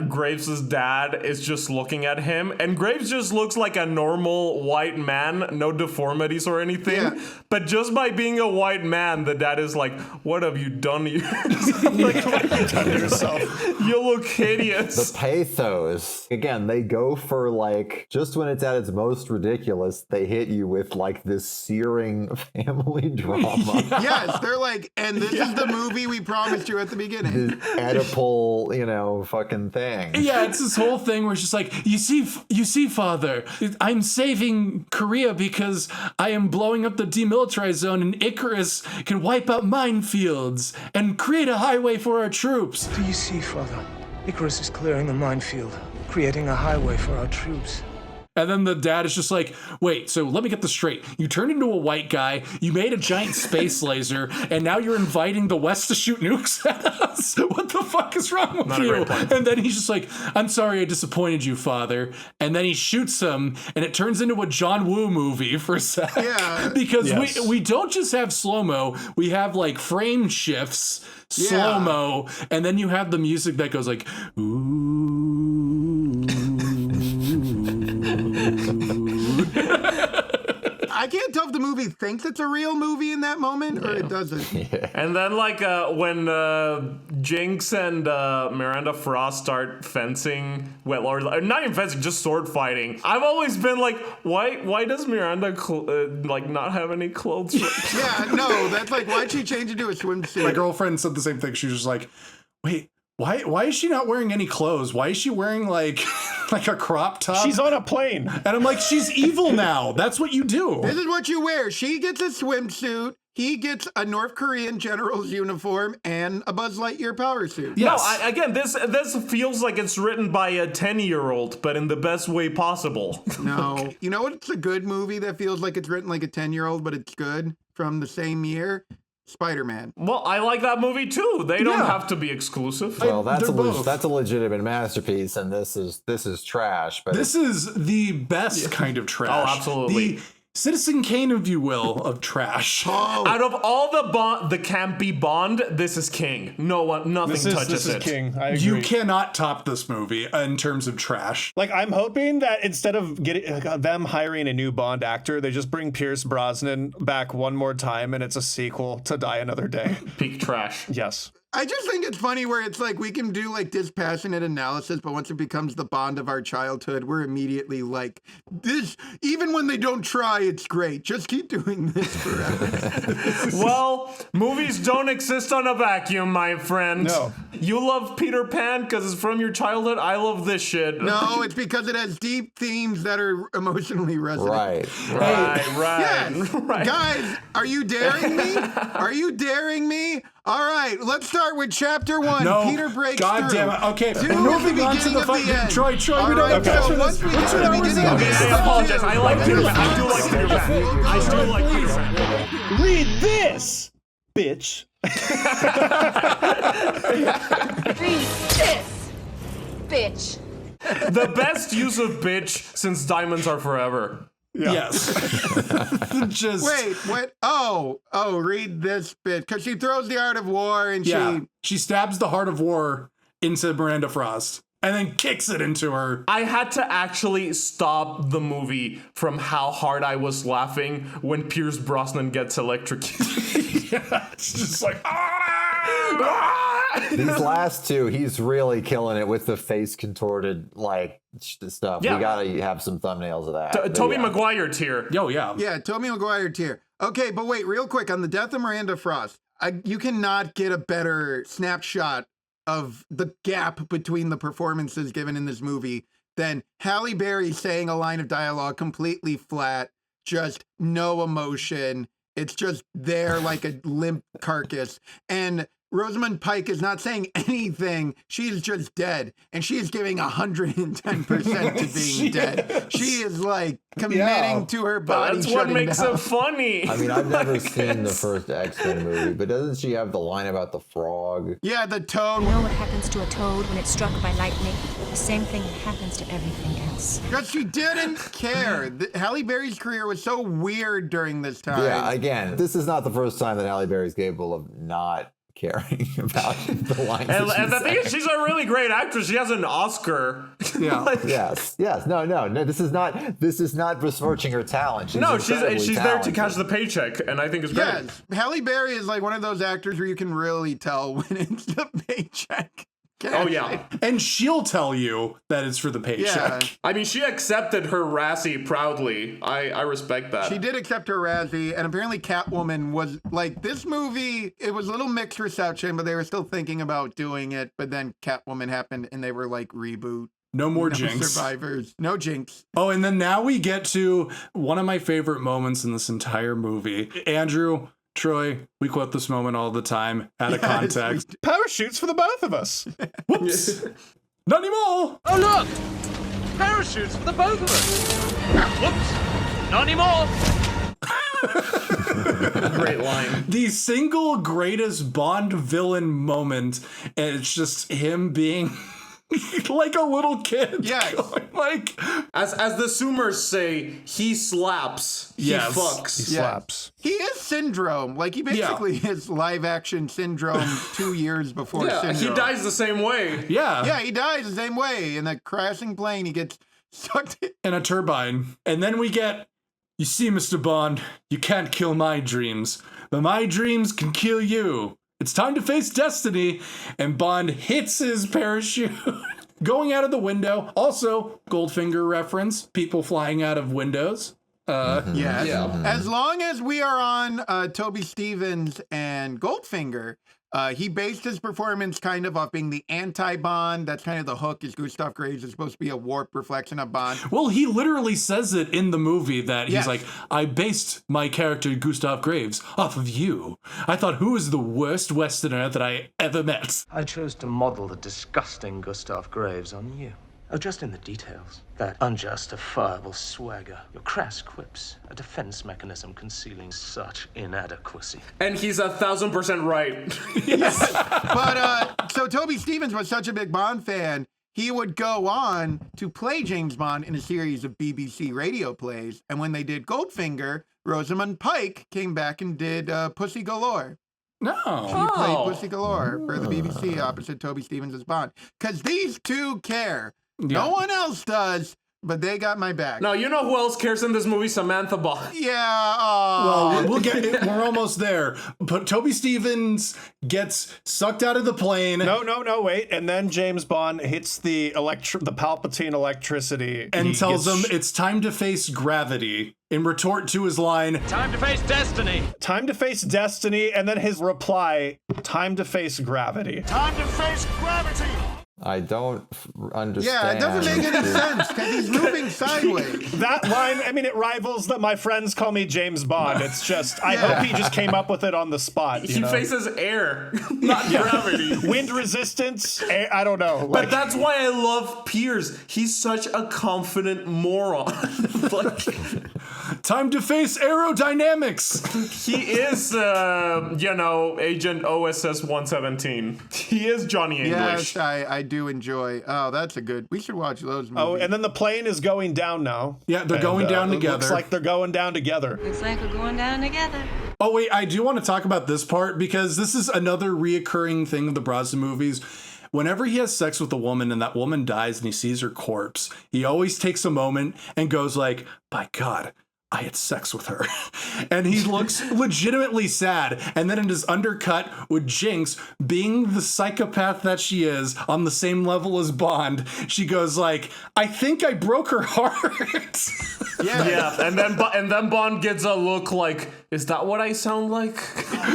Graves' dad is just looking at him, and Graves just looks like a normal white man, no deformities or anything. Yeah. But just by being a white man, the dad is like, "What have you done to what have you done to yourself? You look hideous." The pathos again. They go for like just when it's at its most ridiculous, they hit you with like this searing family drama. Yes, they're like, and this is the movie we promised you at the beginning. This Oedipal, fucking thing. Yeah, it's this whole thing where it's just like, you see, father, I'm saving Korea because I am blowing up the demilitarized zone, and Icarus can wipe out minefields and create a highway for our troops. Do you see, father? Icarus is clearing the minefield, creating a highway for our troops. And then the dad is just like, wait, so let me get this straight. You turned into a white guy, you made a giant space laser, and now you're inviting the West to shoot nukes at us? What the fuck is wrong with you? And then he's just like, I'm sorry I disappointed you, father. And then he shoots him, and it turns into a John Woo movie for a sec. Yeah. Because we don't just have slow-mo, we have like frame shifts, slow-mo, and then you have the music that goes like, ooh. I can't tell if the movie thinks it's a real movie in that moment or it doesn't. Yeah. And then like when Jinx and Miranda Frost start fencing, or not even fencing, just sword fighting. I've always been like, why does Miranda like not have any clothes? Yeah, no, that's like, why'd she change into a swimsuit? My girlfriend said the same thing. She was just like, wait, why is she not wearing any clothes? Why is she wearing like like a crop top. She's on a plane. And I'm like, she's evil now. That's what you do. This is what you wear. She gets a swimsuit. He gets a North Korean general's uniform and a Buzz Lightyear power suit. Yes. No, again, this feels like it's written by a 10-year-old, but in the best way possible. No. You know what's a good movie that feels like it's written like a 10-year-old, but it's good from the same year? Spider-Man. Well, I like that movie too. They don't have to be exclusive. Well, that's a legitimate masterpiece, and this is trash. But this is the best kind of trash. Oh, absolutely. The Citizen Kane, if you will, of trash. Out of all the campy Bond, this is king. Nothing touches this is it. king. I agree. You cannot top this movie in terms of trash. Like, I'm hoping that instead of getting them hiring a new Bond actor, they just bring Pierce Brosnan back one more time, and it's a sequel to Die Another Day. Peak trash. Yes. I just think it's funny where it's like we can do like dispassionate analysis, but once it becomes the Bond of our childhood, we're immediately like, this, even when they don't try, it's great. Just keep doing this forever. Well, movies don't exist on a vacuum, my friend. No. You love Peter Pan because it's from your childhood. I love this shit. No, it's because it has deep themes that are emotionally resonant. Right. Yes. Right. Guys, are you daring me? Are you daring me? All right, let's start with chapter 1. No, Peter breaks God through. damn it. Okay, To moving the on to beginning the of fight. end. Troy, All we don't right, have time so for this. once we What's get to the the beginning of beginning? end, I apologize. I like Peter Pan. I do like Peter Pan. I do like Peter Pan. Read this, bitch. Read this, bitch. The best use of bitch since Diamonds Are Forever. Yeah. Yes. Just Wait, what? Oh, read this bit. Because she throws the Art of War and she stabs the Heart of War into Miranda Frost and then kicks it into her. I had to actually stop the movie from how hard I was laughing when Pierce Brosnan gets electrocuted. Yeah, it's just like, These last two, he's really killing it with the face contorted like stuff. Yeah. We gotta have some thumbnails of that. Tobey Maguire tier. Yo, yeah. Yeah, Tobey Maguire tier. Okay, but wait, real quick, on the death of Miranda Frost, you cannot get a better snapshot of the gap between the performances given in this movie than Halle Berry saying a line of dialogue completely flat, just no emotion. It's just there like a limp carcass. And Rosamund Pike is not saying anything. She's just dead. And she is giving 110% to being dead. She is like committing to her body. That's what makes it funny. I mean, I've never seen the first X-Men movie, but doesn't she have the line about the frog? Yeah, the toad. You know what happens to a toad when it's struck by lightning? The same thing that happens to everything else. Because she didn't care. Halle Berry's career was so weird during this time. Yeah, again, this is not the first time that Halle Berry's capable of not caring about the lines. And the thing is, she's a really great actress. She has an Oscar. Yeah. Yes. No. This is not besmirching her talent. She's there to catch the paycheck, and I think it's great. Yes, Halle Berry is like one of those actors where you can really tell when it's the paycheck. Oh, yeah. And she'll tell you that it's for the paycheck. Yeah. I mean, she accepted her Razzie proudly. I respect that. She did accept her Razzie, and apparently Catwoman was like, this movie, it was a little mixed reception, but they were still thinking about doing it. But then Catwoman happened, and they were like, reboot. No more No Jinx. survivors. No Jinx. Oh, and then now we get to one of my favorite moments in this entire movie. Andrew, Troy, we quote this moment all the time, out of context. Parachutes for the both of us. Whoops. Not anymore. Oh, look! Parachutes for the both of us. Whoops! Not anymore. Great line. The single greatest Bond villain moment, and it's just him being like a little kid. Yeah. Like, as the Zoomers say, he slaps. He Yes. fucks. He slaps. He is Syndrome. Like, he basically is live action Syndrome 2 years before Yeah, Syndrome. he dies the same way. yeah. Yeah, he dies the same way. In that crashing plane, he gets sucked in. In a turbine. And then we get, you see, Mr. Bond, you can't kill my dreams, but my dreams can kill you. It's time to face destiny. And Bond hits his parachute going out of the window. Also, Goldfinger reference, people flying out of windows. Yes. Yeah. As long as we are on Toby Stevens and Goldfinger, he based his performance kind of off being the anti-Bond. That's kind of the hook, is Gustav Graves is supposed to be a warped reflection of Bond. Well, he literally says it in the movie that he's Yes. like, I based my character Gustav Graves off of you. I thought, who is the worst Westerner that I ever met? I chose to model the disgusting Gustav Graves on you. Oh, just in the details. That unjustifiable swagger, your crass quips, a defense mechanism concealing such inadequacy. And he's 1,000% right. Yes. But so Toby Stevens was such a big Bond fan, he would go on to play James Bond in a series of BBC radio plays. And when they did Goldfinger, Rosamund Pike came back and did Pussy Galore. No. She played Pussy Galore for the BBC opposite Toby Stevens as Bond. Because these two care. No one else does, but they got my back. Now, you know who else cares in this movie? Samantha Bond. Yeah. Well, we'll get it. We're almost there. But Toby Stevens gets sucked out of the plane. No, wait. And then James Bond hits the Palpatine electricity. And tells him it's time to face gravity. In retort to his line, Time to face destiny. Time to face destiny. And then his reply, time to face gravity. Time to face gravity. I don't understand. Yeah, it doesn't make any sense because he's moving sideways. That line, I mean, it rivals that my friends call me James Bond. It's just, I hope he just came up with it on the spot. He faces air, not gravity. Wind resistance, air, I don't know. But that's why I love Pierce. He's such a confident moron. time to face aerodynamics. He is, Agent OSS 117. He is Johnny English. Yes, I do enjoy. Oh, that's a good. We should watch those movies. Oh, and then the plane is going down now. Yeah, they're going down together. Looks like they're going down together. Looks like we're going down together. Oh, wait, I do want to talk about this part because this is another reoccurring thing of the Brosnan movies. Whenever he has sex with a woman and that woman dies and he sees her corpse, he always takes a moment and goes like, by God, I had sex with her. And he looks legitimately sad. And then it is undercut with Jinx being the psychopath that she is on the same level as Bond. She goes like, I think I broke her heart. Yeah. And then Bond gets a look like, is that what I sound like?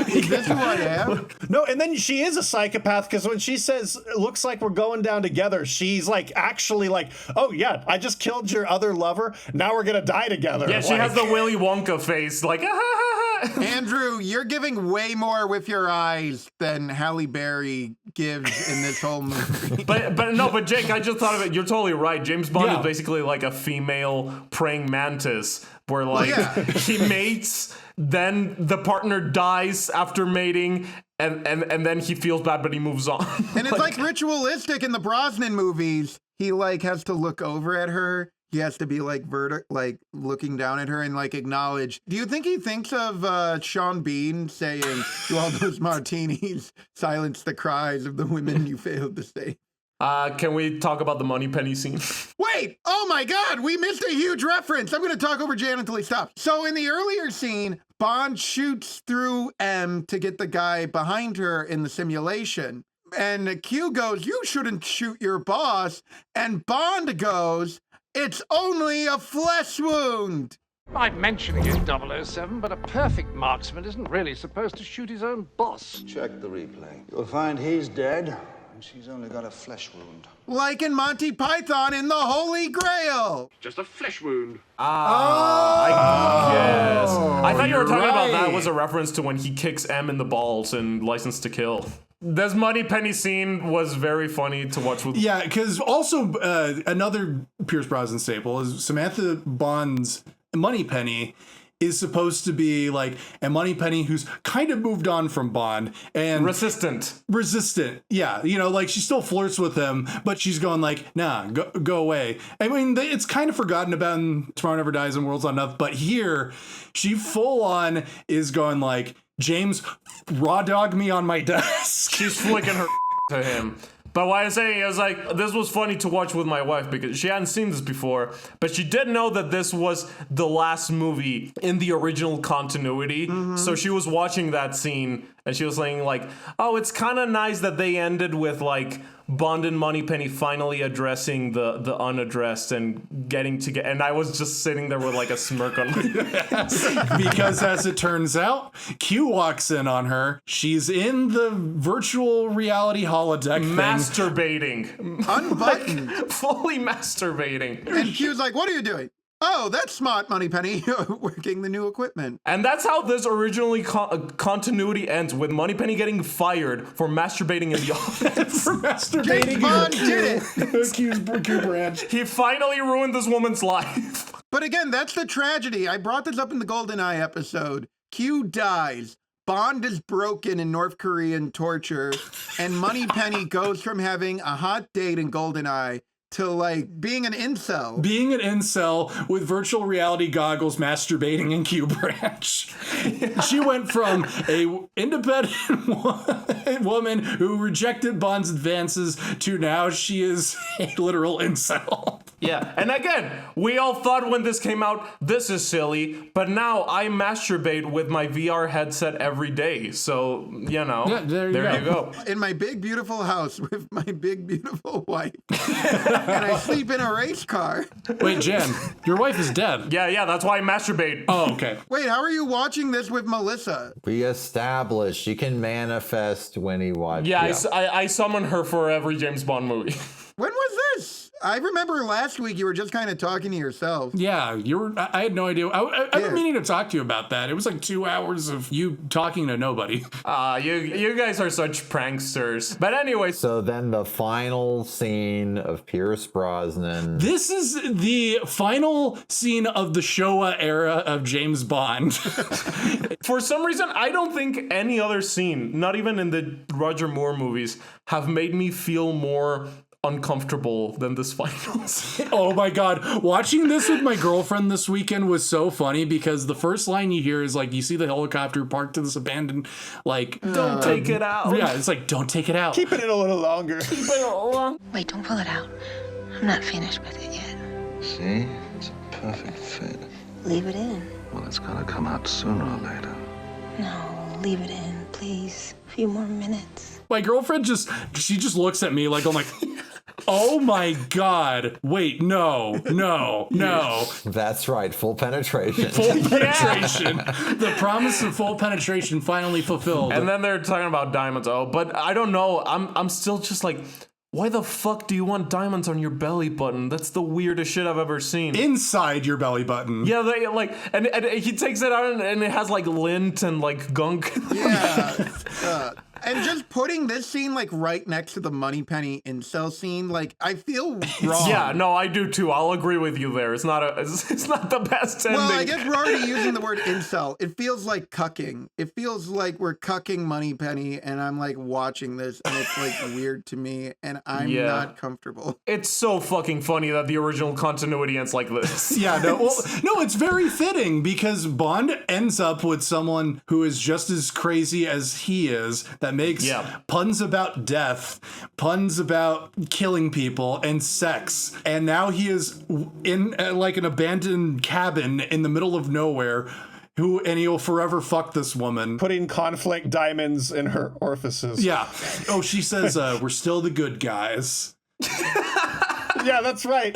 Is this who I am? No, and then she is a psychopath because when she says, it looks like we're going down together, she's like, actually like, oh yeah, I just killed your other lover. Now we're going to die together. Yeah, she has the Willy Wonka face, like, Andrew, you're giving way more with your eyes than Halle Berry gives in this whole movie. But Jake, I just thought of it. You're totally right. James Bond is basically like a female praying mantis, where like he mates, then the partner dies after mating, and then he feels bad, but he moves on. And it's like ritualistic in the Brosnan movies. He like has to look over at her. He has to be like looking down at her and like acknowledge. Do you think he thinks of Sean Bean saying, "To all those martinis, silence the cries of the women you failed to save"? Can we talk about the Moneypenny scene? Wait! Oh my God! We missed a huge reference. I'm going to talk over Jan until he stops. So in the earlier scene, Bond shoots through M to get the guy behind her in the simulation. And Q goes, "You shouldn't shoot your boss." And Bond goes, "It's only a flesh wound." I'm mentioning it, 007, but a perfect marksman isn't really supposed to shoot his own boss. Check the replay. You'll find he's dead, and she's only got a flesh wound. Like in Monty Python in the Holy Grail. Just a flesh wound. Yes. I thought you were talking about that was a reference to when he kicks M in the balls in License to Kill. This Moneypenny scene was very funny to watch with. Yeah, because also another Pierce Brosnan staple is Samantha Bond's Moneypenny is supposed to be like a Moneypenny who's kind of moved on from Bond and resistant. Yeah. You know, like she still flirts with him, but she's going like, nah, go away. I mean, it's kind of forgotten about in Tomorrow Never Dies and World's Not Enough, but here she full on is going like, James, raw dog me on my desk. She's flicking her to him. But what I'm saying is, like, this was funny to watch with my wife because she hadn't seen this before, but she did know that this was the last movie in the original continuity. Mm-hmm. So she was watching that scene And she was saying like, oh, it's kind of nice that they ended with like Bond and Moneypenny finally addressing the unaddressed and getting together. And I was just sitting there with like a smirk on my face. Because as it turns out, Q walks in on her. She's in the virtual reality holodeck masturbating. Unbuttoned. Like, fully masturbating. And Q's like, what are you doing? Oh, that's smart, Moneypenny. You're working the new equipment. And that's how this originally continuity ends, with Moneypenny getting fired for masturbating in the office. For masturbating. James Bond did it. Q branch. He finally ruined this woman's life. But again, that's the tragedy. I brought this up in the GoldenEye episode. Q dies. Bond is broken in North Korean torture. And Moneypenny goes from having a hot date in GoldenEye to like being an incel. Being an incel with virtual reality goggles masturbating in Q branch. She went from a independent woman who rejected Bond's advances to now she is a literal incel. Yeah, and again, we all thought when this came out, this is silly, but now I masturbate with my VR headset every day. So, you know, yeah, there you go. In my big, beautiful house with my big, beautiful wife. And I sleep in a race car. Wait, Jen, your wife is dead. Yeah, that's why I masturbate. Oh, okay. Wait, how are you watching this with Melissa? We established she can manifest when he watches. Yeah, I summon her for every James Bond movie. When was this? I remember last week you were just kind of talking to yourself. Yeah, I had no idea. I've been meaning to talk to you about that. It was like 2 hours of you talking to nobody. You guys are such pranksters. But anyway. So then the final scene of Pierce Brosnan. This is the final scene of the Showa era of James Bond. For some reason, I don't think any other scene, not even in the Roger Moore movies, have made me feel more uncomfortable than this final scene. Oh my god, watching this with my girlfriend this weekend was so funny because the first line you hear is like, you see the helicopter parked to this abandoned, like, don't take it out. Yeah, it's like, don't take it out. Keep it in a little longer. Keep it a little long. Wait, don't pull it out. I'm not finished with it yet. See? It's a perfect fit. Leave it in. Well, it's gonna come out sooner or later. No, leave it in, please. A few more minutes. My girlfriend just looks at me like, I'm like, oh my god, wait, no. That's right, full penetration. Full penetration. The promise of full penetration finally fulfilled. And then they're talking about diamonds. Oh, but I don't know. I'm still just like, why the fuck do you want diamonds on your belly button? That's the weirdest shit I've ever seen. Inside your belly button. Yeah, they like, and he takes it out and it has like lint and like gunk. Yeah. And just putting this scene like right next to the Moneypenny incel scene, like I feel wrong. Yeah, no, I do too. I'll agree with you there. It's not the best ending. Well, I guess we're already using the word incel. It feels like cucking. It feels like we're cucking Moneypenny, and I'm like watching this, and it's like weird to me, and I'm not comfortable. It's so fucking funny that the original continuity ends like this. Yeah, no, it's very fitting because Bond ends up with someone who is just as crazy as he is, that makes puns about death, puns about killing people, and sex. And now he is in like an abandoned cabin in the middle of nowhere, and he'll forever fuck this woman. Putting conflict diamonds in her orifices. Yeah. Oh, she says, we're still the good guys. Yeah, that's right.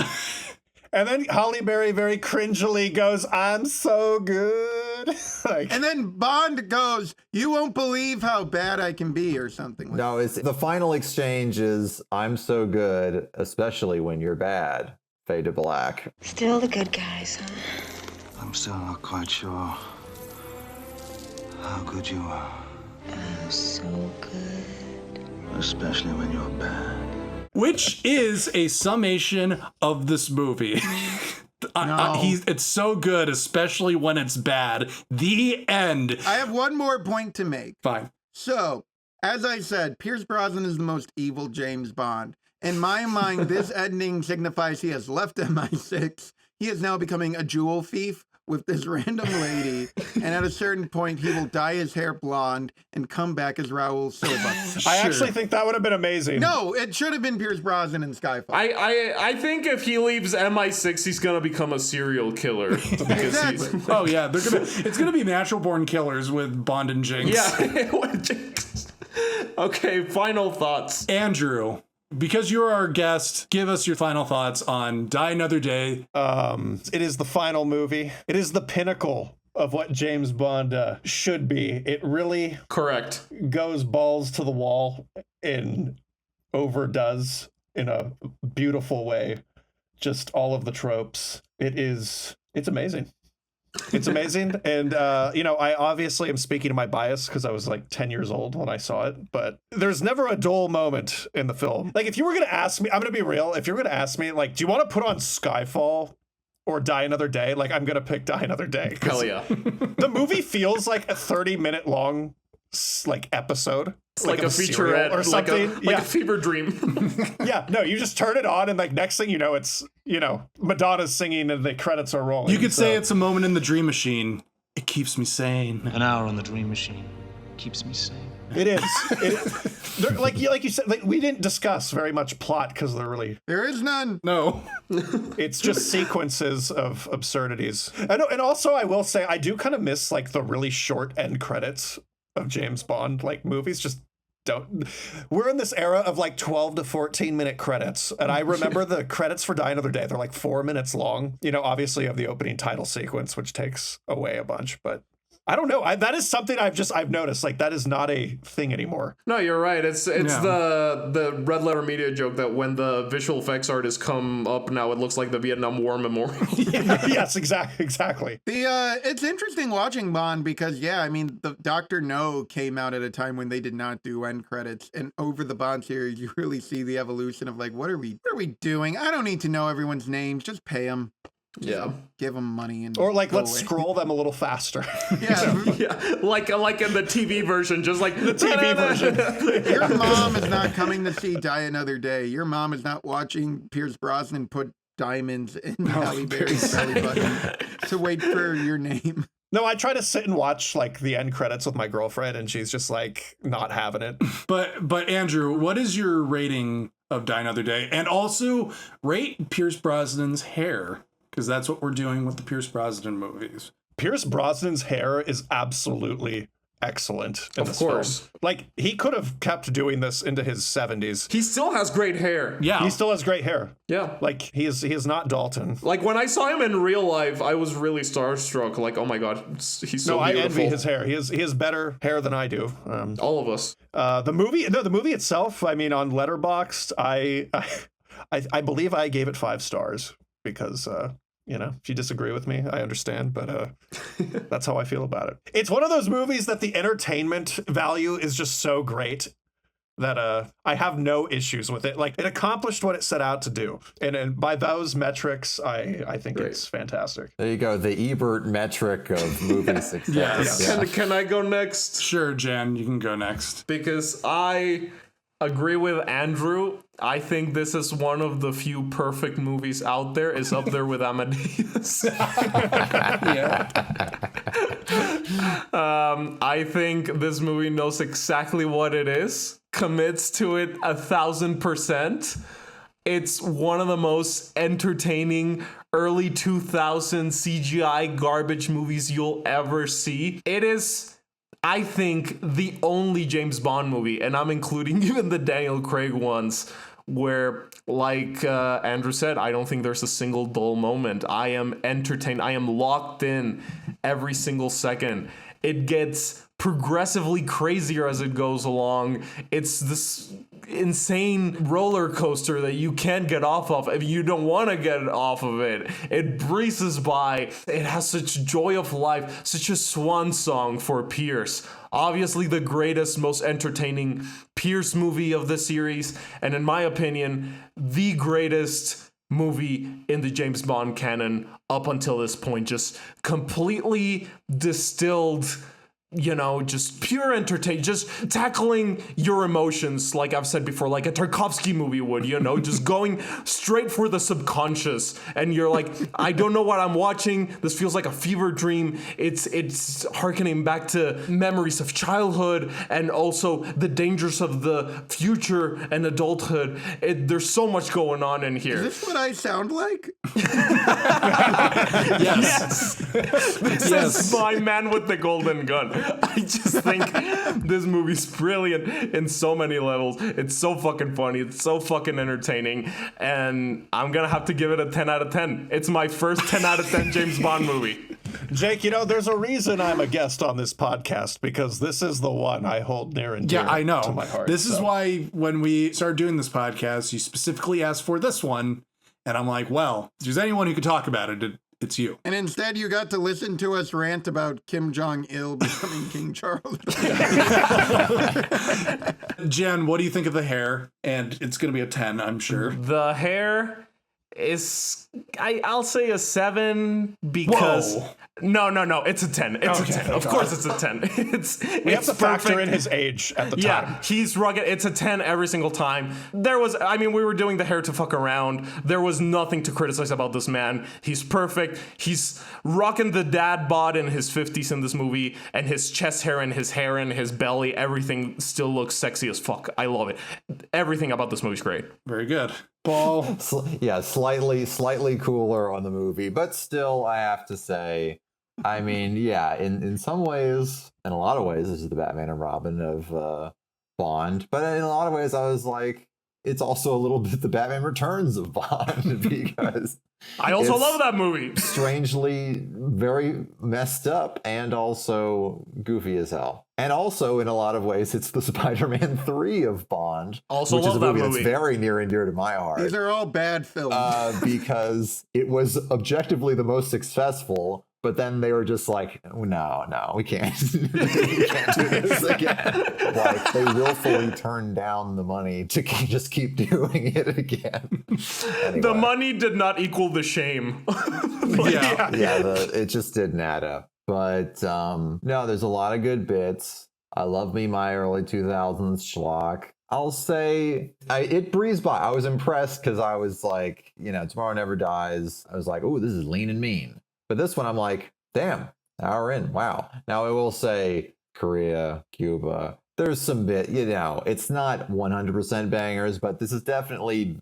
And then Halle Berry very cringily goes, I'm so good. And then Bond goes, you won't believe how bad I can be, or something like No, it's the final exchange is, I'm so good, especially when you're bad. Fade to black. Still the good guys, huh? I'm still not quite sure how good you are. I'm so good. Especially when you're bad. Which is a summation of this movie. It's so good, especially when it's bad. The end. I have one more point to make. Fine. So, as I said, Pierce Brosnan is the most evil James Bond. In my mind, this ending signifies he has left MI6. He is now becoming a jewel thief, with this random lady, and at a certain point, he will dye his hair blonde and come back as Raoul Silva. I actually think that would have been amazing. No, it should have been Pierce Brosnan in Skyfall. I think if he leaves MI6, he's gonna become a serial killer. Exactly. Oh yeah, it's gonna be natural born killers with Bond and Jinx. Yeah. Okay, final thoughts. Andrew, because you're our guest, give us your final thoughts on Die Another Day. It is the final movie. It is the pinnacle of what James Bond should be. It really goes balls to the wall and overdoes in a beautiful way just all of the tropes. It's amazing. It's amazing. And, I obviously am speaking to my bias because I was like 10 years old when I saw it, but there's never a dull moment in the film. Like, if you were going to ask me, I'm going to be real. If you're going to ask me, like, do you want to put on Skyfall or Die Another Day? Like, I'm going to pick Die Another Day. Hell yeah. The movie feels like a 30-minute long, like, episode. Like a featurette or something. Like a fever dream. Yeah, no, you just turn it on and like next thing you know, it's, Madonna's singing and the credits are rolling. You could say it's a moment in the Dream Machine. It keeps me sane. An hour on the Dream Machine keeps me sane. It is. Like you said, like, we didn't discuss very much plot because there is none. No. It's just sequences of absurdities. And also I will say I do kind of miss like the really short end credits of James Bond like movies. Just we're in this era of like 12 to 14 minute credits, and I remember the credits for Die Another Day, they're like 4 minutes long. Obviously you have the opening title sequence, which takes away a bunch, but I don't know. That is something I've noticed. Like, that is not a thing anymore. No, you're right. It's the Red Letter Media joke that when the visual effects artists come up now, it looks like the Vietnam War Memorial. Yes, exactly. It's interesting watching Bond because, the Dr. No came out at a time when they did not do end credits, and over the Bond series, you really see the evolution of like, what are we doing? I don't need to know everyone's names. Just pay them. Yeah, give them money and let's scroll them a little faster. Yeah, like in the TV version, just like the TV version. Your mom is not coming to see Die Another Day. Your mom is not watching Pierce Brosnan put diamonds in Halle Berry's belly button to wait for your name. No, I try to sit and watch like the end credits with my girlfriend, and she's just like not having it. But Andrew, what is your rating of Die Another Day? And also rate Pierce Brosnan's hair, because that's what we're doing with the Pierce Brosnan movies. Pierce Brosnan's hair is absolutely excellent in this film. Like, he could have kept doing this into his 70s. He still has great hair. Yeah. He still has great hair. Yeah. Like, he is not Dalton. Like, when I saw him in real life, I was really starstruck. Like, oh my God, he's so beautiful. I envy his hair. He has better hair than I do. All of us. The movie itself, I mean, on Letterboxd, I believe I gave it 5 stars because, if you disagree with me, I understand, but that's how I feel about it. It's one of those movies that the entertainment value is just so great that I have no issues with it. Like, it accomplished what it set out to do. And by those metrics, I think it's fantastic. There you go, the Ebert metric of movie success. Yes. Yeah. Can I go next? Sure, Jan, you can go next. Because I agree with Andrew. I think this is one of the few perfect movies out there. It's up there with Amadeus. I think this movie knows exactly what it is, commits to it 1,000%. It's one of the most entertaining early 2000s CGI garbage movies you'll ever see. It is, I think, the only James Bond movie, and I'm including even the Daniel Craig ones, where, like Andrew said, I don't think there's a single dull moment. I am entertained. I am locked in every single second. It gets progressively crazier as it goes along. It's this insane roller coaster that you can't get off of if you don't want to get off of it. It breezes by. It has such joy of life, such a swan song for Pierce. Obviously the greatest, most entertaining Pierce movie of the series, and in my opinion, the greatest movie in the James Bond canon up until this point. Just completely distilled just pure entertainment, just tackling your emotions, like I've said before, like a Tarkovsky movie would, just going straight for the subconscious. And you're like, I don't know what I'm watching. This feels like a fever dream. It's harkening back to memories of childhood and also the dangers of the future and adulthood. There's so much going on in here. Is this what I sound like? Yes. This is my man with the golden gun. I just think this movie's brilliant in so many levels. It's so fucking funny. It's so fucking entertaining. And I'm going to have to give it a 10 out of 10. It's my first 10 out of 10 James Bond movie. Jake, there's a reason I'm a guest on this podcast, because this is the one I hold near and dear I know. to my heart. This is why when we started doing this podcast, you specifically asked for this one. And I'm like, well, if there's anyone who could talk about it, it's you. And instead, you got to listen to us rant about Kim Jong-il becoming King Charles. Jen, what do you think of the hair? And it's going to be a 10, I'm sure. The hair is, I'll say a 7 because... Whoa. No, it's a 10. It's a 10. Of course it's a 10. We have to factor in his age at the time. Yeah, he's rugged. It's a 10 every single time. We were doing the hair to fuck around. There was nothing to criticize about this man. He's perfect. He's rocking the dad bod in his 50s in this movie, and his chest hair and his belly, everything still looks sexy as fuck. I love it. Everything about this movie's great. Very good. Paul? Yeah, slightly cooler on the movie, but still, I have to say, in some ways, in a lot of ways, this is the Batman and Robin of Bond. But in a lot of ways, I was like, it's also a little bit the Batman Returns of Bond, because I also love that movie. Strangely very messed up and also goofy as hell. And also, in a lot of ways, it's the Spider-Man 3 of Bond. Also which is love a movie that movie. that's very near and dear to my heart. These are all bad films. Because it was objectively the most successful. But then they were just like, no, we can't. We can't do this again. Like, they willfully turned down the money to just keep doing it again. Anyway. The money did not equal the shame. It just didn't add up. But no, there's a lot of good bits. I love my early 2000s schlock. I'll say it breezed by. I was impressed because I was like, Tomorrow Never Dies. I was like, oh, this is lean and mean. But this one, I'm like, damn, hour in, wow. Now, I will say Korea, Cuba, there's some bit, it's not 100% bangers, but this is definitely,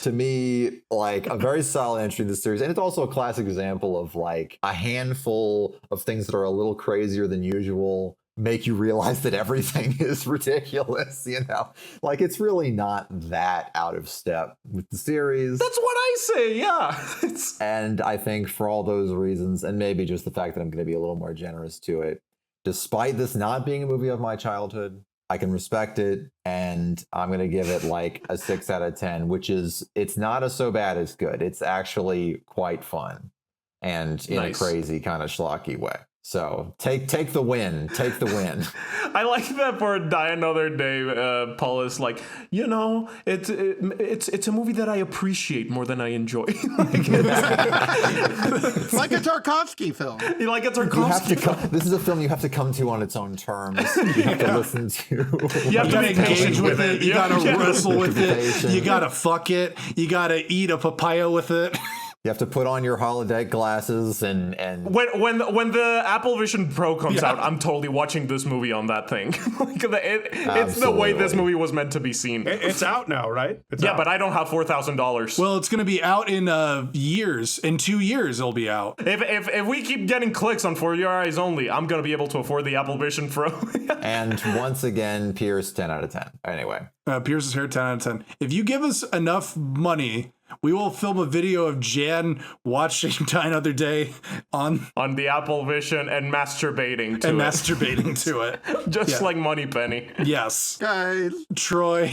to me, like a very solid entry in the series. And it's also a classic example of like a handful of things that are a little crazier than usual make you realize that everything is ridiculous, Like, it's really not that out of step with the series. That's what I say, yeah. And I think for all those reasons, and maybe just the fact that I'm going to be a little more generous to it, despite this not being a movie of my childhood, I can respect it, and I'm going to give it like a 6 out of 10, which is, it's not a so bad it's good. It's actually quite fun, and in a crazy kind of schlocky way. So take the win. Take the win. I like that for Die Another Day, Paul is like, it's a movie that I appreciate more than I enjoy. Like a Tarkovsky film. You like a Tarkovsky film. This is a film you have to come to on its own terms. You have to listen to. You have to be patient with it. You gotta wrestle with it. You gotta fuck it. You gotta eat a papaya with it. You have to put on your holodeck glasses and when the Apple Vision Pro comes out, I'm totally watching this movie on that thing. It's the way this movie was meant to be seen. It's out now, right? It's out. But but I don't have $4,000. Well, it's going to be out in years. In 2 years, it'll be out. If we keep getting clicks on For Your Eyes Only, I'm going to be able to afford the Apple Vision Pro. And once again, Pierce 10 out of 10. Anyway. Pierce's hair 10 out of 10. If you give us enough money, we will film a video of Jan watching Die Another Day on the Apple Vision and masturbating to it. Just like Moneypenny. Yes. Guys. Troy,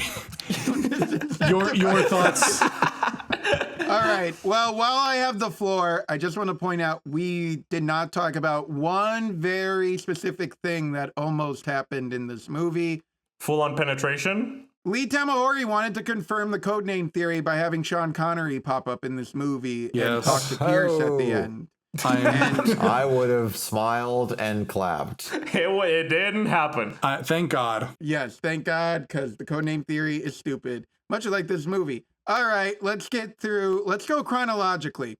your thoughts? All right. Well, while I have the floor, I just want to point out we did not talk about one very specific thing that almost happened in this movie. Full-on penetration? Lee Tamahori wanted to confirm the codename theory by having Sean Connery pop up in this movie and talk to Pierce at the end. I would have smiled and clapped. It didn't happen. Thank God. Yes, thank God, because the codename theory is stupid. Much like this movie. All right, let's go chronologically.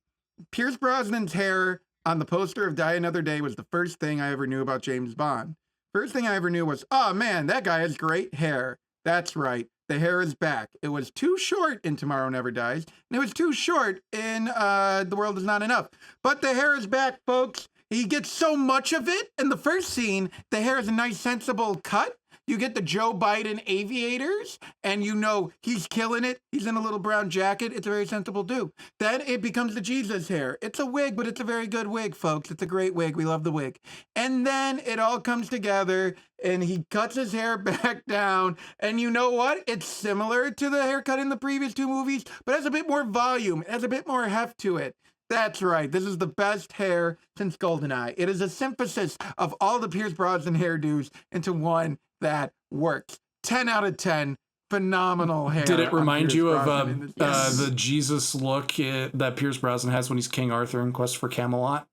Pierce Brosnan's hair on the poster of Die Another Day was the first thing I ever knew about James Bond. First thing I ever knew was, oh man, that guy has great hair. That's right. The hair is back. It was too short in Tomorrow Never Dies, and it was too short in The World Is Not Enough. But the hair is back, folks. He gets so much of it. In the first scene, the hair is a nice, sensible cut. You get the Joe Biden aviators, and you know he's killing it. He's in a little brown jacket. It's a very sensible do. Then it becomes the Jesus hair. It's a wig, but it's a very good wig, folks. It's a great wig. We love the wig. And then it all comes together, and he cuts his hair back down. And you know what? It's similar to the haircut in the previous two movies, but it has a bit more volume. It has a bit more heft to it. That's right. This is the best hair since GoldenEye. It is a synthesis of all the Pierce Brosnan hairdos into one that works. 10 out of 10. Phenomenal hair. Did it remind you of Yes. the Jesus look that Pierce Brosnan has when he's King Arthur in Quest for Camelot?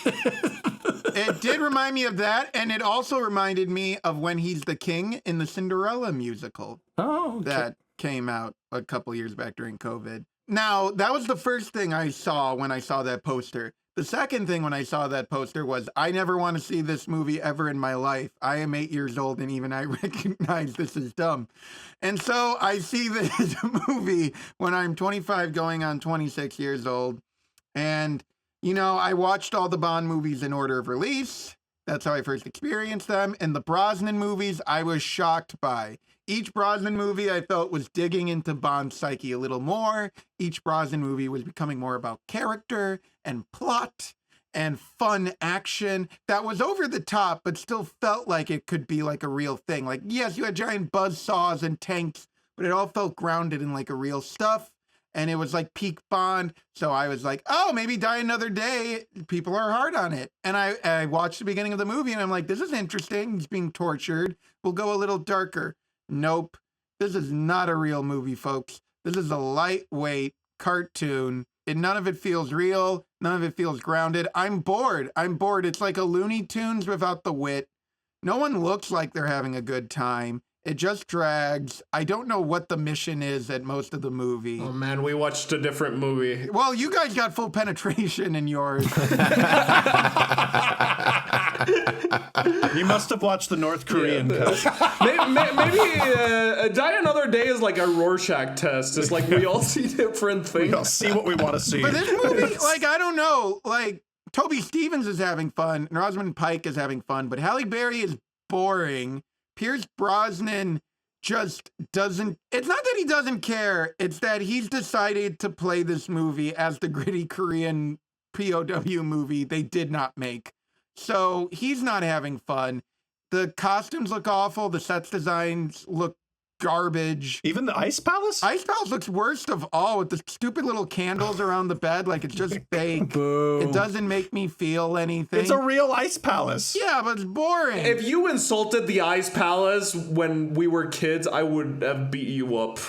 It did remind me of that, and it also reminded me of when he's the king in the Cinderella musical. Oh, okay. That came out a couple years back during COVID. Now, that was the first thing I saw when I saw that poster. The second thing when I saw that poster was, I never want to see this movie ever in my life. I am 8 years old, and even I recognize this is dumb. And so I see this movie when I'm 25 going on 26 years old. And, you know, I watched all the Bond movies in order of release. That's how I first experienced them. And the Brosnan movies, I was shocked by. Each Brosnan movie I felt was digging into Bond's psyche a little more. Each Brosnan movie was becoming more about character and plot and fun action that was over the top, but still felt like it could be like a real thing. Like, yes, you had giant buzzsaws and tanks, but it all felt grounded in like a real stuff. And it was like peak Bond. So I was like, oh, maybe Die Another Day. People are hard on it. And I watched the beginning of the movie and I'm like, this is interesting. He's being tortured. We'll go a little darker. Nope. This is not a real movie, folks. This is a lightweight cartoon. And none of it feels real. None of it feels grounded. I'm bored. It's like a Looney Tunes without the wit. No one looks like they're having a good time. It just drags. I don't know what the mission is at most of the movie. Oh man, we watched a different movie. Well, you guys got full penetration in yours. You must have watched the North Korean cut. Maybe Die Another Day is like a Rorschach test. It's like we all see different things. We all see what we want to see. But this movie, like, I don't know. Like, Toby Stevens is having fun, and Rosamund Pike is having fun, but Halle Berry is boring. Pierce Brosnan just doesn't, it's not that he doesn't care, it's that he's decided to play this movie as the gritty Korean POW movie they did not make. So he's not having fun. The costumes look awful, the sets designs look garbage. Even the Ice Palace? Ice Palace looks worst of all with the stupid little candles around the bed, like it's just fake. Boo. It doesn't make me feel anything. It's a real Ice Palace. Yeah, but it's boring. If you insulted the Ice Palace when we were kids, I would have beat you up.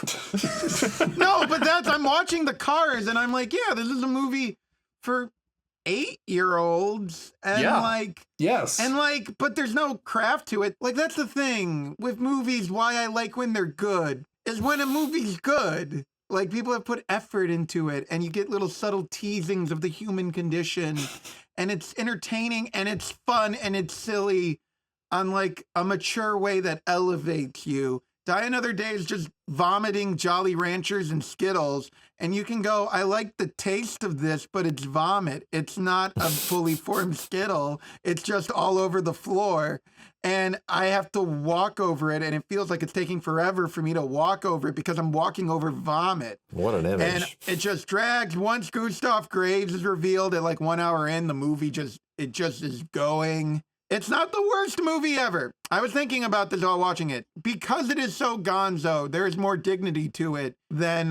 No, but I'm watching the cars and I'm like, yeah, this is a movie for 8-year-olds. And like, yes. And like, but there's no craft to it. Like, that's the thing with movies. Why I like when they're good is when a movie's good. Like, people have put effort into it and you get little subtle teasings of the human condition and it's entertaining and it's fun and it's silly on like a mature way that elevates you. Die Another Day is just vomiting Jolly Ranchers and Skittles. And you can go, I like the taste of this, but it's vomit. It's not a fully formed Skittle. It's just all over the floor. And I have to walk over it. And it feels like it's taking forever for me to walk over it because I'm walking over vomit. What an image. And it just drags. Once Gustav Graves is revealed at like 1 hour in, the movie just is going. It's not the worst movie ever. I was thinking about this while watching it. Because it is so gonzo, there is more dignity to it than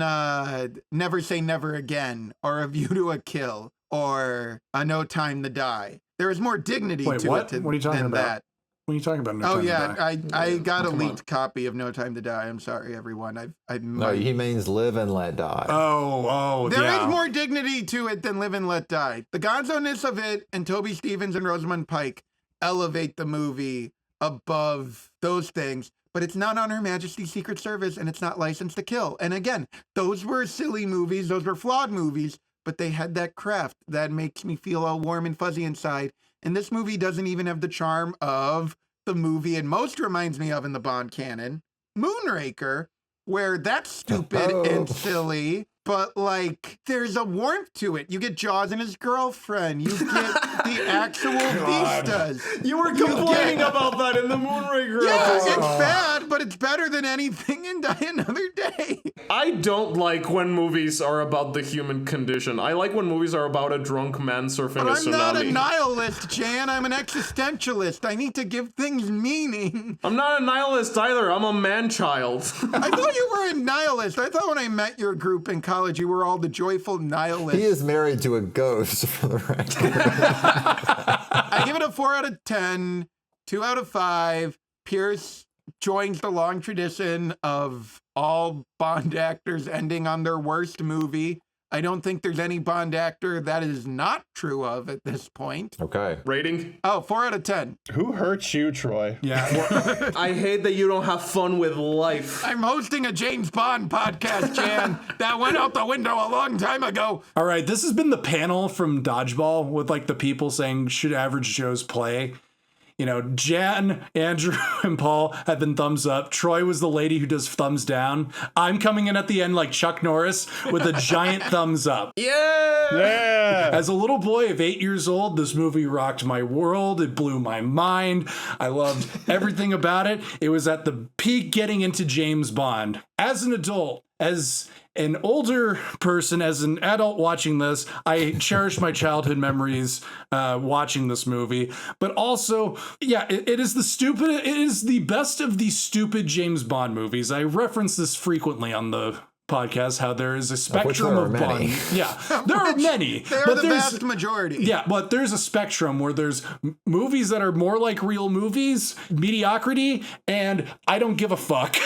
Never Say Never Again or A View to a Kill or A No Time to Die. There is more dignity to what? it What are you talking than about? that. What are you talking about? No Oh Time to yeah, Die? I got a Come leaked copy of No Time to Die. I'm sorry, everyone. No, he means Live and Let Die. There yeah. is more dignity to it than Live and Let Die. The gonzo-ness of it and Toby Stephens and Rosamund Pike elevate the movie above those things. But it's not on Her Majesty's Secret Service, and it's not License to Kill. And again, those were silly movies. Those were flawed movies. But they had that craft that makes me feel all warm and fuzzy inside. And this movie doesn't even have the charm of the movie it most reminds me of in the Bond canon, Moonraker, where that's stupid and silly, but like there's a warmth to it. You get Jaws and his girlfriend. You get the actual vistas. You were complaining about that in the Moonraker episode. It's bad, but it's better than anything in Die Another Day. I don't like when movies are about the human condition. I like when movies are about a drunk man surfing a tsunami. I'm not a nihilist, Jan. I'm an existentialist. I need to give things meaning. I'm not a nihilist either. I'm a man-child. I thought you were a nihilist. I thought when I met your group in college, you were all the joyful nihilists. He is married to a ghost, for the record. I give it a 4 out of 10, 2 out of 5. Pierce joins the long tradition of all Bond actors ending on their worst movie. I don't think there's any Bond actor that is not true of at this point. Okay. Rating? Oh, 4 out of 10. Who hurt you, Troy? Yeah. I hate that you don't have fun with life. I'm hosting a James Bond podcast, Jan. That went out the window a long time ago. All right, this has been the panel from Dodgeball with like the people saying, should average Joes play? You know, Jan, Andrew, and Paul have been thumbs up. Troy was the lady who does thumbs down. I'm coming in at the end like Chuck Norris with a giant thumbs up. Yeah! As a little boy of 8 years old, this movie rocked my world. It blew my mind. I loved everything about it. It was at the peak getting into James Bond. As an adult, as an older person, as an adult watching this, I cherish my childhood memories watching this movie. But also, yeah, it is the best of the stupid James Bond movies. I reference this frequently on the podcast, how there is a spectrum of Bond. Yeah, there are many. They are the vast majority. Yeah, but there's a spectrum where there's movies that are more like real movies, mediocrity, and I don't give a fuck.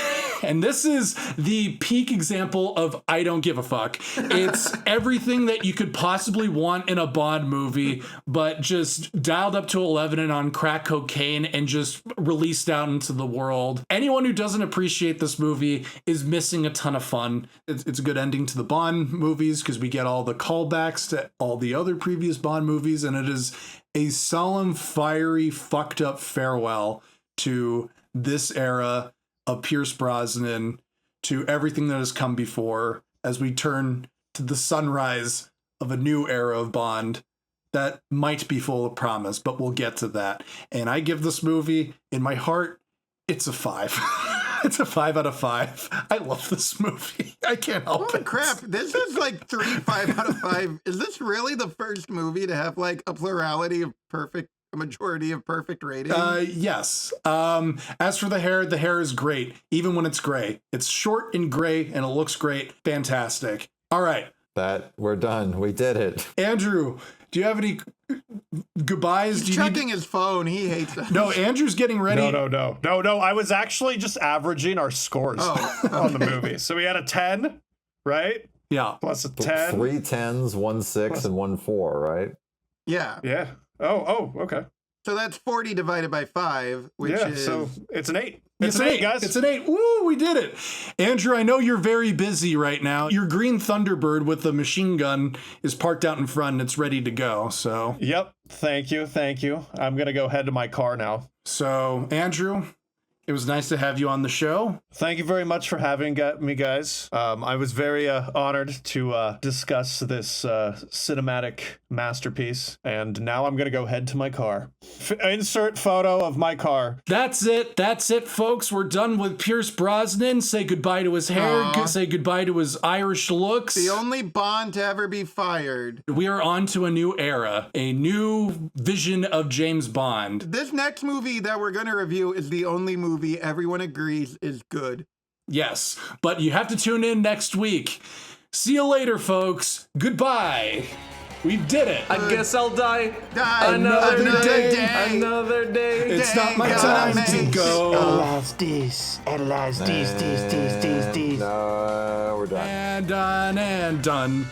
And this is the peak example of I don't give a fuck. It's everything that you could possibly want in a Bond movie, but just dialed up to 11 and on crack cocaine and just released out into the world. Anyone who doesn't appreciate this movie is missing a ton of fun. It's a good ending to the Bond movies because we get all the callbacks to all the other previous Bond movies, and it is a solemn, fiery, fucked up farewell to this era of Pierce Brosnan, to everything that has come before, as we turn to the sunrise of a new era of Bond that might be full of promise, but we'll get to that. And I give this movie, in my heart, it's a 5. It's a 5 out of 5. I love this movie. I can't help it. Holy crap. This is like 3 5 out of 5. Is this really the first movie to have like a plurality of a majority of perfect ratings? Yes. As for the hair is great, even when it's gray. It's short and gray, and it looks great. Fantastic. All right. We're done. We did it. Andrew, do you have any goodbyes? He's checking his phone. He hates it. No, Andrew's getting ready. No. I was actually just averaging our scores on the movie. So we had a 10, right? Yeah. Plus a 10. 3 10s, 1 6, and 1 4, right? Yeah. Yeah. Oh, okay. So that's 40 divided by 5, which is... so it's an 8. It's an 8, guys. It's an 8. Woo, we did it. Andrew, I know you're very busy right now. Your green Thunderbird with the machine gun is parked out in front and it's ready to go, so... Yep. Thank you. I'm going to go head to my car now. So, Andrew, it was nice to have you on the show. Thank you very much for having me, guys. I was very honored to discuss this cinematic masterpiece, and now I'm going to go head to my car. Insert photo of my car. That's it, folks. We're done with Pierce Brosnan. Say goodbye to his hair. Say goodbye to his Irish looks. The only Bond to ever be fired. We are on to a new era, a new vision of James Bond. This next movie that we're going to review is the only movie everyone agrees is good. Yes, but you have to tune in next week. See you later, folks. Goodbye. We did it. I guess I'll die. Another day. Another day. It's not my time to go. Alas, this. Alas, this. No, we're done. And done.